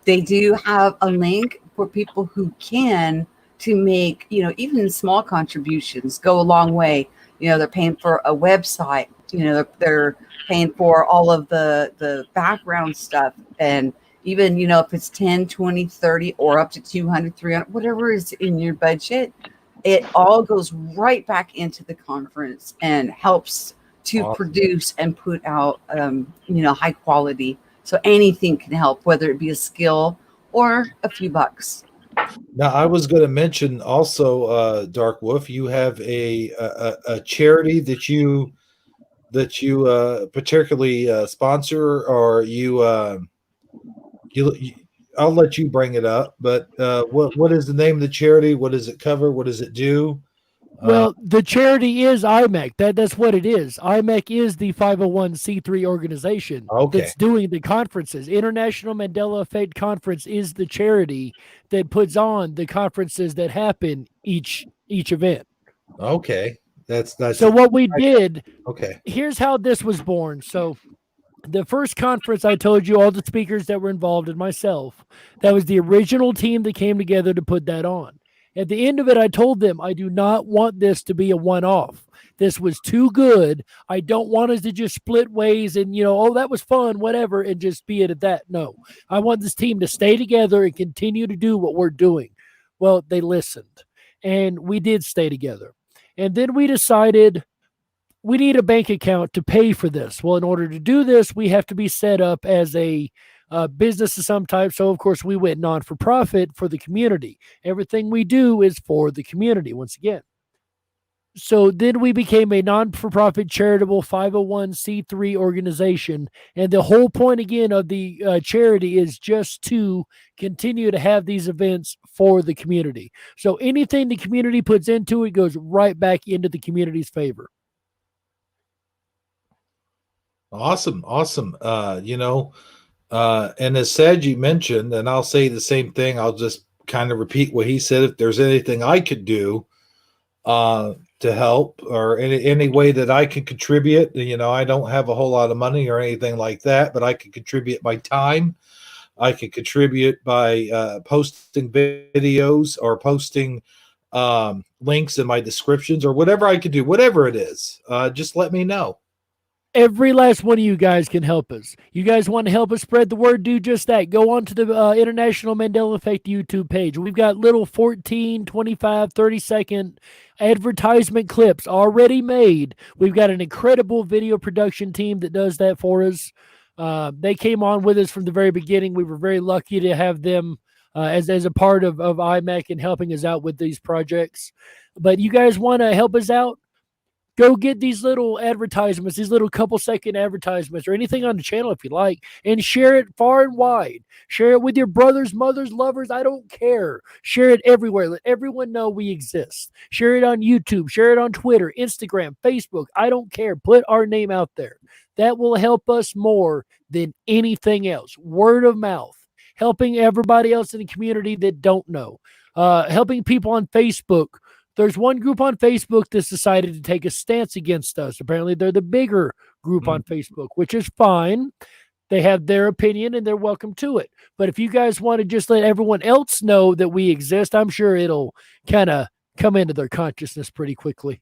they do have a link for people who can to make, you know, even small contributions go a long way. You know, they're paying for a website, you know, they're paying for all of the background stuff. And even, you know, if it's 10, 20, 30, or up to 200, 300, whatever is in your budget, it all goes right back into the conference and helps to produce and put out, you know, high quality. So anything can help, whether it be a skill or a few bucks. Now, I was going to mention also, Dark Wolf, you have a charity that you particularly sponsor, or you I'll let you bring it up. But what is the name of the charity? What does it cover? What does it do? Well, the charity is IMEC. That's what it is. IMEC is the 501c3 organization that's doing the conferences. International Mandela Effect Conference is the charity that puts on the conferences that happen each event. Okay. That's so what we did. Okay. Here's how this was born. So the first conference, I told you all the speakers that were involved and myself, that was the original team that came together to put that on. At the end of it, I told them, I do not want this to be a one-off. This was too good. I don't want us to just split ways and, you know, oh, that was fun, whatever, and just be it at that. No, I want this team to stay together and continue to do what we're doing. Well, they listened, and we did stay together. And then we decided we need a bank account to pay for this. Well, in order to do this, we have to be set up as a business of some type. So, of course, we went non-for-profit for the community. Everything we do is for the community, once again. So then we became a non-for-profit charitable 501c3 organization. And the whole point, again, of the charity is just to continue to have these events for the community. So anything the community puts into it goes right back into the community's favor. Awesome. You know, and as Saji mentioned, and I'll say the same thing, I'll just kind of repeat what he said. If there's anything I could do to help, or any way that I can contribute, you know, I don't have a whole lot of money or anything like that, but I can contribute my time. I can contribute by posting videos or posting links in my descriptions, or whatever I could do, whatever it is, just let me know. Every last one of you guys can help us. You guys want to help us spread the word, do just that. Go on to the International Mandela Effect YouTube page. We've got little 14, 25, 30-second advertisement clips already made. We've got an incredible video production team that does that for us. They came on with us from the very beginning. We were very lucky to have them as a part of IMEC and helping us out with these projects. But you guys want to help us out? Go get these little advertisements, these little couple-second advertisements, or anything on the channel if you like, and share it far and wide. Share it with your brothers, mothers, lovers. I don't care. Share it everywhere. Let everyone know we exist. Share it on YouTube. Share it on Twitter, Instagram, Facebook. I don't care. Put our name out there. That will help us more than anything else. Word of mouth. Helping everybody else in the community that don't know. Helping people on Facebook. There's one group on Facebook that's decided to take a stance against us. Apparently, they're the bigger group on Facebook, which is fine. They have their opinion and they're welcome to it. But if you guys want to just let everyone else know that we exist, I'm sure it'll kind of come into their consciousness pretty quickly.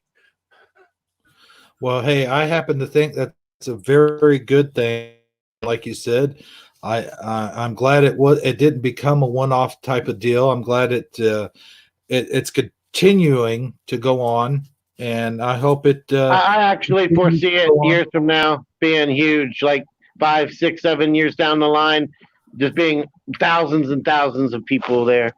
Well, hey, I happen to think that's a very good thing. Like you said, I'm glad it didn't become a one-off type of deal. I'm glad it's continuing to go on, and I hope it. I actually foresee it years from now being huge, like 5, 6, 7 years down the line, just being thousands and thousands of people there.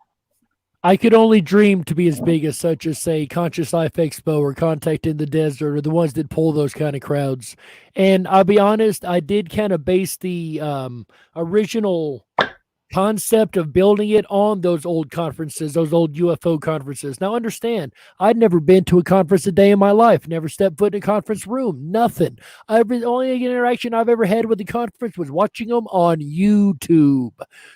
I could only dream to be as big as such as, say, Conscious Life Expo or Contact in the Desert, or the ones that pull those kind of crowds. And I'll be honest, I did kind of base the original concept of building it on those old conferences, those old UFO conferences. Now understand, I'd never been to a conference a day in my life, never stepped foot in a conference room, nothing. The only interaction I've ever had with the conference was watching them on YouTube.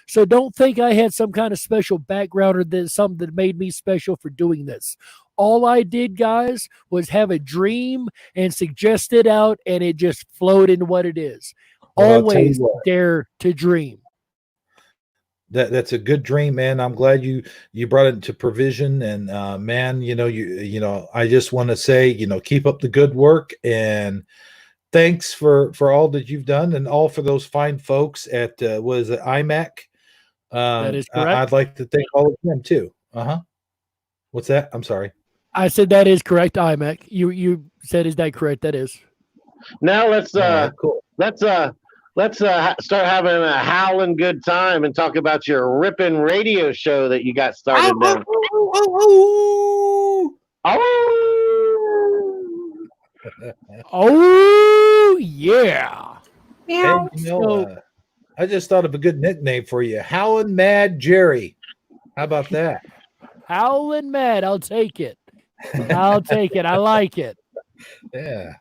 So don't think I had some kind of special background or that something that made me special for doing this. All I did, guys, was have a dream and suggest it out, and it just flowed into what it is. Well, always dare to dream. That's a good dream, man. I'm glad you brought it to provision, and man, you know, I just want to say, you know, keep up the good work, and thanks for all that you've done, and all for those fine folks at was it IMAC. That is correct. I'd like to thank all of them too. What's that? I'm sorry. I said that is correct, IMAC. You said, is that correct? That is. Now let's cool. let's start having a howling good time and talk about your ripping radio show that you got started now. Oh yeah. Hey, I just thought of a good nickname for you, Howlin' Mad Jerry. How about that? Howlin' Mad, I'll take it. I'll take it. I like it. Yeah.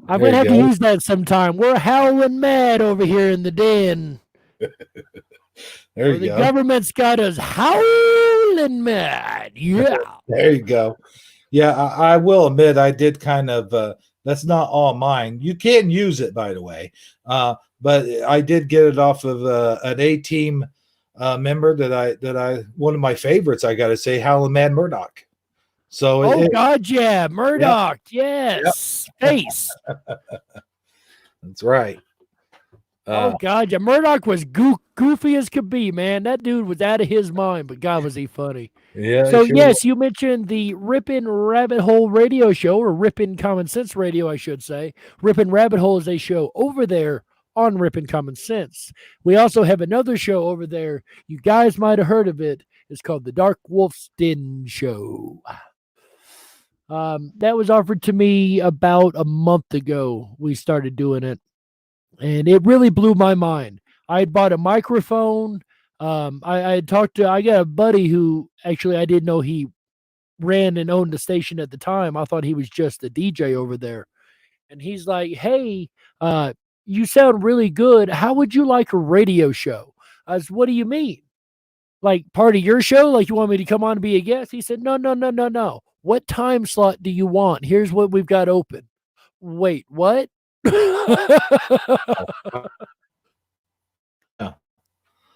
I'm going to have to use that sometime. We're howling mad over here in the den. There you the go. The government's got us howling mad. Yeah. There you go. Yeah, I will admit I did kind of, that's not all mine. You can use it, by the way. But I did get it off of an A-Team member that I one of my favorites, I got to say, Howlin' Mad Murdoch. So God, yeah, Murdoch, yes, face. That's right. Oh God, yeah, Murdoch was goofy as could be, man. That dude was out of his mind, but God, was he funny. Yeah. So sure yes, you mentioned the Rippin' Rabbit Hole radio show, or Rippin' Common Sense Radio, I should say. Rippin' Rabbit Hole is a show over there on Rippin' Common Sense. We also have another show over there. You guys might have heard of it. It's called the DarkwolfDen Show. That was offered to me about a month ago. We started doing it, and it really blew my mind. I had bought a microphone. I had talked to, I got a buddy who actually I didn't know he ran and owned the station at the time. I thought he was just a DJ over there. And he's like, hey, you sound really good. How would you like a radio show? I was, what do you mean? Like part of your show? Like you want me to come on and be a guest? He said, no. What time slot do you want? Here's what we've got open. Wait, what?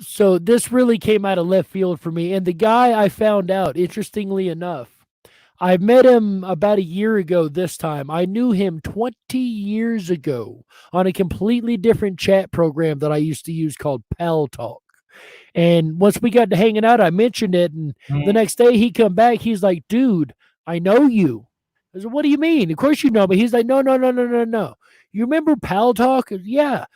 So this really came out of left field for me. And the guy I found out, interestingly enough, I met him about a year ago this time. I knew him 20 years ago on a completely different chat program that I used to use called Pal Talk. And once we got to hanging out, I mentioned it. And the next day he come back, he's like, dude, I know you. I said, what do you mean? Of course you know me. He's like, no. You remember Pal Talk? Yeah.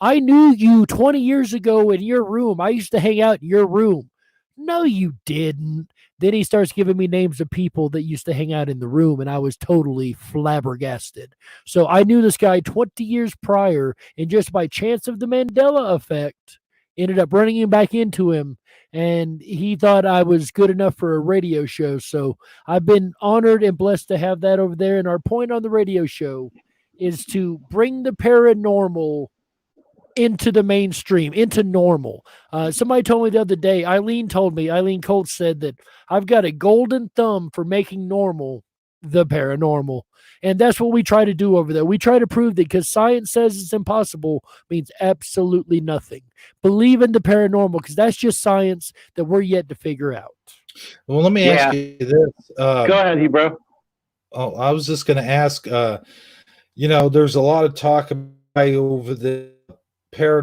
I knew you 20 years ago in your room. I used to hang out in your room. No, you didn't. Then he starts giving me names of people that used to hang out in the room, and I was totally flabbergasted. So I knew this guy 20 years prior, and just by chance of the Mandela effect, ended up running him back into him, and he thought I was good enough for a radio show. So I've been honored and blessed to have that over there. And our point on the radio show is to bring the paranormal into the mainstream, into normal. Somebody told me the other day, Eileen Colt said that I've got a golden thumb for making normal the paranormal. And that's what we try to do over there. We try to prove that because science says it's impossible means absolutely nothing. Believe in the paranormal because that's just science that we're yet to figure out. Well, let me ask you this. Go ahead, bro. Oh, I was just going to ask, there's a lot of talk over the Huff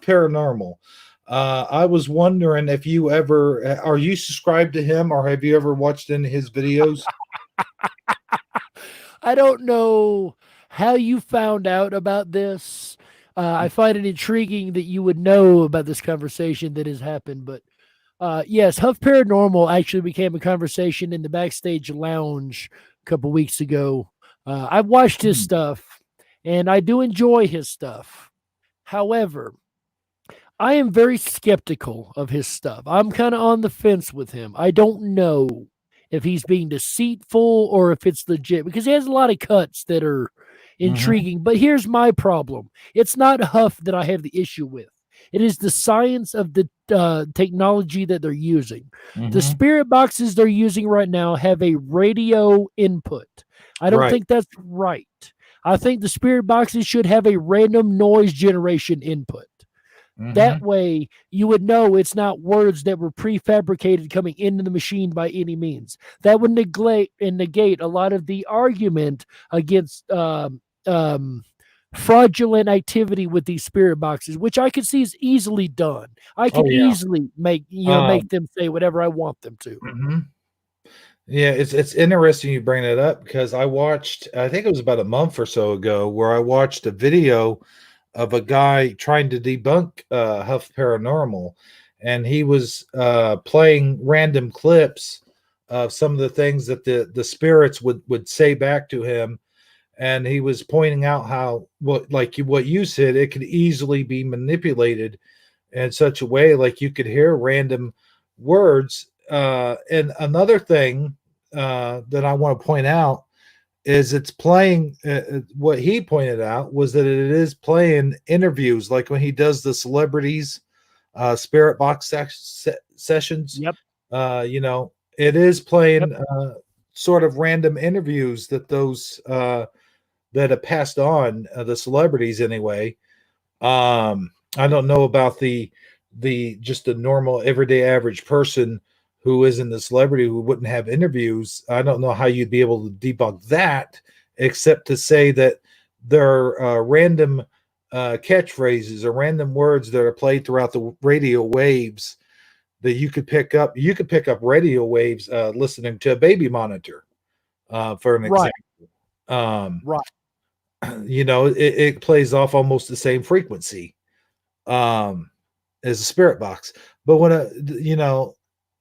Paranormal. I was wondering if you are you subscribed to him, or have you ever watched any of his videos? I don't know how you found out about this. I find it intriguing that you would know about this conversation that has happened, but yes, Huff Paranormal actually became a conversation in the backstage lounge a couple weeks ago. I've watched his stuff, and I do enjoy his stuff. However, I am very skeptical of his stuff. I'm kind of on the fence with him. I don't know if he's being deceitful or if it's legit, because he has a lot of cuts that are intriguing. But here's my problem. It's not Huff that I have the issue with. It is the science of the technology that they're using. The spirit boxes they're using right now have a radio input. I don't think that's right. I think the spirit boxes should have a random noise generation input. That way, you would know it's not words that were prefabricated coming into the machine by any means. That would negate a lot of the argument against fraudulent activity with these spirit boxes, which I could see is easily done. I can easily make them say whatever I want them to. Yeah, it's interesting you bring it up because I watched, I think it was about a month or so ago, where I watched a video of a guy trying to debunk Huff Paranormal, and he was playing random clips of some of the things that the spirits would say back to him, and he was pointing out how what you said, it could easily be manipulated in such a way, like you could hear random words. And another thing that I want to point out is it's playing what he pointed out was that it is playing interviews, like when he does the celebrities spirit box sessions. It is playing sort of random interviews that those that have passed on, the celebrities anyway. I don't know about the just the normal everyday average person who isn't a celebrity who wouldn't have interviews. I don't know how you'd be able to debunk that, except to say that there are random catchphrases or random words that are played throughout the radio waves that you could pick up. You could pick up radio waves listening to a baby monitor, for an example. It plays off almost the same frequency as a spirit box. But when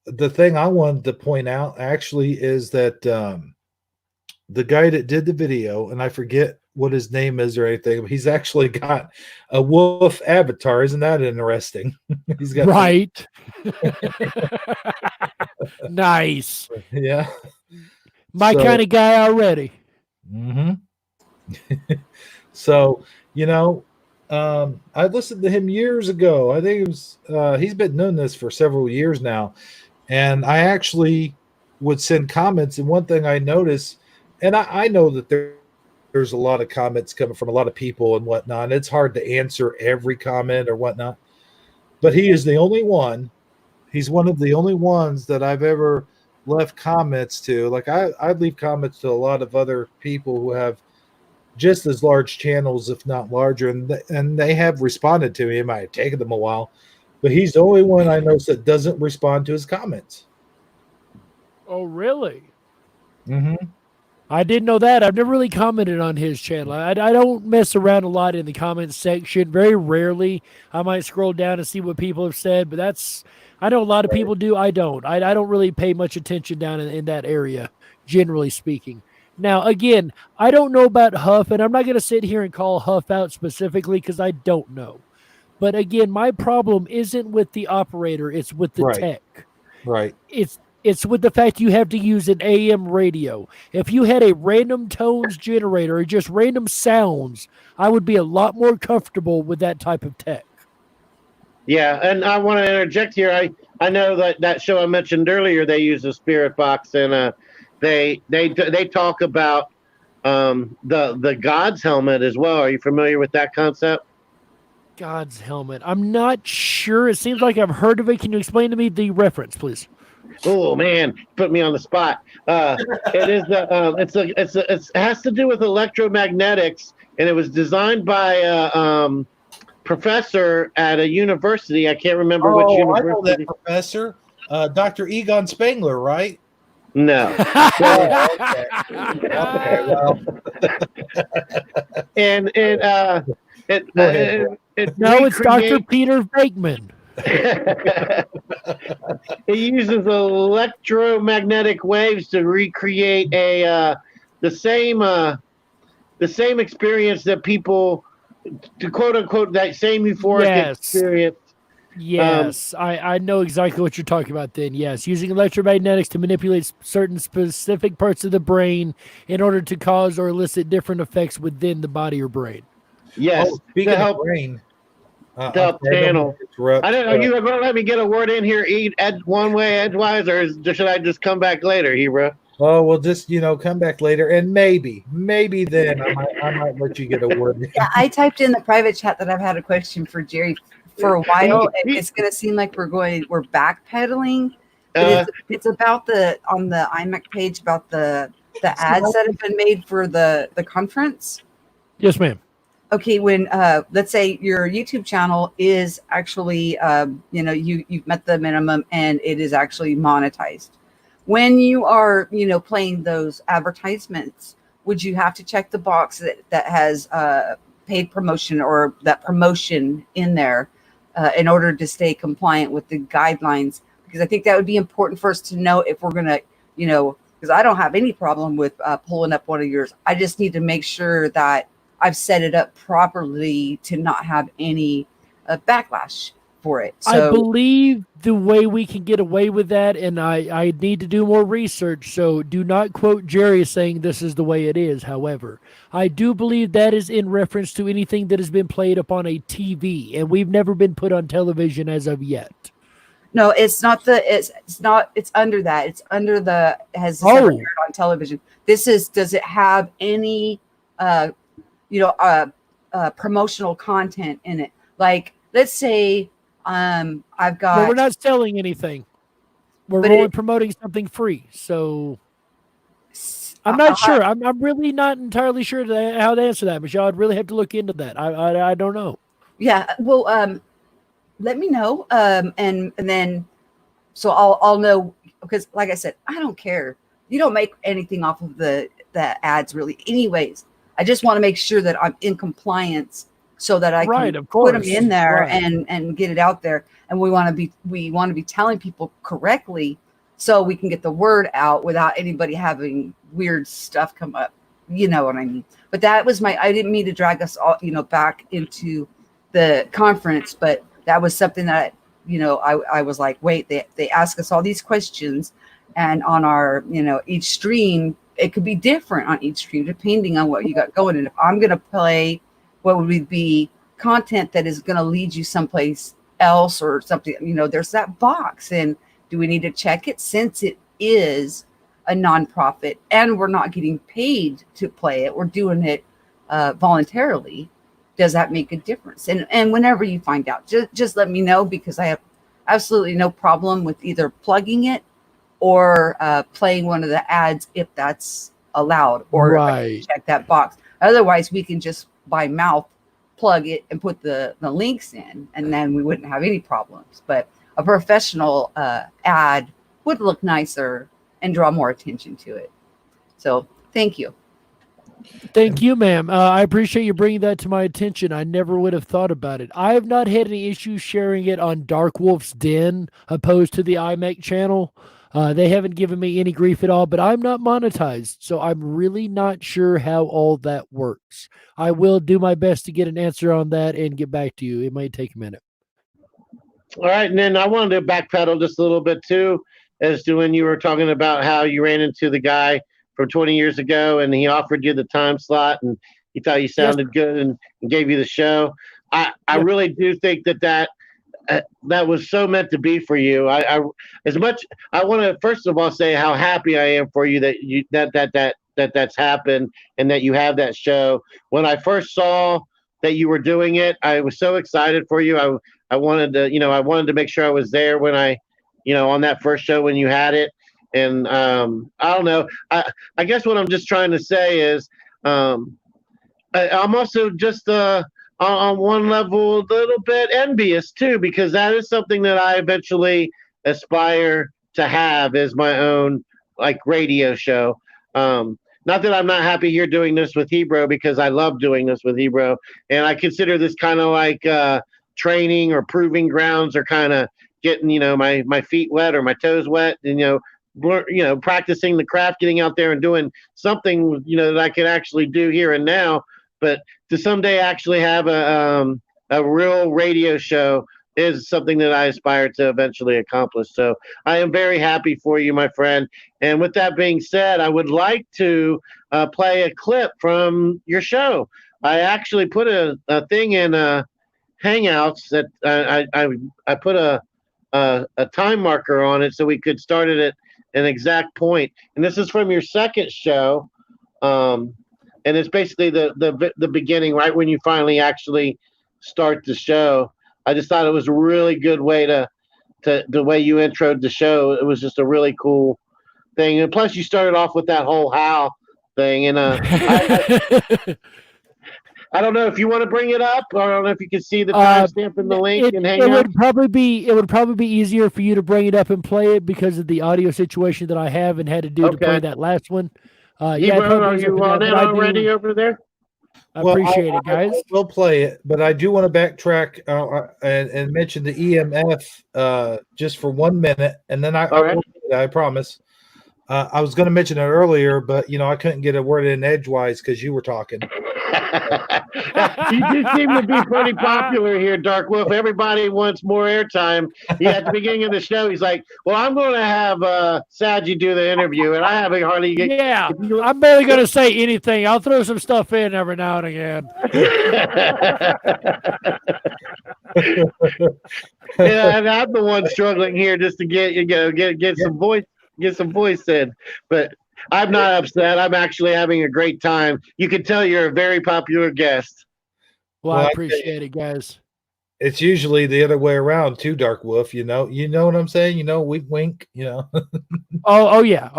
the thing I wanted to point out actually is that the guy that did the video, and I forget what his name is or anything, but he's actually got a wolf avatar. Isn't that interesting? He's got Nice. Yeah. My kind of guy already. So, I listened to him years ago. I think it was he's been doing this for several years now. And I actually would send comments. And one thing I noticed, and I know that there's a lot of comments coming from a lot of people and whatnot. And it's hard to answer every comment or whatnot. But he is the only one. He's one of the only ones that I've ever left comments to. Like I leave comments to a lot of other people who have just as large channels, if not larger, and they have responded to me. It might have taken them a while, but he's the only one I know that doesn't respond to his comments. Oh, really? I didn't know that. I've never really commented on his channel. I don't mess around a lot in the comments section. Very rarely. I might scroll down and see what people have said, but I know a lot of people do. I don't. I don't really pay much attention down in that area, generally speaking. Now, again, I don't know about Huff, and I'm not going to sit here and call Huff out specifically because I don't know. But again, my problem isn't with the operator; it's with the tech. Right. It's with the fact you have to use an AM radio. If you had a random tones generator or just random sounds, I would be a lot more comfortable with that type of tech. Yeah, and I want to interject here. I know that show I mentioned earlier, they use a spirit box, and they talk about the God's helmet as well. Are you familiar with that concept? God's helmet. I'm not sure. It seems like I've heard of it. Can you explain to me the reference, please? Oh man, put me on the spot. It is it has to do with electromagnetics, and it was designed by a professor at a university. I can't remember which university. I know that professor, Dr. Egon Spengler, right? No. Okay, well. It's Dr. Peter Venkman. It uses electromagnetic waves to recreate the same experience that people, to quote unquote, that same euphoric experience. Yes, I know exactly what you're talking about then. Yes, using electromagnetics to manipulate certain specific parts of the brain in order to cause or elicit different effects within the body or brain. Yes, speaking of brain, to help channel. I don't know. You are going to let me get a word in here, one way edgewise, or should I just come back later, Hero? Oh, well, just come back later, and maybe then I might let you get a word. Yeah, I typed in the private chat that I've had a question for Jerry for a while. It's going to seem like we're backpedaling, but it's about on the IMAC page about the ads that have been made for the conference. Yes, ma'am. Okay, when let's say your YouTube channel is actually you've met the minimum and it is actually monetized. When you are playing those advertisements, would you have to check the box that has paid promotion or that promotion in there in order to stay compliant with the guidelines? Because I think that would be important for us to know if we're gonna because I don't have any problem with pulling up one of yours. I just need to make sure that I've set it up properly to not have any backlash for it. So, I believe the way we can get away with that, and I need to do more research, so do not quote Jerry saying this is the way it is. However, I do believe that is in reference to anything that has been played upon a TV, and we've never been put on television as of yet. No, it's not it's under that. It's under the has this ever aired on television. This is, does it have any promotional content in it? Like, let's say I've got. Well, we're not selling anything. We're only promoting something free. So I'm not sure. I'm really not entirely sure how to answer that, Michelle. I'd really have to look into that. I don't know. Yeah. Well, let me know. And then so I'll know, because like I said, I don't care. You don't make anything off of the ads really anyways. I just want to make sure that I'm in compliance so that I can put them in there and get it out there. And we want to be telling people correctly so we can get the word out without anybody having weird stuff come up. You know what I mean? But that was I didn't mean to drag us all, back into the conference, but that was something that, I was like, wait, they ask us all these questions, and on our, each stream, it could be different on each stream depending on what you got going. And if I'm going to play what would be content that is going to lead you someplace else or something, there's that box. And do we need to check it, since it is a nonprofit and we're not getting paid to play it? We're doing it voluntarily. Does that make a difference? And whenever you find out, just let me know, because I have absolutely no problem with either plugging it or playing one of the ads if that's allowed, or if I can check that box. Otherwise, we can just by mouth plug it and put the links in, and then we wouldn't have any problems. But a professional ad would look nicer and draw more attention to it. So thank you. Thank you, ma'am. I appreciate you bringing that to my attention. I never would have thought about it. I have not had any issues sharing it on DarkwolfDen opposed to the iMac channel. They haven't given me any grief at all, but I'm not monetized, so I'm really not sure how all that works. I will do my best to get an answer on that and get back to you. It might take a minute. All right, and then I wanted to backpedal just a little bit too, as to when you were talking about how you ran into the guy from 20 years ago, and he offered you the time slot, and he thought you sounded good and gave you the show. I really do think that was so meant to be for you. I want to first of all say how happy I am for you that's happened and that you have that show. When I first saw that you were doing it, I was so excited for you. I wanted to make sure I was there when on that first show when you had it. And I don't know. I guess what I'm just trying to say is I'm also just on one level a little bit envious too, because that is something that I eventually aspire to have as my own radio show. Not that I'm not happy here doing this with Hebrew, because I love doing this with Hebrew, and I consider this kind of like training or proving grounds, or kind of getting my feet wet or my toes wet, and practicing the craft, getting out there and doing something that I can actually do here and now. But to someday actually have a real radio show is something that I aspire to eventually accomplish. So I am very happy for you, my friend. And with that being said, I would like to play a clip from your show. I actually put a thing in Hangouts that I put a time marker on it so we could start it at an exact point. And this is from your second show. And it's basically the beginning, right when you finally actually start the show. I just thought it was a really good way to the way you introed the show. It was just a really cool thing, and plus you started off with that whole how thing, and I don't know if you want to bring it up, or I don't know if you can see the timestamp in the link and hang it out. would probably be easier for you to bring it up and play it because of the audio situation that I have and had to do to play that last one. Are you on it already over there? I appreciate it, guys. I will play it, but I do want to backtrack and mention the EMF just for 1 minute, and then I promise. I was going to mention it earlier, but I couldn't get a word in edgewise because you were talking. You do seem to be pretty popular here, Dark Wolf. Everybody wants more airtime. At the beginning of the show, he's like, "Well, I'm going to have Saji do the interview," and I haven't hardly. I'm barely going to say anything. I'll throw some stuff in every now and again. And I'm the one struggling here just to get some voice in, but. I'm not upset. I'm actually having a great time. You can tell you're a very popular guest. Well, I appreciate it, guys. It's usually the other way around too, Dark Wolf. You know what I'm saying? Wink, wink. Oh yeah.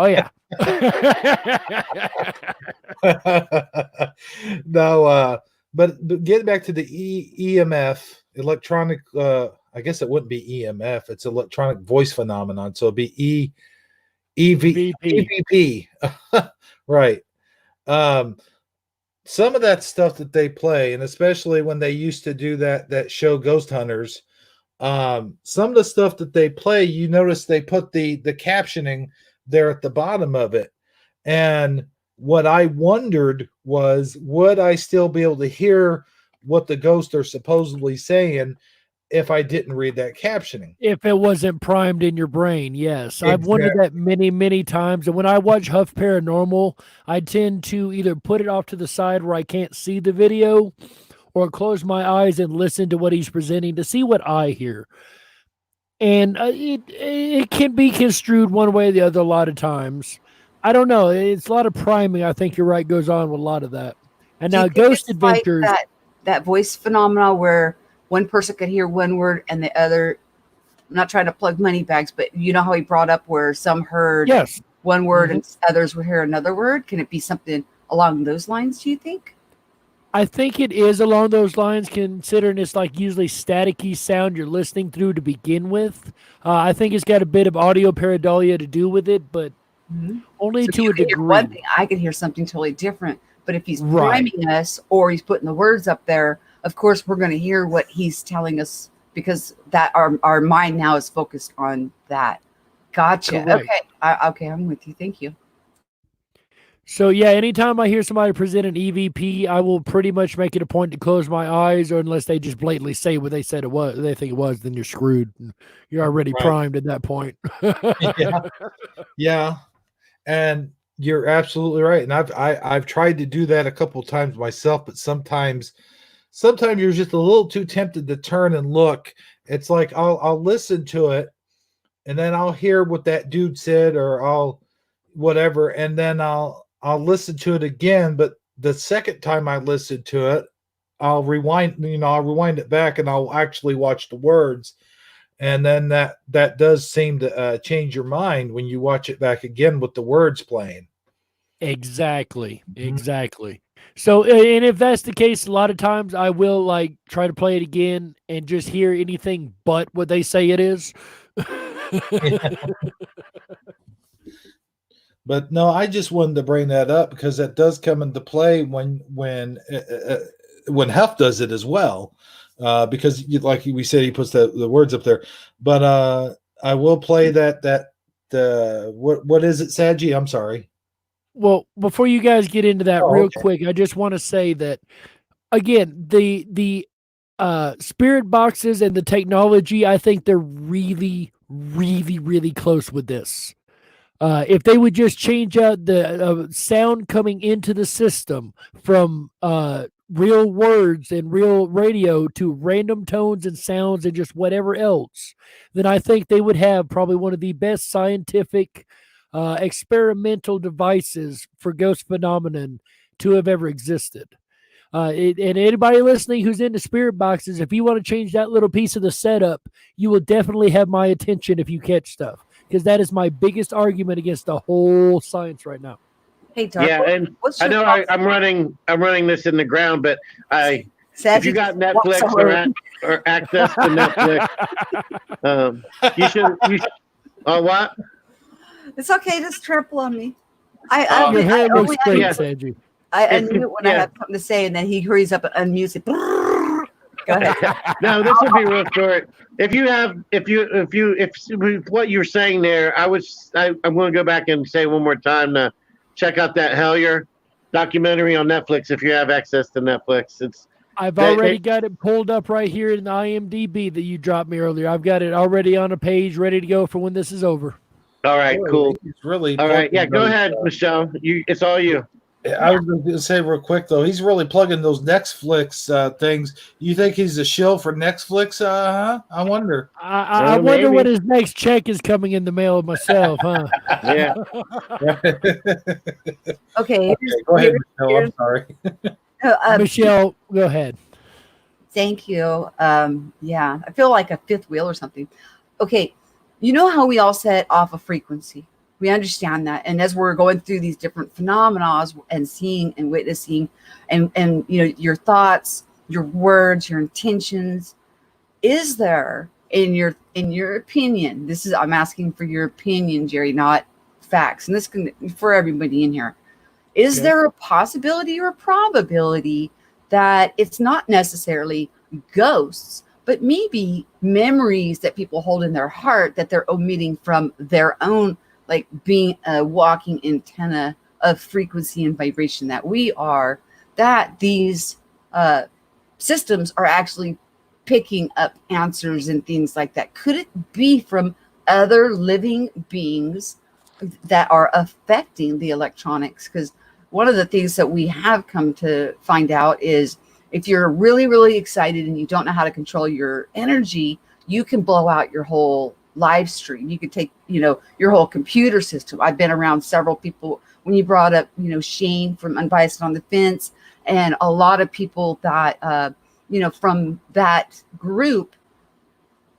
No, but getting back to the EMF, electronic. I guess it wouldn't be EMF. It's electronic voice phenomenon. So it'd be EVP. Right. Some of that stuff that they play, and especially when they used to do that show Ghost Hunters, some of the stuff that they play, you notice they put the captioning there at the bottom of it. And what I wondered was, would I still be able to hear what the ghosts are supposedly saying if I didn't read that captioning? If it wasn't primed in your brain, yes. Exactly. I've wondered that many, many times. And when I watch Huff Paranormal, I tend to either put it off to the side where I can't see the video or close my eyes and listen to what he's presenting to see what I hear. And it can be construed one way or the other a lot of times. I don't know. It's a lot of priming, I think you're right, goes on with a lot of that. And now Ghost Adventures. Like that voice phenomena where one person could hear one word and the other, I'm not trying to plug money bags, but you know how he brought up where some heard one word and others would hear another word? Can it be something along those lines, do you think? I think it is along those lines, considering it's like usually staticky sound you're listening through to begin with. I think it's got a bit of audio pareidolia to do with it, but only to a degree. One thing, I could hear something totally different, but if he's priming us or he's putting the words up there, of course, we're going to hear what he's telling us because that our mind now is focused on that. Gotcha. Correct. Okay, I'm with you. Thank you. So yeah, anytime I hear somebody present an EVP, I will pretty much make it a point to close my eyes, or unless they just blatantly say what they said it was, they think it was, then you're screwed. You're already primed at that point. Yeah, and you're absolutely right. And I've tried to do that a couple of times myself, but sometimes you're just a little too tempted to turn and look. It's like I'll listen to it, and then I'll hear what that dude said, or I'll whatever, and then I'll listen to it again. But the second time I listen to it, I'll rewind it back, and I'll actually watch the words. And then that does seem to change your mind when you watch it back again with the words playing. Exactly. So, and if that's the case, a lot of times I will like try to play it again and just hear anything but what they say it is. But no, I just wanted to bring that up because that does come into play when Huff does it as well. Because like we said, he puts the words up there. But I will play that what is it, Saji? I'm sorry. Well, before you guys get into that quick, I just want to say that again, the spirit boxes and the technology, I think they're really, really, really close with this. If they would just change out the sound coming into the system from real words and real radio to random tones and sounds and just whatever else, then I think they would have probably one of the best scientific experimental devices for ghost phenomenon to have ever existed. And anybody listening who's into spirit boxes, if you want to change that little piece of the setup, you will definitely have my attention if you catch stuff, because that is my biggest argument against the whole science right now. Hey, Dark, Yeah, and what's I your know thoughts? I'm running this in the ground, but if you got Netflix or access to Netflix, you should. What? It's okay. Just trample on me. Your hair looks great, Yes. Sanji. I unmute when I have something to say, and then he hurries up and unmutes it. Go ahead. No, this will be real short. If what you're saying there, I'm going to go back and say one more time to check out that Hellier documentary on Netflix if you have access to Netflix. I've already got it pulled up right here in the IMDb that you dropped me earlier. I've got it already on a page ready to go for when this is over. All right, cool. He's really all right. Yeah, go ahead, Michelle. It's all you. I was going to say real quick though, he's really plugging those Netflix things. You think he's a shill for Netflix? I wonder. I wonder when his next check is coming in the mail myself, huh? Yeah. Okay. Go ahead, Michelle. I'm sorry. Michelle, go ahead. Thank you. Yeah, I feel like a fifth wheel or something. Okay, you know how we all set off a frequency. We understand that, and as we're going through these different phenomena and seeing and witnessing, and your thoughts, your words, your intentions, is there in your opinion? I'm asking for your opinion, Jerry, not facts, and this can for everybody in here. Is there a possibility or a probability that it's not necessarily ghosts, but maybe memories that people hold in their heart that they're omitting from their own, like being a walking antenna of frequency and vibration that we are, that these systems are actually picking up answers and things like that? Could it be from other living beings that are affecting the electronics? Because one of the things that we have come to find out is if you're really, really excited and you don't know how to control your energy, you can blow out your whole live stream. You could take, your whole computer system. I've been around several people when you brought up, Shane from Unbiased on the Fence, and a lot of people that, from that group,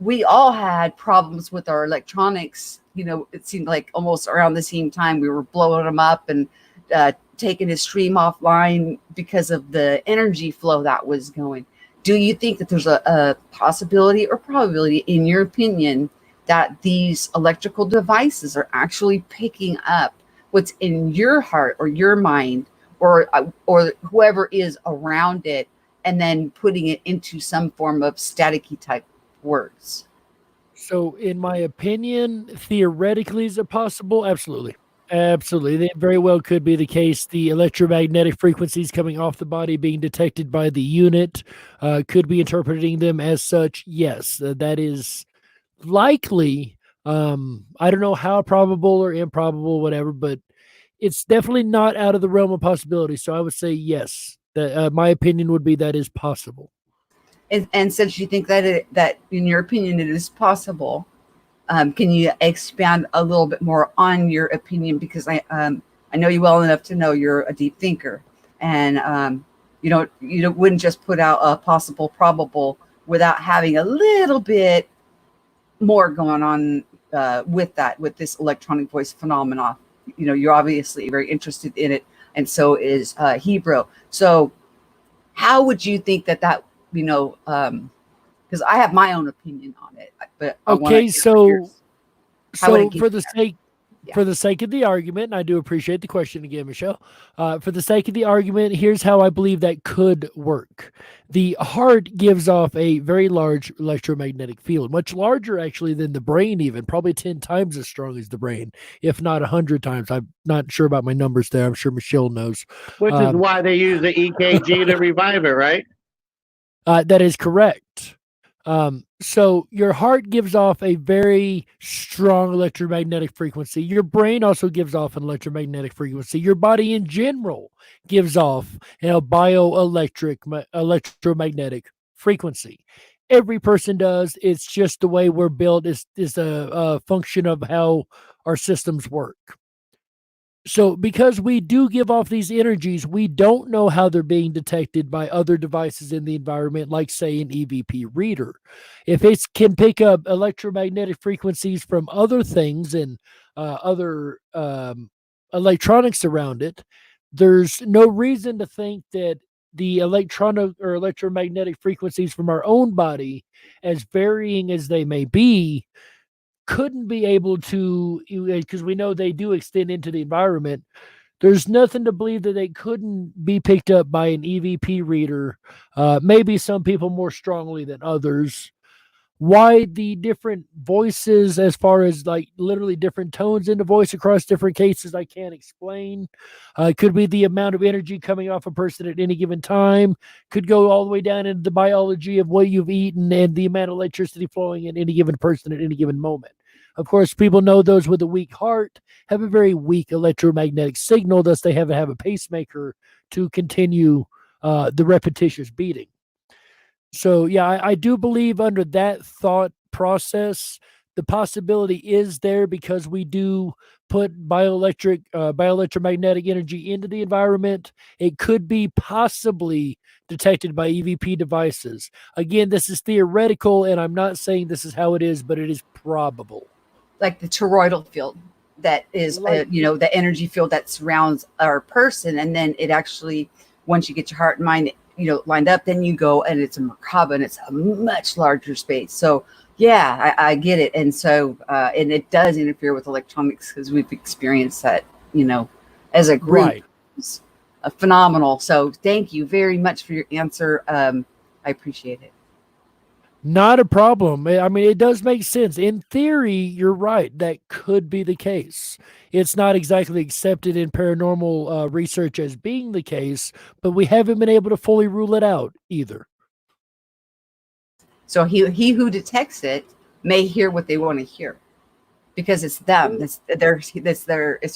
we all had problems with our electronics. It seemed like almost around the same time we were blowing them up and taking his stream offline because of the energy flow that was going. Do you think that there's a possibility or probability, in your opinion, that these electrical devices are actually picking up what's in your heart or your mind or whoever is around it, and then putting it into some form of staticky type words? So in my opinion, theoretically, is it possible? Absolutely. Absolutely. That very well could be the case. The electromagnetic frequencies coming off the body being detected by the unit could be interpreting them as such. Yes, that is likely. I don't know how probable or improbable, whatever, but it's definitely not out of the realm of possibility. So I would say yes. My opinion would be that is possible. And since you think that in your opinion it is possible, can you expand a little bit more on your opinion? Because I know you well enough to know you're a deep thinker, and you wouldn't just put out a possible, probable without having a little bit more going on with this electronic voice phenomena. You're obviously very interested in it, and so is Hebrew. So how would you think that because I have my own opinion on it, but okay, so for the sake Yeah. For the sake of the argument, and I do appreciate the question again, Michelle. For the sake of the argument, here's how I believe that could work. The heart gives off a very large electromagnetic field, much larger actually than the brain, even probably 10 times as strong as the brain, if not 100 times. I'm not sure about my numbers there. I'm sure Michelle knows. Which is why they use the EKG to revive it, right? That is correct. So your heart gives off a very strong electromagnetic frequency. Your brain also gives off an electromagnetic frequency. Your body in general gives off a electromagnetic frequency. Every person does. It's just the way we're built. Is a function of how our systems work. So because we do give off these energies, we don't know how they're being detected by other devices in the environment, like, say, an EVP reader. If it can pick up electromagnetic frequencies from other things and other electronics around it, there's no reason to think that the electronic or electromagnetic frequencies from our own body, as varying as they may be, couldn't be able to, because we know they do extend into the environment. There's nothing to believe that they couldn't be picked up by an EVP reader. Maybe some people more strongly than others. Why the different voices, as far as like literally different tones in the voice across different cases, I can't explain. It could be the amount of energy coming off a person at any given time. Could go all the way down into the biology of what you've eaten and the amount of electricity flowing in any given person at any given moment. Of course, people know those with a weak heart have a very weak electromagnetic signal, thus they have to have a pacemaker to continue the repetitious beating. So yeah, I do believe under that thought process, the possibility is there because we do put bioelectromagnetic energy into the environment. It could be possibly detected by EVP devices. Again, this is theoretical, and I'm not saying this is how it is, but it is probable. Like the toroidal field that is, the energy field that surrounds our person. And then it actually, once you get your heart and mind, lined up, then you go and it's a Merkaba and it's a much larger space. So yeah, I get it. And so, and it does interfere with electronics because we've experienced that, as a group. Right. It's phenomenal. So thank you very much for your answer. I appreciate it. Not a problem. I mean, it does make sense. In theory, you're right. That could be the case. It's not exactly accepted in paranormal research as being the case, but we haven't been able to fully rule it out either. So he who detects it may hear what they want to hear because it's them. It's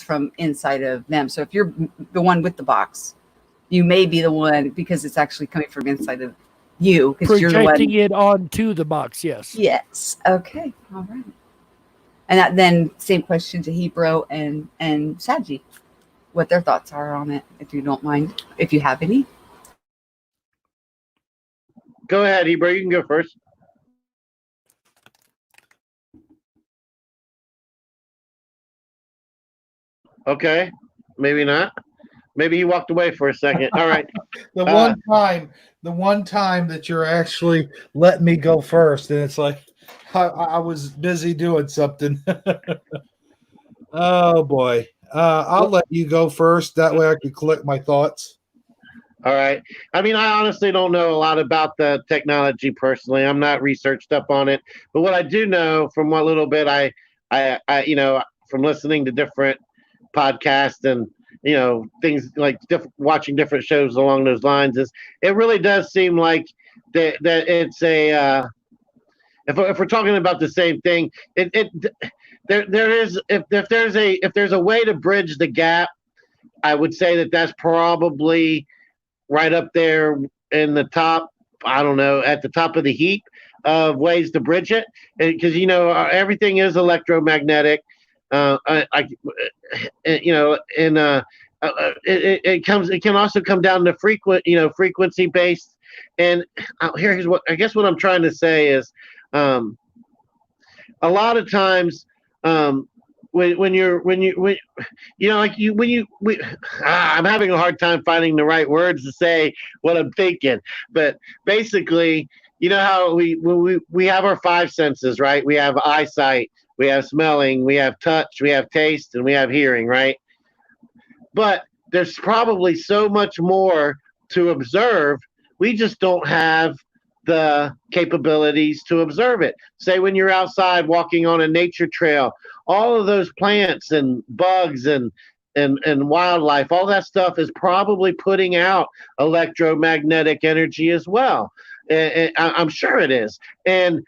from inside of them. So if you're the one with the box, you may be the one because it's actually coming from inside of you. Projecting it onto the box, yes. Yes. Okay. All right. And then same question to Hebrew and Saji, what their thoughts are on it, if you don't mind, if you have any. Go ahead, Hebrew. You can go first. Okay. Maybe not. Maybe he walked away for a second. All right. The one time that you're actually letting me go first, and it's like I was busy doing something. Oh boy. I'll let you go first. That way I can collect my thoughts. All right. I mean, I honestly don't know a lot about the technology personally. I'm not researched up on it. But what I do know from what little bit I from listening to different podcasts and things like watching different shows along those lines, is it really does seem like that it's a if we're talking about the same thing, there is if there's a way to bridge the gap, I would say that's probably right up there in the top. I don't know, at the top of the heap of ways to bridge it, because everything is electromagnetic. It can also come down to frequency based. And here's what I guess what I'm trying to say is, a lot of times, I'm having a hard time finding the right words to say what I'm thinking, but basically, how we have our five senses, right? We have eyesight, we have smelling, we have touch, we have taste, and we have hearing, right? But there's probably so much more to observe. We just don't have the capabilities to observe it. Say when you're outside walking on a nature trail, all of those plants and bugs and wildlife, all that stuff is probably putting out electromagnetic energy as well. And I'm sure it is. And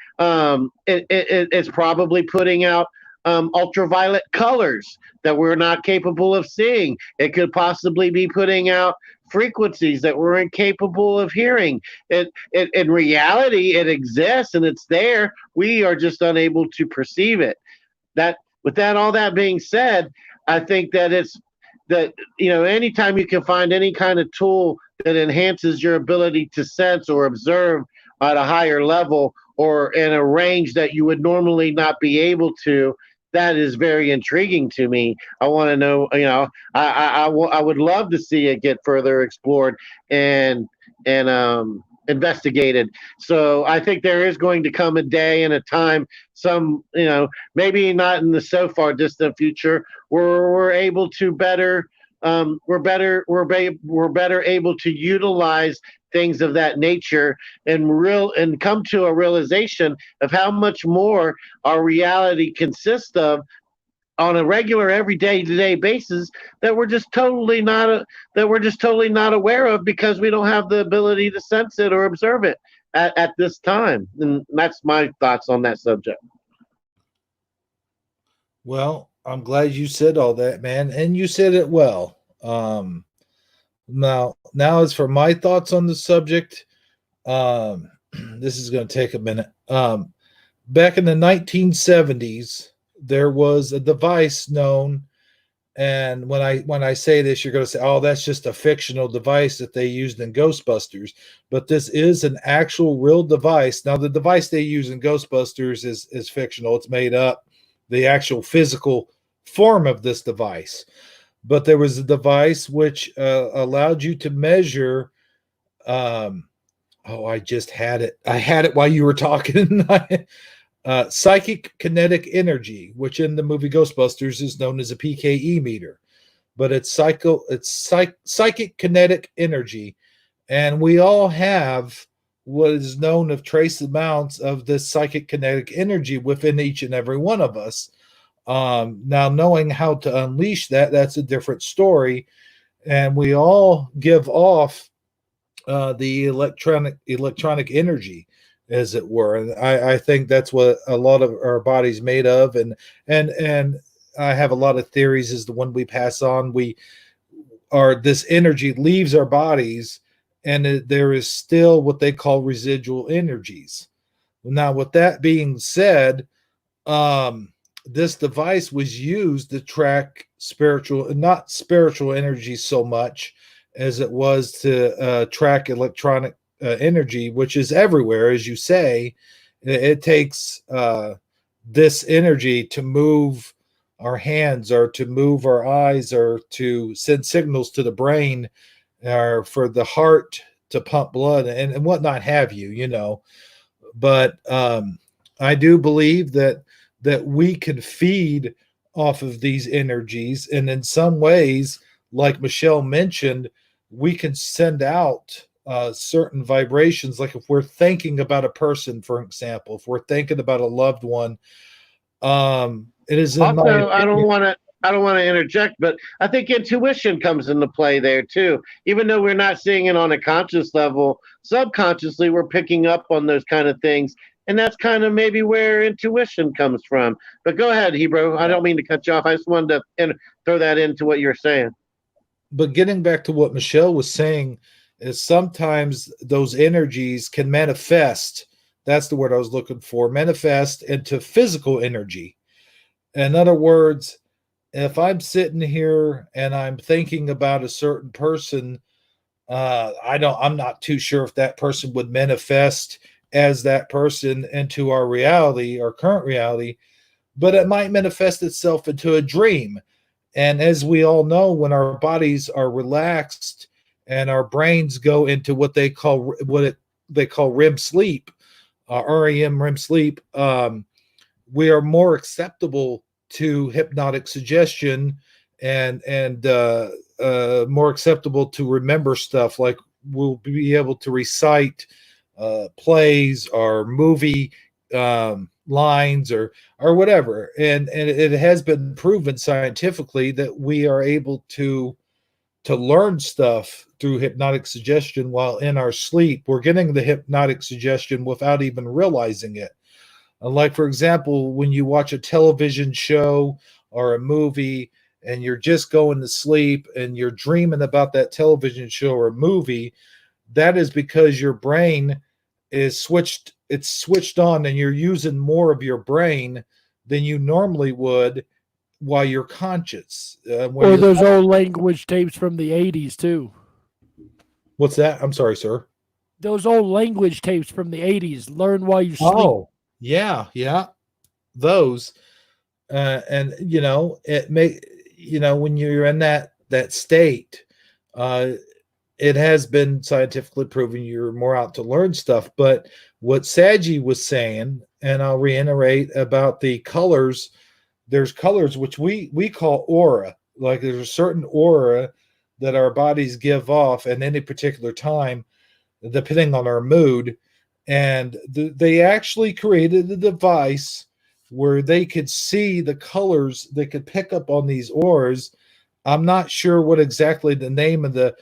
it's probably putting out ultraviolet colors that we're not capable of seeing. It could possibly be putting out frequencies that we're incapable of hearing. In reality, it exists and it's there. We are just unable to perceive it. All that being said, I think that that, anytime you can find any kind of tool that enhances your ability to sense or observe at a higher level or in a range that you would normally not be able to, that is very intriguing to me. I want to know, I would love to see it get further explored and investigated. So I think there is going to come a day and a time, maybe not in the so far distant future, where we're able to we're better able to utilize things of that nature and come to a realization of how much more our reality consists of on a regular everyday to day basis that we're just totally not aware of because we don't have the ability to sense it or observe it at this time. And that's my thoughts on that subject. Well, I'm glad you said all that, man, and you said it well. Now as for my thoughts on the subject, this is going to take a minute. Back in the 1970s, there was a device known, and when I say this, you're going to say, "Oh, that's just a fictional device that they used in Ghostbusters." But this is an actual, real device. Now, the device they use in Ghostbusters is fictional; it's made up. The actual physical form of this device, but there was a device which allowed you to measure. I just had it. I had it while you were talking. Psychic kinetic energy, which in the movie Ghostbusters is known as a PKE meter, but it's psychic kinetic energy, and we all have what is known of trace amounts of this psychic kinetic energy within each and every one of us. Now, knowing how to unleash that's a different story, and we all give off the electronic energy, as it were. And I think that's what a lot of our body's made of. And I have a lot of theories as to when we pass on, this energy leaves our bodies, and there is still what they call residual energies. Now, with that being said, this device was used to track not spiritual energy so much as it was to track electronic energy, which is everywhere, as you say. It takes this energy to move our hands, or to move our eyes, or to send signals to the brain, or for the heart to pump blood and whatnot have you. But I do believe that we can feed off of these energies, and in some ways, like Michelle mentioned, we can send out certain vibrations. Like if we're thinking about a person, for example, if we're thinking about a loved one, it is in also, I don't want to interject, but I think intuition comes into play there too. Even though we're not seeing it on a conscious level, subconsciously we're picking up on those kind of things, and that's kind of maybe where intuition comes from. But go ahead, Hebrew. I don't mean to cut you off. I just wanted to throw that into what you're saying. But getting back to what Michelle was saying, is sometimes those energies can manifest. That's the word I was looking for. Manifest into physical energy. In other words, if I'm sitting here and I'm thinking about a certain person, I'm not too sure if that person would manifest as that person into our reality, our current reality, but it might manifest itself into a dream. And as we all know, when our bodies are relaxed and our brains go into what they call REM sleep, REM sleep, we are more acceptable to hypnotic suggestion, and more acceptable to remember stuff. Like we'll be able to recite plays or movie lines or whatever, and it has been proven scientifically that we are able to learn stuff through hypnotic suggestion while in our sleep. We're getting the hypnotic suggestion without even realizing it. Like, for example, when you watch a television show or a movie and you're just going to sleep and you're dreaming about that television show or movie, that is because your brain is switched on, and you're using more of your brain than you normally would while you're conscious. Or those old language tapes from the 80s too. What's that? I'm sorry, sir. Those old language tapes from the 80s. Learn while you sleep. Oh, yeah. Those. And it may, when you're in that state, it has been scientifically proven you're more out to learn stuff. But what Saji was saying, and I'll reiterate about the colors, there's colors which we call aura. Like there's a certain aura that our bodies give off at any particular time, depending on our mood. And they actually created a device where they could see the colors, they could pick up on these auras. I'm not sure what exactly the name of the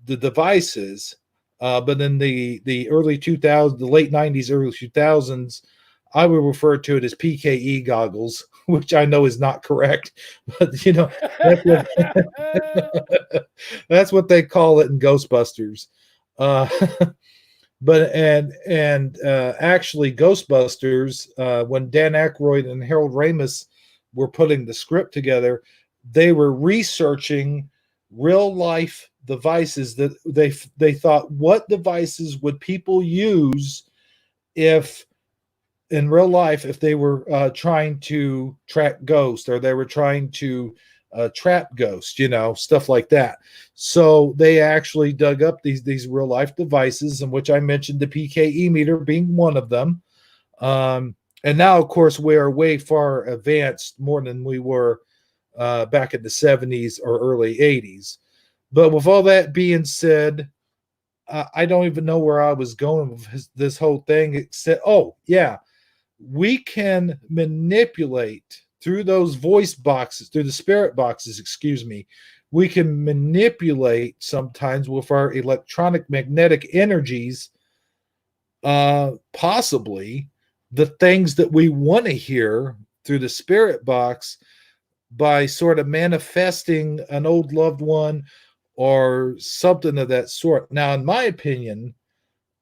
device is, but in the early 2000s, the late 90s, early 2000s, I would refer to it as PKE goggles, which I know is not correct, but that's what, that's what they call it in Ghostbusters. But actually, Ghostbusters, when Dan Aykroyd and Harold Ramis were putting the script together, they were researching real life devices that they thought, what devices would people use if in real life, if they were trying to track ghosts, or they were trying to trap ghosts, stuff like that. So they actually dug up these real life devices, in which I mentioned the PKE meter being one of them. And now, of course, we are way far advanced, more than we were back in the 70s or early 80s. But with all that being said, I don't even know where I was going with this whole thing, except, we can manipulate through those voice boxes, through the spirit boxes, we can manipulate sometimes with our electronic magnetic energies, possibly the things that we want to hear through the spirit box, by sort of manifesting an old loved one or something of that sort. Now, in my opinion,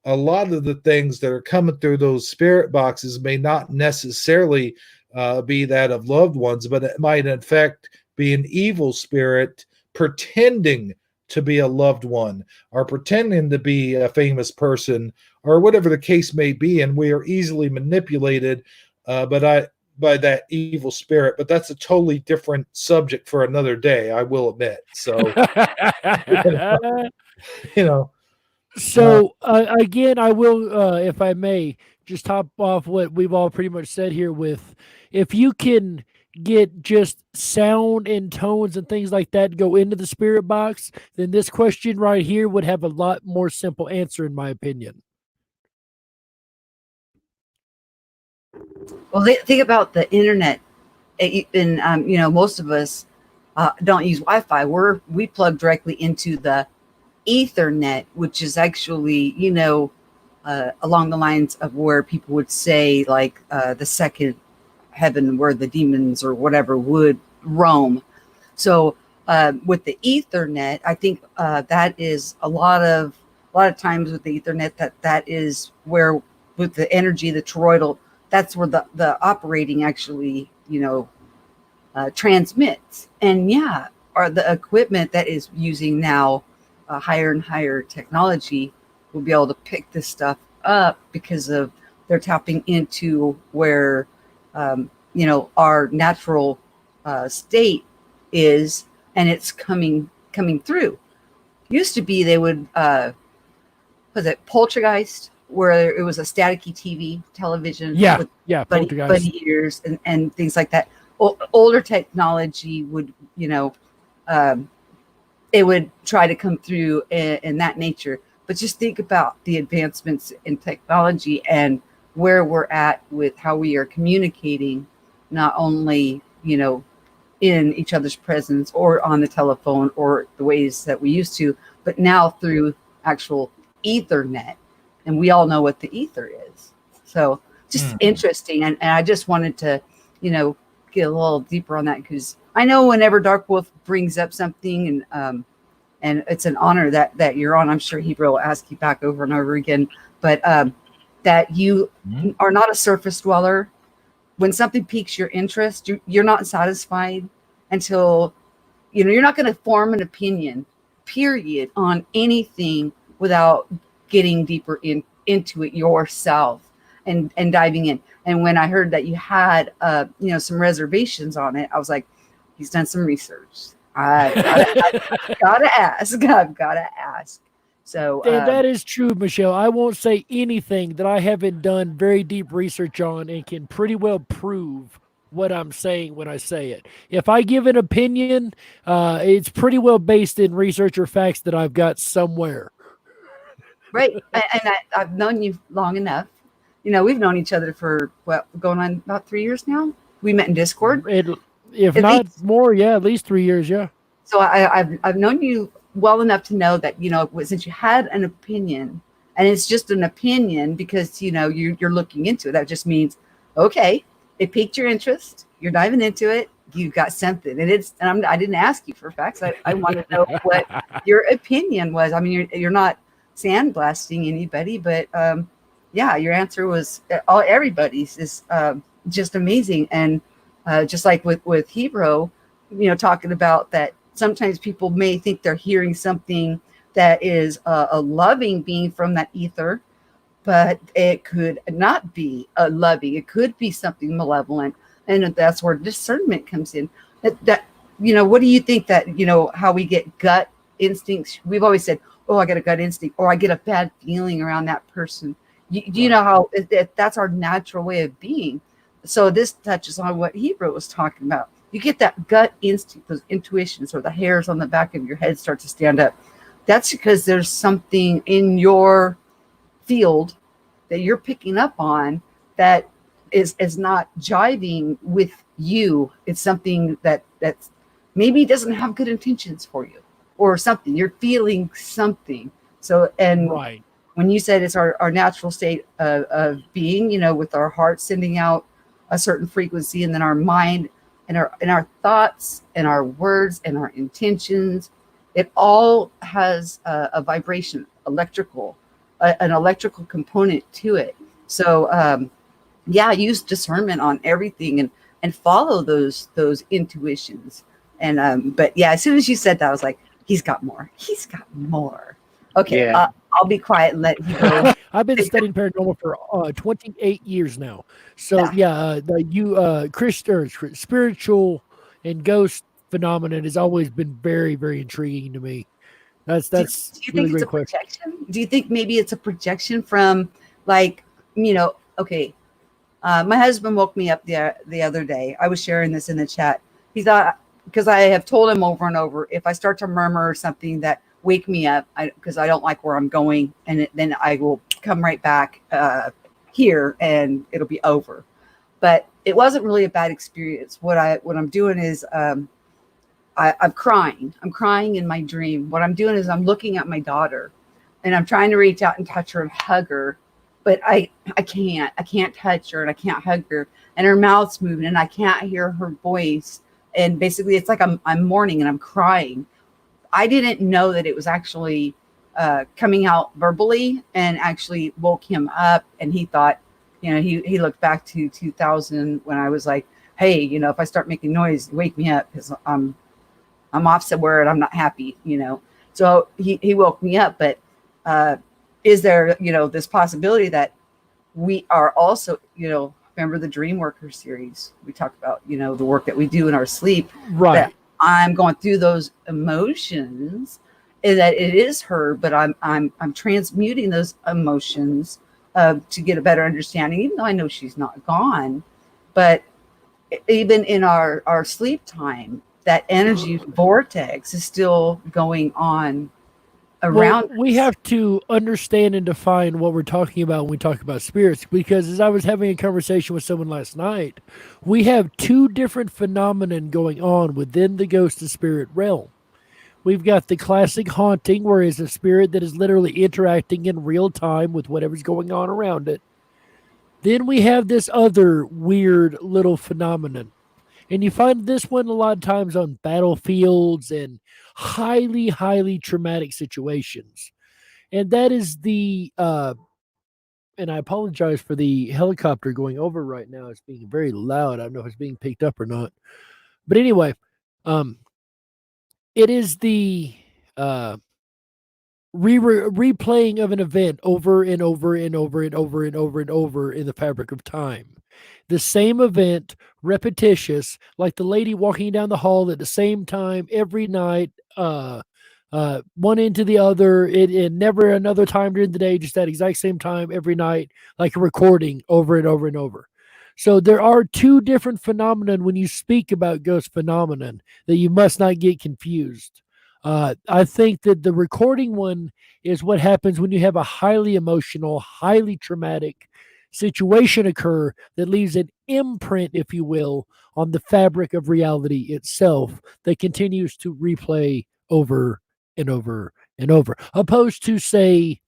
a lot of the things that are coming through those spirit boxes may not necessarily be that of loved ones, but it might in fact be an evil spirit pretending to be a loved one, or pretending to be a famous person, or whatever the case may be. And we are easily manipulated by that evil spirit. But that's a totally different subject for another day, I will admit. So, So again, I will, if I may, just top off what we've all pretty much said here with, if you can get just sound and tones and things like that go into the spirit box, then this question right here would have a lot more simple answer, in my opinion. Well, think about the internet. Most of us don't use Wi-Fi. We plug directly into the Ethernet, which is actually, along the lines of where people would say, like, the second heaven, where the demons or whatever would roam. So with the Ethernet, I think that is a lot of times with the Ethernet, that is where, with the energy, the toroidal, that's where the operating actually, transmits. And or the equipment that is using now higher and higher technology will be able to pick this stuff up, because of they're tapping into where our natural state is, and it's coming through. Used to be they would was it Poltergeist, where it was a staticky television with bunny ears and things like that. Older technology would it would try to come through in that nature. But just think about the advancements in technology and where we're at with how we are communicating, not only, in each other's presence or on the telephone or the ways that we used to, but now through actual Ethernet. And we all know what the ether is. So just interesting. And I just wanted to, get a little deeper on that, because I know whenever Dark Wolf brings up something, and it's an honor that you're on, I'm sure he will ask you back over and over again, but that you are not a surface dweller, when something piques your interest, you're not satisfied until, you're not going to form an opinion, period, on anything without getting deeper into it yourself and diving in. And when I heard that you had, some reservations on it, I was like, he's done some research. I've gotta ask. I've gotta ask. So that is true, Michelle. I won't say anything that I haven't done very deep research on and can pretty well prove what I'm saying when I say it. If I give an opinion, it's pretty well based in research or facts that I've got somewhere. Right. And I've known you long enough. We've known each other for going on about 3 years now. We met in Discord. If at not least, more, at least 3 years, yeah. So I've known you well enough to know that, since you had an opinion, and it's just an opinion because, you're looking into it, that just means, okay, it piqued your interest. You're diving into it. You got something. And I didn't ask you for facts. I wanted to know what your opinion was. I mean, you're not sandblasting anybody, but your answer was everybody's is just amazing. And just like with Hebrew, talking about that, sometimes people may think they're hearing something that is a loving being from that ether, but it could not be a loving. It could be something malevolent, and that's where discernment comes in. That what do you think that how we get gut instincts? We've always said, "Oh, I got a gut instinct," or "I get a bad feeling around that person." Do you know how that's our natural way of being? So this touches on what Hebrew was talking about. You get that gut instinct, those intuitions, or the hairs on the back of your head start to stand up. That's because there's something in your field that you're picking up on that is not jiving with you. It's something that's maybe doesn't have good intentions for you, or something. You're feeling something. So, and right. When you said it's our natural state of being, with our heart sending out a certain frequency, and then our mind and our thoughts and our words and our intentions, it all has a vibration, an electrical component to it. So use discernment on everything and follow those intuitions. And but as soon as you said that, I was like, he's got more. Okay. I'll be quiet and let you go. I've been studying paranormal for 28 years now. So spiritual and ghost phenomenon has always been very, very intriguing to me. That's do you really think it's great a question. projection? Do you think maybe it's a projection from okay. My husband woke me up the other day. I was sharing this in the chat. He thought, because I have told him over and over, if I start to murmur something, that wake me up, because I don't like where I'm going, and then I will come right back here and it'll be over. But it wasn't really a bad experience. What I'm doing is I'm crying. I'm crying in my dream. What I'm doing is I'm looking at my daughter, and I'm trying to reach out and touch her and hug her, but I can't touch her and I can't hug her, and her mouth's moving and I can't hear her voice. And basically it's like I'm mourning and I'm crying. I didn't know that it was actually coming out verbally, and actually woke him up. And he thought, he looked back to 2000 when I was like, hey, if I start making noise, wake me up, because I'm off somewhere and I'm not happy, So he woke me up. But is there, this possibility that we are also, remember the Dream Worker series? We talk about, the work that we do in our sleep. Right. That I'm going through those emotions, and that it is her, but I'm transmuting those emotions to get a better understanding, even though I know she's not gone. But even in our sleep time, that energy vortex is still going on around. Well, we have to understand and define what we're talking about when we talk about spirits, because as I was having a conversation with someone last night, we have two different phenomenon going on within the ghost and spirit realm. We've got the classic haunting, where it's a spirit that is literally interacting in real time with whatever's going on around it. Then we have this other weird little phenomenon. And you find this one a lot of times on battlefields and highly, highly traumatic situations. And that is the and I apologize for the helicopter going over right now. It's being very loud. I don't know if it's being picked up or not. But anyway, it is the replaying of an event over and over and over and over and over and over in the fabric of time. The same event, repetitious, like the lady walking down the hall at the same time every night, one into the other, it never another time during the day, just that exact same time every night, like a recording over and over and over. So there are two different phenomena when you speak about ghost phenomenon that you must not get confused. I think that the recording one is what happens when you have a highly emotional, highly traumatic situation occur that leaves an imprint, if you will, on the fabric of reality itself that continues to replay over and over and over, opposed to, say,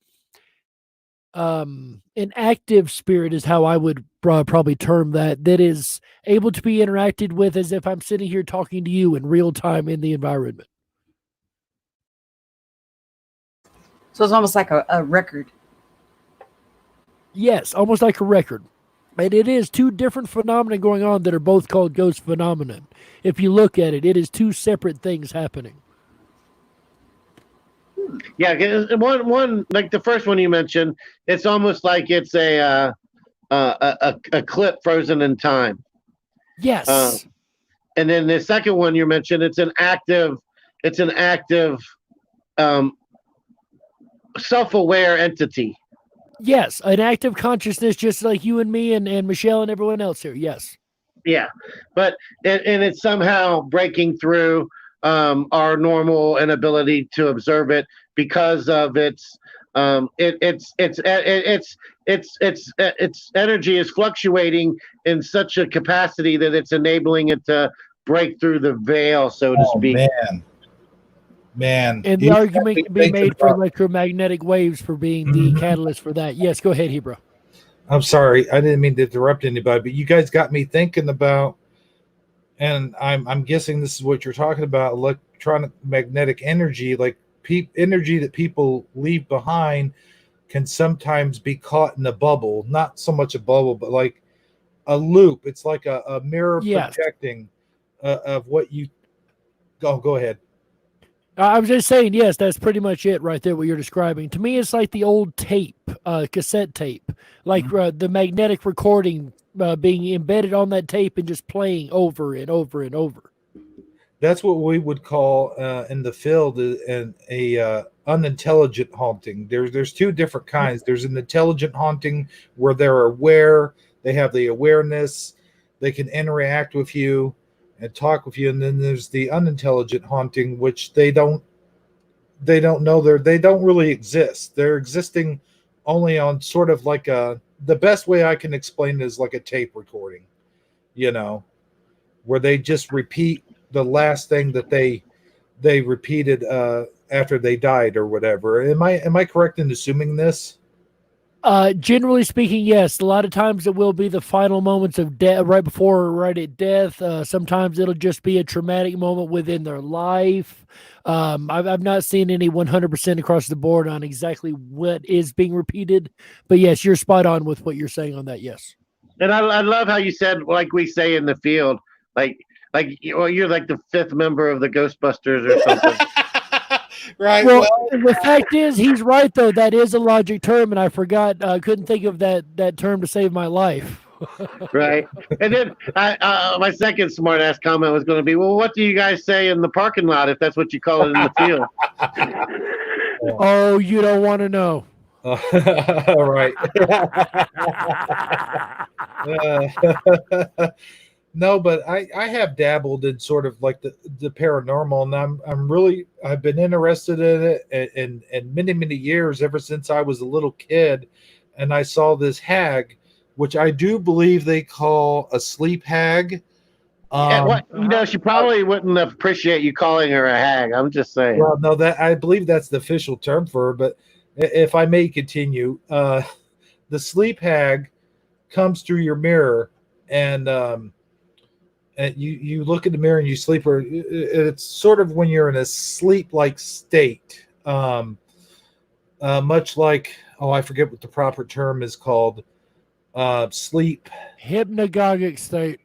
an active spirit is how I would probably term that is able to be interacted with as if I'm sitting here talking to you in real time in the environment. So it's almost like a record. Yes, almost like a record. And it is two different phenomena going on that are both called ghost phenomenon. If you look at it, it is two separate things happening. Yeah, 'cause one like the first one you mentioned, it's almost like it's a clip frozen in time. Yes. And then the second one you mentioned, it's an active self-aware entity. Yes, an active consciousness, just like you and me and Michelle and everyone else here. Yes. Yeah, but and it's somehow breaking through our normal inability to observe it because of its energy is fluctuating in such a capacity that it's enabling it to break through the veil, so to speak. Man. And the argument can be made for electromagnetic waves for being the catalyst for that. Yes, go ahead, Hebrew. I'm sorry, I didn't mean to interrupt anybody, but you guys got me thinking about, and I'm guessing this is what you're talking about, electronic magnetic energy, like energy that people leave behind can sometimes be caught in a bubble. Not so much a bubble, but like a loop. It's like a mirror projecting of what you. Go ahead. I was just saying, yes, that's pretty much it right there, what you're describing. To me, it's like the old tape, cassette tape, like the magnetic recording being embedded on that tape and just playing over and over and over. That's what we would call in the field a unintelligent haunting. There's two different kinds. There's an intelligent haunting where they're aware, they have the awareness, they can interact with you and talk with you, and then there's the unintelligent haunting, which they don't know they don't really exist. They're existing only on sort of like the best way I can explain it is like a tape recording, where they just repeat the last thing that they repeated after they died or whatever. Am I correct in assuming this? Generally speaking, yes. A lot of times it will be the final moments of death, right before or right at death. Sometimes it'll just be a traumatic moment within their life. I've not seen any 100% across the board on exactly what is being repeated, but yes, you're spot on with what you're saying on that. Yes. And I love how you said, like we say in the field, like you're like the fifth member of the Ghostbusters or something. Right. Well, the fact is, he's right though. That is a logic term, and I forgot. I couldn't think of that term to save my life. Right. And then my second smart ass comment was going to be, well, what do you guys say in the parking lot if that's what you call it in the field? Oh, you don't want to know. Right. No, but I have dabbled in sort of like the paranormal, and I've been interested in it in many years, ever since I was a little kid, and I saw this hag, which I do believe they call a sleep hag. She probably wouldn't appreciate you calling her a hag. I'm just saying. Well, no, that I believe that's the official term for her, but if I may continue, the sleep hag comes through your mirror, and you look in the mirror and you sleep, or it's sort of when you're in a sleep-like state. much like, I forget what the proper term is called, sleep. Hypnagogic state.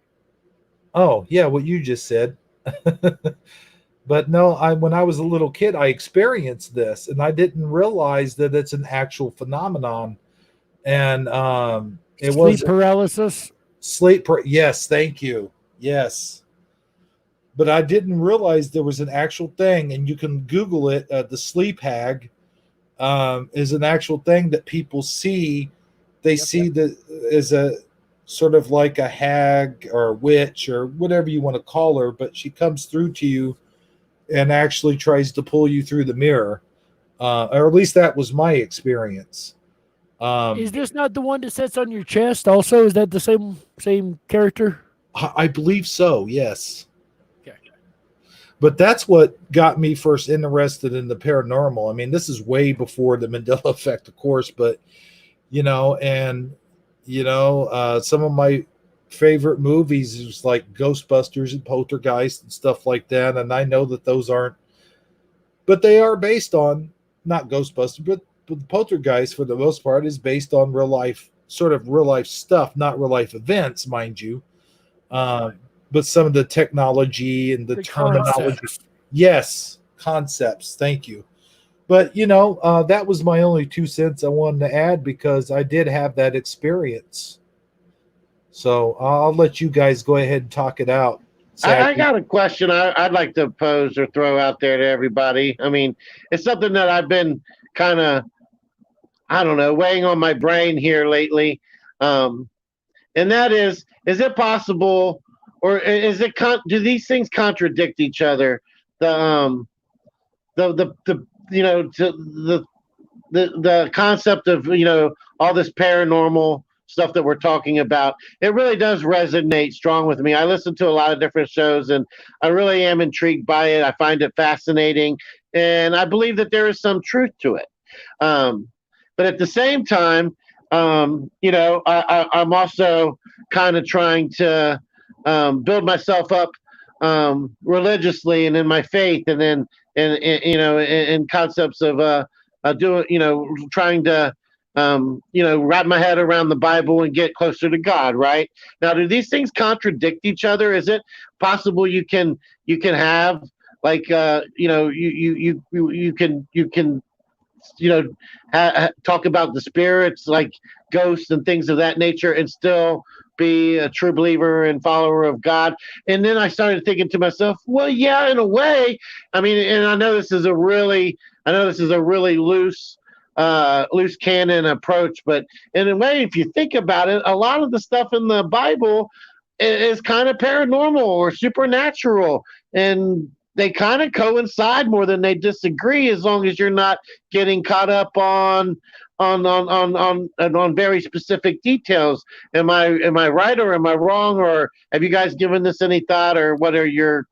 Oh, yeah, what you just said. But no, when I was a little kid, I experienced this, and I didn't realize that it's an actual phenomenon. And it was sleep paralysis. Yes, thank you. Yes. But I didn't realize there was an actual thing, and you can Google it. The sleep hag is an actual thing that people see. They see that as a sort of like a hag or a witch or whatever you want to call her, but she comes through to you and actually tries to pull you through the mirror. Or at least that was my experience. Is this not the one that sits on your chest also? Is that the same character? I believe so, yes. Okay. But that's what got me first interested in the paranormal. I mean, this is way before the Mandela effect, of course, but some of my favorite movies is like Ghostbusters and Poltergeist and stuff like that. And I know that those aren't, but they are based on not Ghostbusters, but the Poltergeist for the most part is based on real life stuff, not real life events, mind you. But some of the technology and the terminology, concepts. Thank you. But that was my only 2 cents I wanted to add because I did have that experience. So I'll let you guys go ahead and talk it out. I got a question I'd like to pose or throw out there to everybody. I mean, it's something that I've been kind of, I don't know, weighing on my brain here lately. And that is it possible, or do these things contradict each other? The concept of all this paranormal stuff that we're talking about, it really does resonate strong with me. I listen to a lot of different shows and I really am intrigued by it. I find it fascinating and I believe that there is some truth to it. But at the same time, I'm also kind of trying to build myself up religiously and in my faith, and then in concepts of trying to wrap my head around the Bible and get closer to God. Right now, do these things contradict each other? Is it possible you can have like you can talk about the spirits like ghosts and things of that nature and still be a true believer and follower of God? And then I started thinking to myself, well, yeah, in a way. I mean, and I know this is a really loose cannon approach, but in a way, if you think about it, a lot of the stuff in the Bible is kind of paranormal or supernatural, and they kind of coincide more than they disagree, as long as you're not getting caught up on very specific details. Am I right, or am I wrong, or have you guys given this any thought, or what is your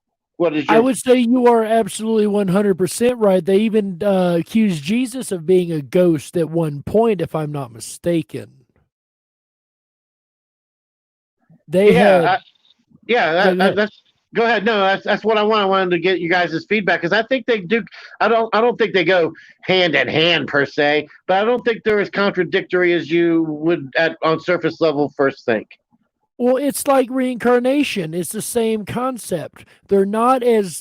I would say you are absolutely 100% right. They even accused Jesus of being a ghost at one point, if I'm not mistaken. That's go ahead. No, that's what I want. I wanted to get you guys' feedback because I think they do. I don't think they go hand in hand per se, but I don't think they're as contradictory as you would on surface level first think. Well, it's like reincarnation. It's the same concept. They're not as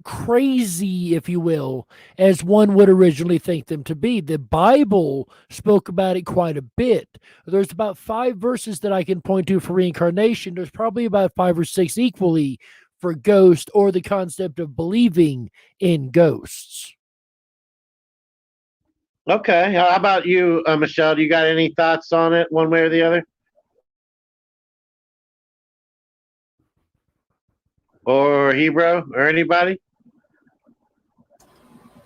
crazy, if you will, as one would originally think them to be. The Bible spoke about it quite a bit. There's about 5 verses that I can point to for reincarnation. There's probably about 5 or 6 equally for ghost or the concept of believing in ghosts. Okay. How about you, Michelle? Do you got any thoughts on it one way or the other? Or Hebrew, or anybody?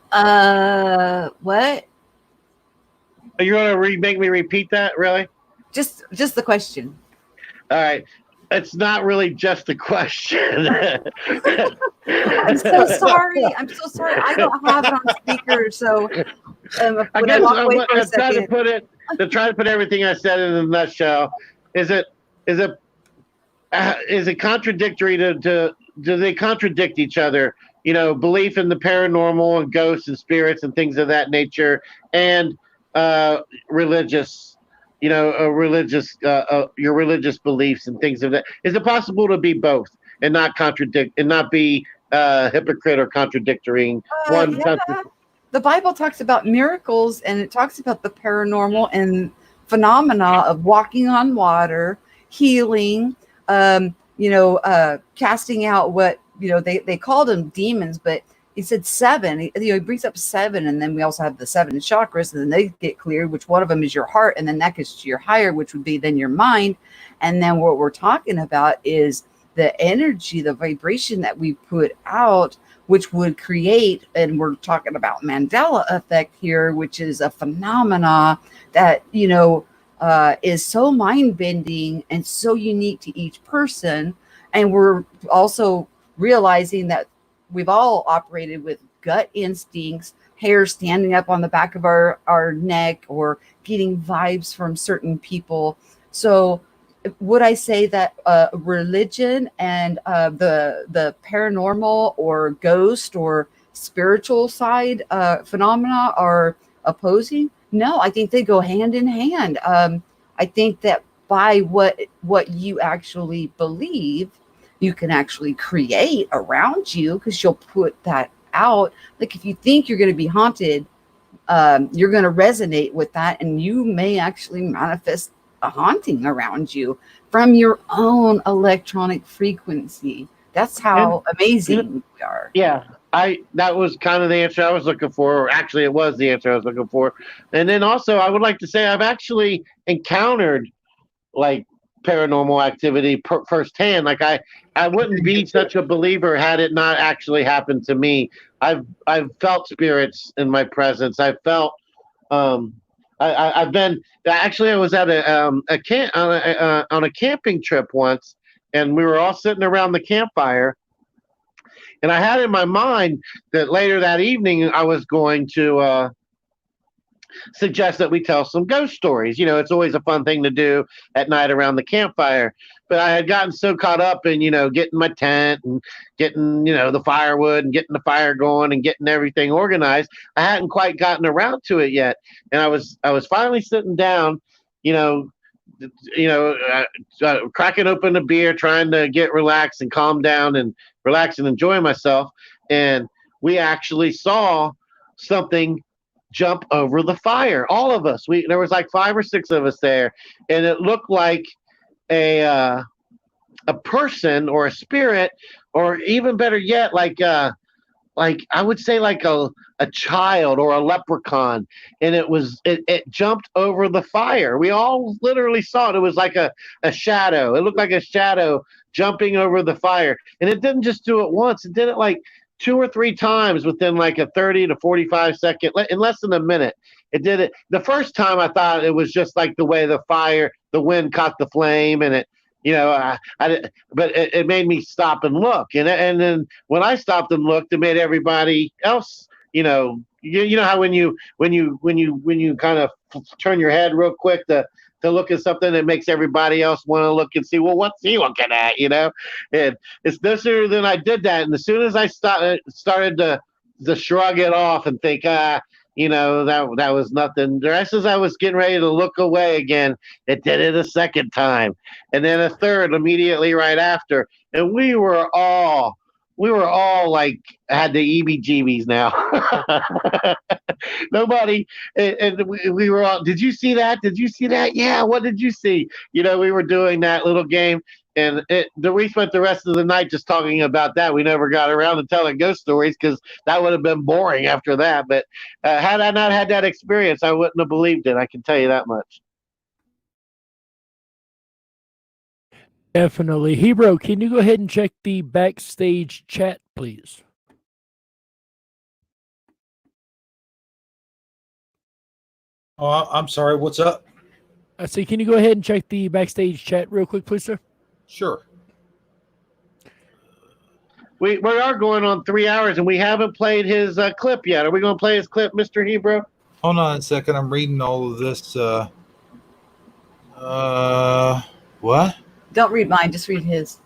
What? Are you going to make me repeat that, really? Just the question. All right. It's not really just a question. I'm so sorry. I don't have it on speaker, so I guess I'm trying to put everything I said in a nutshell. Is it contradictory do they contradict each other belief in the paranormal and ghosts and spirits and things of that nature, and religious, your religious beliefs and things of that. Is it possible to be both and not contradict and not be hypocrite or contradicting one? Yeah. The Bible talks about miracles, and it talks about the paranormal and phenomena of walking on water, healing, casting out what they called them demons, but he said 7. He brings up 7, and then we also have the 7 chakras, and then they get cleared, which one of them is your heart, and then that gets to your higher, which would be then your mind. And then what we're talking about is the energy, the vibration that we put out, which would create, and we're talking about Mandela effect here, which is a phenomena that is so mind-bending and so unique to each person. And we're also realizing that we've all operated with gut instincts, hair standing up on the back of our neck, or getting vibes from certain people. So would I say that religion and the paranormal or ghost or spiritual side phenomena are opposing? No, I think they go hand in hand. I think that by what you actually believe, you can actually create around you, because you'll put that out. Like if you think you're going to be haunted, you're going to resonate with that, and you may actually manifest a haunting around you from your own electronic frequency. That's how amazing we are. Yeah, that was kind of the answer I was looking for. Or actually, it was the answer I was looking for. And then also, I would like to say I've actually encountered like paranormal activity firsthand. Like I wouldn't be such a believer had it not actually happened to me. I've felt spirits in my presence. I felt I've been actually. I was at a camp on a camping trip once, and we were all sitting around the campfire. And I had in my mind that later that evening I was going to suggest that we tell some ghost stories. It's always a fun thing to do at night around the campfire. But I had gotten so caught up in, getting my tent and getting, the firewood and getting the fire going and getting everything organized. I hadn't quite gotten around to it yet. And I was finally sitting down, cracking open a beer, trying to get relaxed and calm down and relax and enjoy myself. And we actually saw something jump over the fire. All of us. There was like 5 or 6 of us there, and it looked like a person or a spirit, or even better yet, like I would say like a child or a leprechaun, and it jumped over the fire. We all literally saw it. It was like a shadow. It looked like a shadow jumping over the fire, and it didn't just do it once. It did it like 2 or 3 times within like a 30 to 45 second, in less than a minute. It did it. The first time I thought it was just like the way the wind caught the flame, and it, but it made me stop and look. And then when I stopped and looked, it made everybody else, you know how when you kind of turn your head real quick to look at something, that makes everybody else want to look and see, well, what's he looking at, And it's no sooner than I did that, and as soon as I started to shrug it off and think, that was nothing. Just as I was getting ready to look away again, it did it a second time, and then a third immediately right after, and we were all like had the EBGBs now. Nobody, and we were all, did you see that? Did you see that? Yeah, what did you see? We were doing that little game, and we spent the rest of the night just talking about that. We never got around to telling ghost stories because that would have been boring after that. But had I not had that experience, I wouldn't have believed it. I can tell you that much. Definitely. Hebrew, can you go ahead and check the backstage chat, please? Oh, I'm sorry. What's up? I say, can you go ahead and check the backstage chat real quick, please, sir? Sure. We are going on 3 hours, and we haven't played his clip yet. Are we going to play his clip, Mr. Hebrew? Hold on a second. I'm reading all of this. What? Don't read mine. Just read his.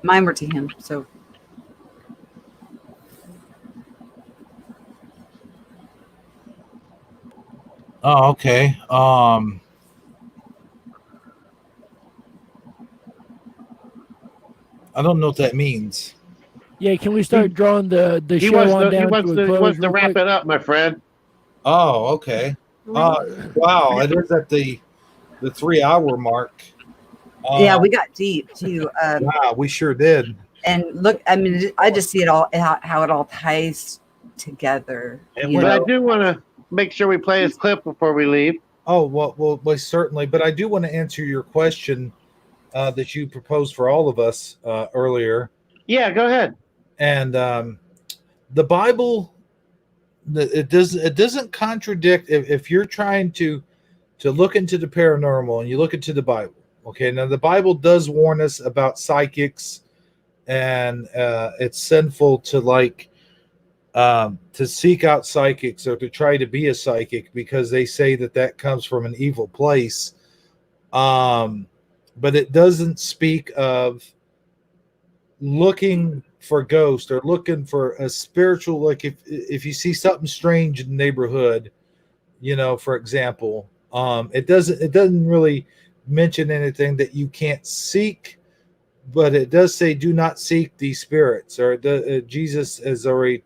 Mine were to him. So Oh, okay. I don't know what that means. Yeah, can we start drawing the He show wants on to. He down wants to a to. He close wants to real wrap quick? it up, my friend. Oh, okay. Wow, it is at the 3-hour mark. yeah, we got deep too. Wow, we sure did. And look, I mean, I just see it all how it all ties together. But I do want to make sure we play his clip before we leave. Oh, well, certainly. But I do want to answer your question that you proposed for all of us earlier. Yeah, go ahead. And the Bible, it doesn't contradict if you're trying to look into the paranormal and you look into the Bible. Okay, now the Bible does warn us about psychics, and it's sinful to to seek out psychics or to try to be a psychic because they say that comes from an evil place. But it doesn't speak of looking for ghosts or looking for a spiritual, like if you see something strange in the neighborhood, for example, it doesn't really mention anything that you can't seek, but it does say do not seek these spirits, or Jesus has already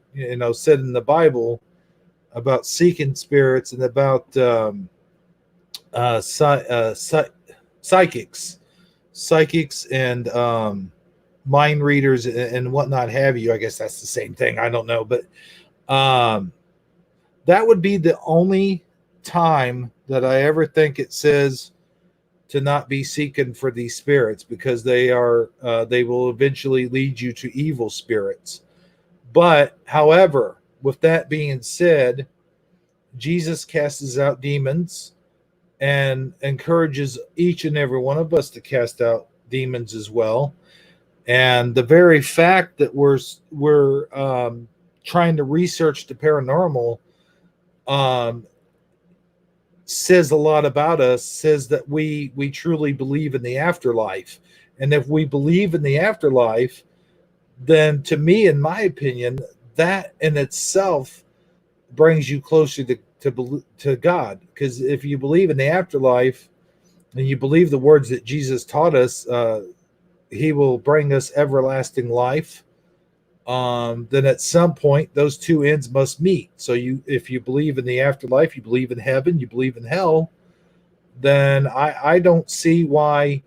said in the Bible about seeking spirits and about psychics and mind readers and whatnot have you. I guess that's the same thing. I don't know, but that would be the only time that I ever think it says to not be seeking for these spirits, because they will eventually lead you to evil spirits. But however, with that being said, Jesus casts out demons and encourages each and every one of us to cast out demons as well. And the very fact that we're trying to research the paranormal says a lot about us, says that we truly believe in the afterlife. And if we believe in the afterlife, then to me, in my opinion, that in itself brings you closer to God. Because if you believe in the afterlife and you believe the words that Jesus taught us, he will bring us everlasting life. Then at some point those two ends must meet. So if you believe in the afterlife, you believe in heaven, you believe in hell, then I don't see why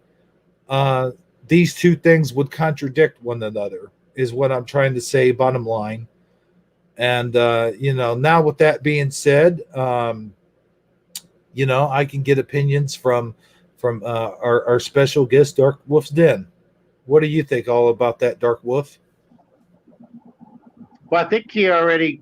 these two things would contradict one another, is what I'm trying to say, bottom line. And now with that being said, I can get opinions from our special guest, DarkwolfDen. What do you think all about that, Dark Wolf? Well, I think he already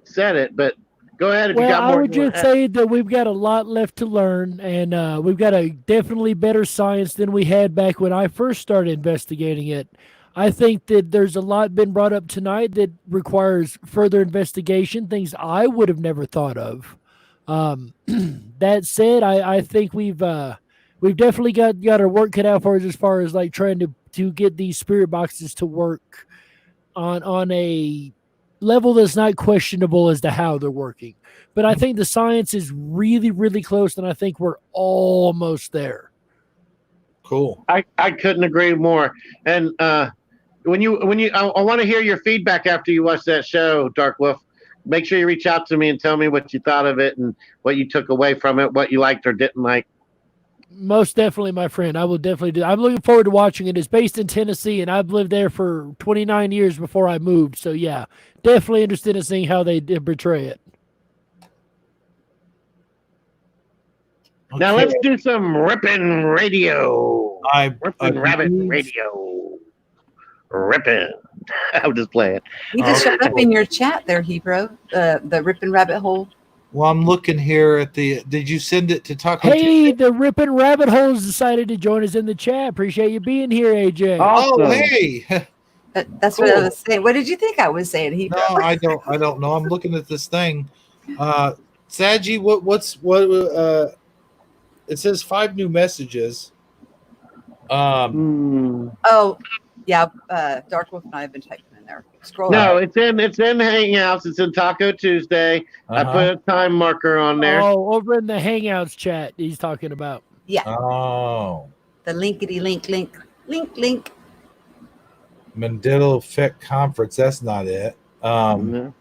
said it, but go ahead if you got more. I would just say that we've got a lot left to learn, and we've got a definitely better science than we had back when I first started investigating it. I think that there's a lot been brought up tonight that requires further investigation, things I would have never thought of. That said, I think we've definitely got our work cut out for us as far as like trying to get these spirit boxes to work on a level that's not questionable as to how they're working. But I think the science is really, really close, and I think we're almost there. Cool. I couldn't agree more. And I want to hear your feedback after you watch that show, Dark Wolf. Make sure you reach out to me and tell me what you thought of it and what you took away from it, what you liked or didn't like. Most definitely, my friend. I will definitely do. I'm looking forward to watching it. It's based in Tennessee, and I've lived there for 29 years before I moved. So, yeah, definitely interested in seeing how they portray it. Okay. Now, let's do some ripping radio. Ripping rabbit radio. Ripping. I'm just playing. You just showed up in your chat there, Hebrew, the ripping rabbit hole. Well, I'm looking here at did you send it to Taco? Hey, the Ripping Rabbit Holes decided to join us in the chat. Appreciate you being here, AJ. Awesome. Oh, hey. That's cool. What I was saying. What did you think I was saying, Hebrew? No, I don't know. I'm looking at this thing. Saji, it says 5 new messages. Oh, Yeah, Dark Wolf and I have been typing in there. Scroll No, up. it's in Hangouts. It's in Taco Tuesday. I put a time marker on there. Oh, over in the Hangouts chat, he's talking about. Yeah. Oh. The linkety link. Mandela Effect Conference. That's not it. No.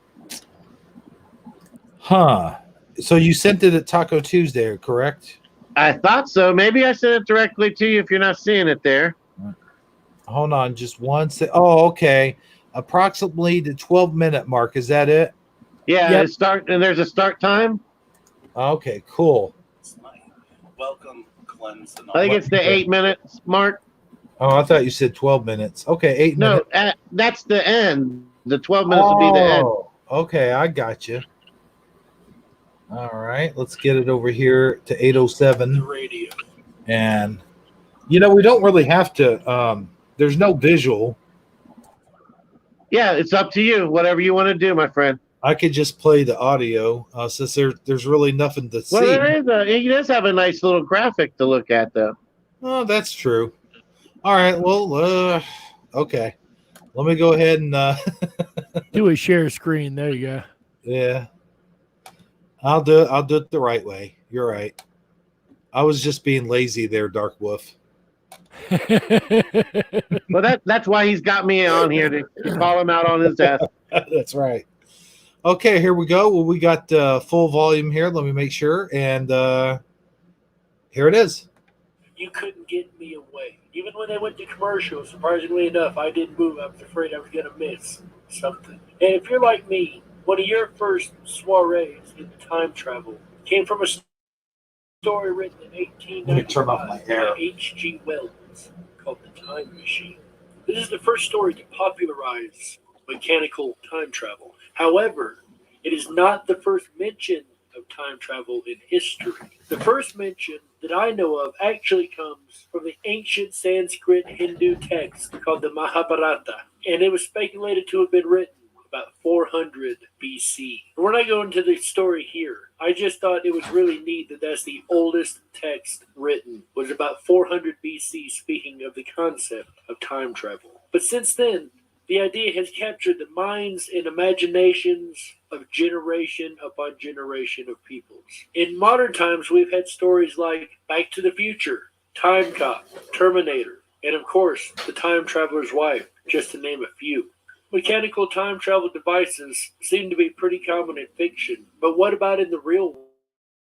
Huh. So you sent it at Taco Tuesday, correct? I thought so. Maybe I sent it directly to you if you're not seeing it there. Hold on, just one sec. Oh, okay. Approximately the 12-minute mark. Is that it? Yeah, it start and there's a start time. Okay, cool. Welcome, Clemson. I think it's the 8 minutes mark. Oh, I thought you said 12 minutes. Okay, 8 minutes. No, that's the end. The 12 minutes will be the end. Okay, I got you. All right, let's get it over here to 8:07. The radio. And we don't really have to. There's no visual. Yeah, it's up to you. Whatever you want to do, my friend. I could just play the audio since there's really nothing to see. Well, he does have a nice little graphic to look at, though. Oh, that's true. All right. Well, okay. Let me go ahead and do a share screen. There you go. Yeah. I'll do it the right way. You're right. I was just being lazy there, Dark Wolf. Well, that's why he's got me on here to call him out on his desk. That's right. Okay, here we go. Well, we got full volume here. Let me make sure. And here it is. You couldn't get me away. Even when they went to commercial, surprisingly enough, I didn't move. I was afraid I was going to miss something. And if you're like me, one of your first soirees in time travel came from a story written in 1895 by H.G. Wells called The Time Machine. This is the first story to popularize mechanical time travel. However, it is not the first mention of time travel in history. The first mention that I know of actually comes from the ancient Sanskrit Hindu text called the Mahabharata, and it was speculated to have been written about 400 BC. We're not going to the story here. I just thought it was really neat that that's the oldest text written, was about 400 BC, speaking of the concept of time travel. But since then, the idea has captured the minds and imaginations of generation upon generation of peoples. In modern times, we've had stories like Back to the Future, Time Cop, Terminator, and of course, The Time Traveler's Wife, just to name a few. Mechanical time travel devices seem to be pretty common in fiction, but what about in the real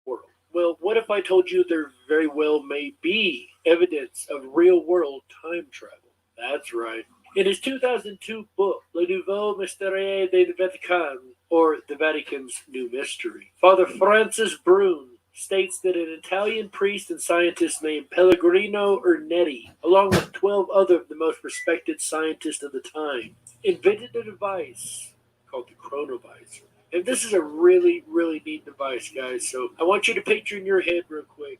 world? Well, what if I told you there very well may be evidence of real-world time travel? That's right. In his 2002 book, Le Nouveau Mystère du Vatican, or The Vatican's New Mystery, Father Francis Brune states that an Italian priest and scientist named Pellegrino Ernetti, along with 12 other of the most respected scientists of the time, invented a device called the chronovisor. And this is a really, really neat device, guys. So I want you to picture in your head real quick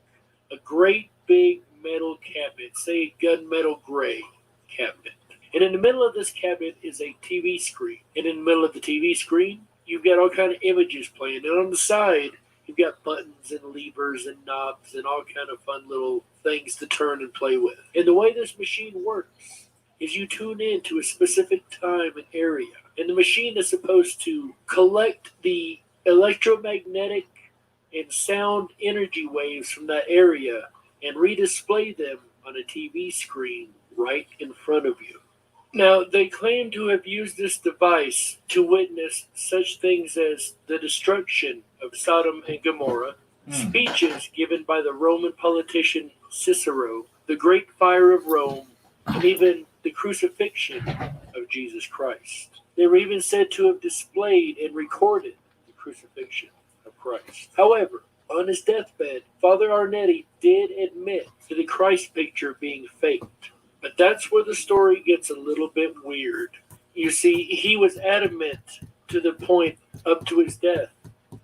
a great big metal cabinet, say gunmetal gray cabinet. And in the middle of this cabinet is a TV screen. And in the middle of the TV screen, you've got all kind of images playing. And on the side, you've got buttons and levers and knobs and all kind of fun little things to turn and play with. And the way this machine works is you tune in to a specific time and area. And the machine is supposed to collect the electromagnetic and sound energy waves from that area and redisplay them on a TV screen right in front of you. Now, they claim to have used this device to witness such things as the destruction of Sodom and Gomorrah, speeches given by the Roman politician Cicero, the Great Fire of Rome, and even the crucifixion of Jesus Christ. They were even said to have displayed and recorded the crucifixion of Christ. However, on his deathbed, Father Arnetti did admit to the Christ picture being faked. But that's where the story gets a little bit weird. You see, he was adamant to the point up to his death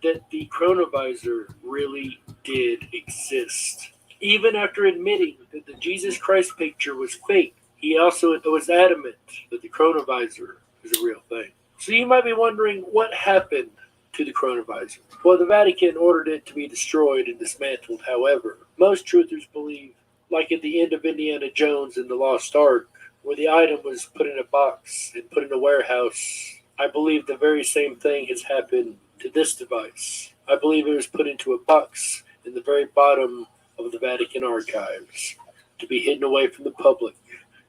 that the chronovisor really did exist. Even after admitting that the Jesus Christ picture was fake, he also was adamant that the chronovisor is a real thing. So you might be wondering what happened to the chronovisor. Well, the Vatican ordered it to be destroyed and dismantled. However, most truthers believe, like at the end of Indiana Jones and the Lost Ark, where the item was put in a box and put in a warehouse. I believe the very same thing has happened to this device. I believe it was put into a box in the very bottom of the Vatican archives to be hidden away from the public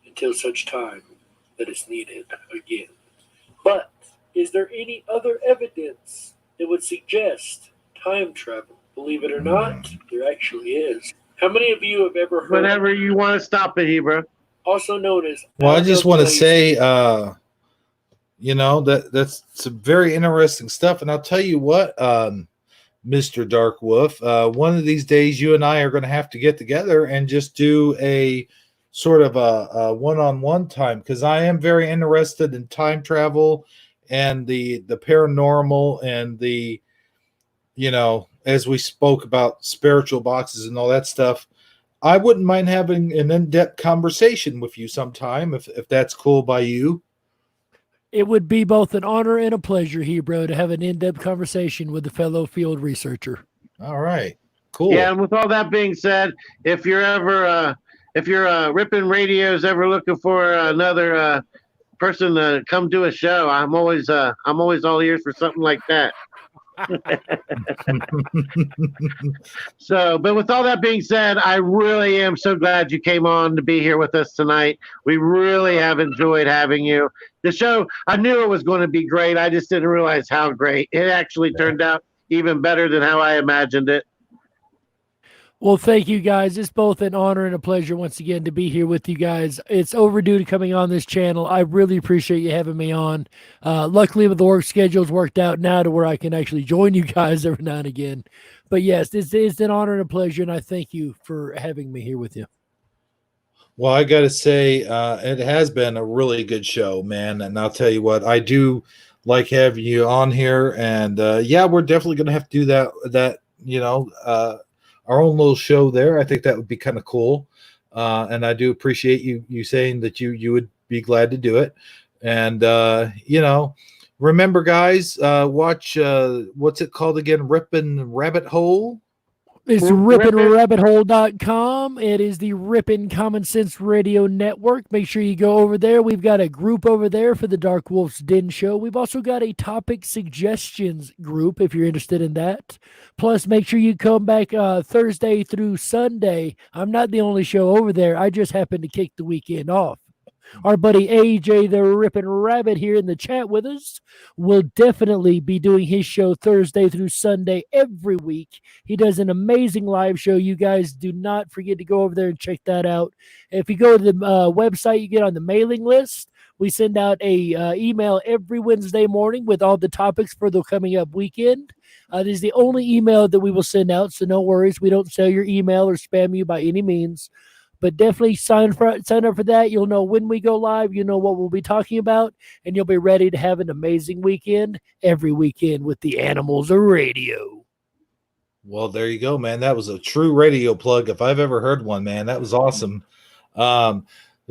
until such time that it's needed again. But is there any other evidence that would suggest time travel? Believe it or not, there actually is. How many of you have ever heard? Whenever you want to stop it, Hebrew. Also known as. Well, I just want to say, that's some very interesting stuff, and I'll tell you what, Mr. Dark Wolf, one of these days you and I are going to have to get together and just do a sort of a one-on-one time, because I am very interested in time travel and the paranormal and the, as we spoke about spiritual boxes and all that stuff. I wouldn't mind having an in-depth conversation with you sometime if that's cool by you. It would be both an honor and a pleasure, Hebrew, to have an in-depth conversation with a fellow field researcher. All right, cool. Yeah, and with all that being said, if you're Rippin' Radio's ever looking for another person to come do a show, I'm always all ears for something like that. So, but with all that being said, I really am so glad you came on to be here with us tonight. We really have enjoyed having you. The show, I knew it was going to be great. I just didn't realize how great it actually turned out, even better than how I imagined it. Well, thank you guys. It's both an honor and a pleasure once again to be here with you guys. It's overdue to coming on this channel. I really appreciate you having me on. Luckily, with the work schedules worked out now to where I can actually join you guys every now and again. But yes, it's an honor and a pleasure, and I thank you for having me here with you. Well, I got to say, it has been a really good show, man. And I'll tell you what, I do like having you on here. And yeah, we're definitely going to have to do that, our own little show there. I think that would be kind of cool. And I do appreciate you saying that you would be glad to do it. And, remember, guys, watch, what's it called again? Rippin' Rabbit Hole? It's rippinrabbithole.com. It is the Rippin' Common Sense Radio Network. Make sure you go over there. We've got a group over there for the Dark Wolf's Den show. We've also got a topic suggestions group if you're interested in that. Plus, make sure you come back Thursday through Sunday. I'm not the only show over there. I just happened to kick the weekend off. Our buddy AJ, the Rippin' Rabbit, here in the chat with us, will definitely be doing his show Thursday through Sunday every week. He does an amazing live show. You guys do not forget to go over there and check that out. If you go to the website, you get on the mailing list. We send out a email every Wednesday morning with all the topics for the coming up weekend. It is the only email that we will send out, so no worries. We don't sell your email or spam you by any means. But definitely sign up for that. You'll know when we go live. You know what we'll be talking about. And you'll be ready to have an amazing weekend every weekend with the Animals of Radio. Well, there you go, man. That was a true radio plug if I've ever heard one, man. That was awesome.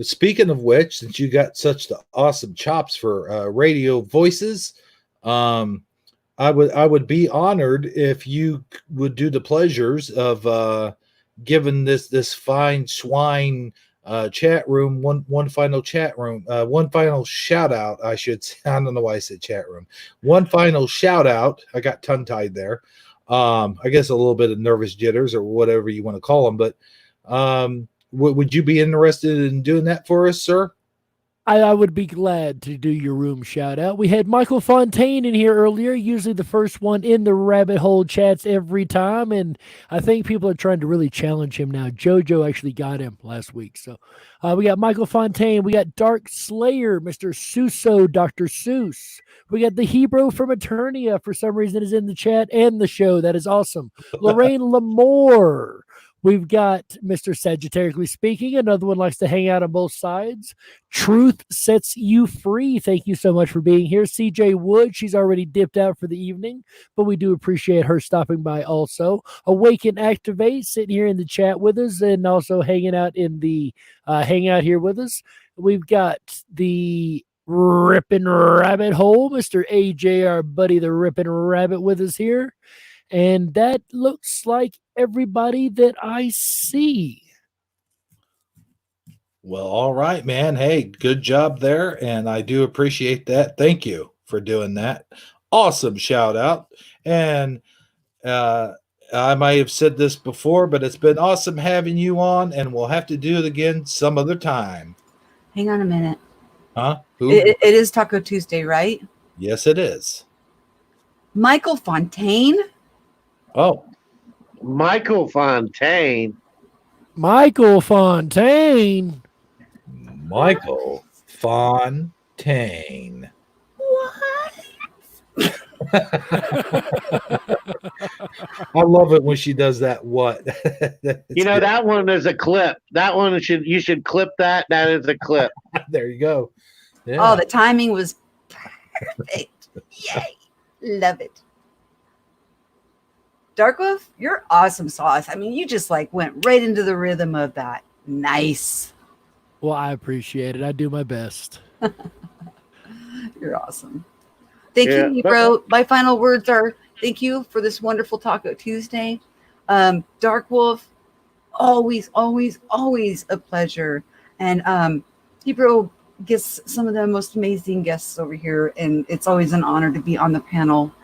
Speaking of which, since you got such the awesome chops for radio voices, I would be honored if you would do the pleasures of given this fine swine chat room one final shout out. I should say, I don't know why I said chat room. One final shout out. I got tongue tied there. I guess a little bit of nervous jitters or whatever you want to call them. But would you be interested in doing that for us, sir? I would be glad to do your room shout out. We had Michael Fontaine in here earlier, usually the first one in the rabbit hole chats every time. And I think people are trying to really challenge him now. JoJo actually got him last week. So we got Michael Fontaine. We got Dark Slayer, Mr. Suso, Dr. Seuss. We got the Hebrew from Eternia for some reason is in the chat and the show. That is awesome. Lorraine Lamore. We've got Mr. Sagittarically Speaking. Another one likes to hang out on both sides. Truth Sets You Free. Thank you so much for being here. CJ Wood, she's already dipped out for the evening, but we do appreciate her stopping by also. Awaken Activate, sitting here in the chat with us and also hanging out in the hangout here with us. We've got the Rippin' Rabbit Hole, Mr. AJ, our buddy, the Rippin' Rabbit, with us here. And that looks like everybody that I see. Well, all right, man. Hey, good job there. And I do appreciate that. Thank you for doing that. Awesome shout out. And I might have said this before, but it's been awesome having you on, and we'll have to do it again some other time. Hang on a minute. Huh? Who? It is Taco Tuesday, right? Yes, it is. Michael Fontaine? Oh. Michael Fontaine. Michael Fontaine. Michael Fontaine. I love it when she does that. What? That one is a clip. That one you should clip that. That is a clip. There you go. Yeah. Oh, the timing was perfect. Yay. Love it. Darkwolf, you're awesome sauce. I mean, you just went right into the rhythm of that. Nice. Well, I appreciate it. I do my best. You're awesome. Thank you, bro. My final words are thank you for this wonderful Taco Tuesday. Darkwolf, always, always, always a pleasure. And Hebrew gets some of the most amazing guests over here, and it's always an honor to be on the panel.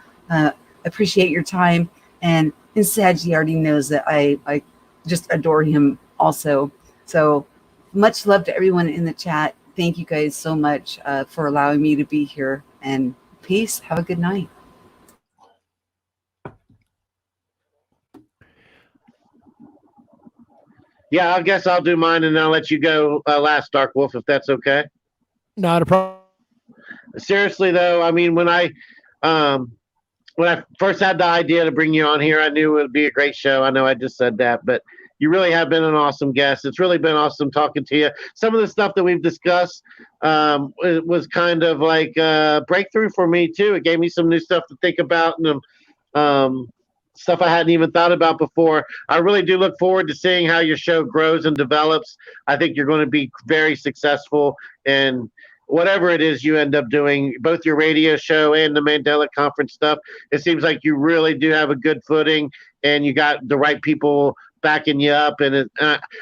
Appreciate your time. And Saji already knows that I just adore him also. So much love to everyone in the chat. Thank you guys so much for allowing me to be here. And peace. Have a good night. Yeah, I guess I'll do mine, and I'll let you go last, Darkwolf, if that's okay. Not a problem. Seriously, though, I mean, when I first had the idea to bring you on here, I knew it would be a great show. I know I just said that, but you really have been an awesome guest. It's really been awesome talking to you. Some of the stuff that we've discussed it was kind of like a breakthrough for me, too. It gave me some new stuff to think about and stuff I hadn't even thought about before. I really do look forward to seeing how your show grows and develops. I think you're going to be very successful in whatever it is you end up doing, both your radio show and the Mandela Conference stuff. It seems like you really do have a good footing, and you got the right people backing you up. And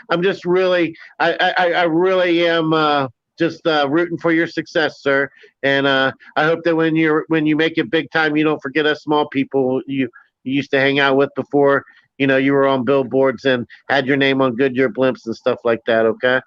I'm just really, I really am just rooting for your success, sir. And I hope that when you make it big time, you don't forget us small people you used to hang out with before. You were on billboards and had your name on Goodyear blimps and stuff like that. Okay.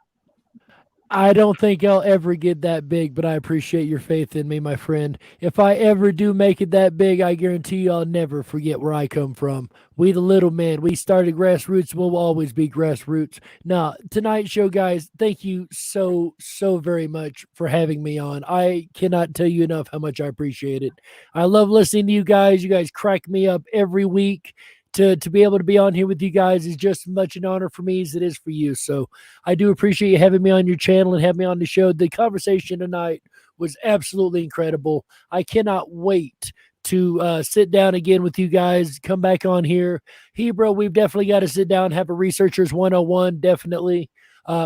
I don't think I'll ever get that big, but I appreciate your faith in me, my friend. If I ever do make it that big, I guarantee you I'll never forget where I come from. We the little men, we started grassroots, we'll always be grassroots. Now, tonight's show, guys, thank you so very much for having me on. I cannot tell you enough how much I appreciate it. I love listening to you guys. You guys crack me up every week. To be able to be on here with you guys is just as much an honor for me as it is for you. So I do appreciate you having me on your channel and having me on the show. The conversation tonight was absolutely incredible. I cannot wait to sit down again with you guys, come back on here. Hebrew, we've definitely got to sit down, have a Researchers 101, definitely.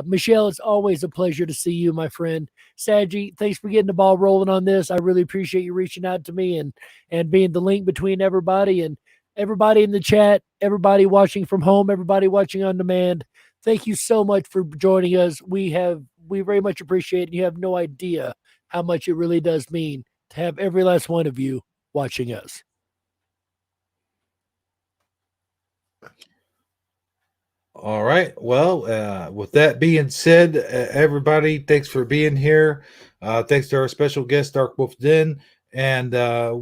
Michelle, it's always a pleasure to see you, my friend. Saji, thanks for getting the ball rolling on this. I really appreciate you reaching out to me and being the link between everybody and everybody in the chat, everybody watching from home, everybody watching on demand. Thank you so much for joining us. We very much appreciate it. You have no idea how much it really does mean to have every last one of you watching us. All right. Well, with that being said, everybody, thanks for being here. Thanks to our special guest, DarkwolfDen. And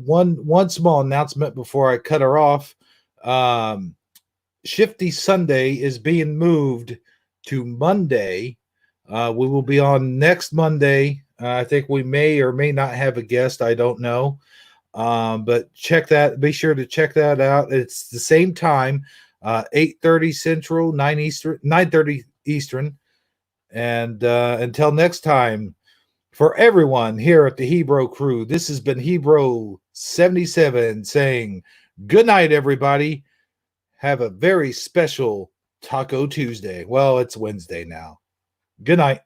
one small announcement before I cut her off. Shifty Sunday is being moved to Monday. We will be on next Monday. I think we may or may not have a guest. I don't know. But check that. Be sure to check that out. It's the same time, 8:30 Central, 9:30 Eastern. And until next time, for everyone here at the Hebrew crew, this has been Hebrew 77 saying good night, everybody. Have a very special Taco Tuesday. Well, it's Wednesday now. Good night.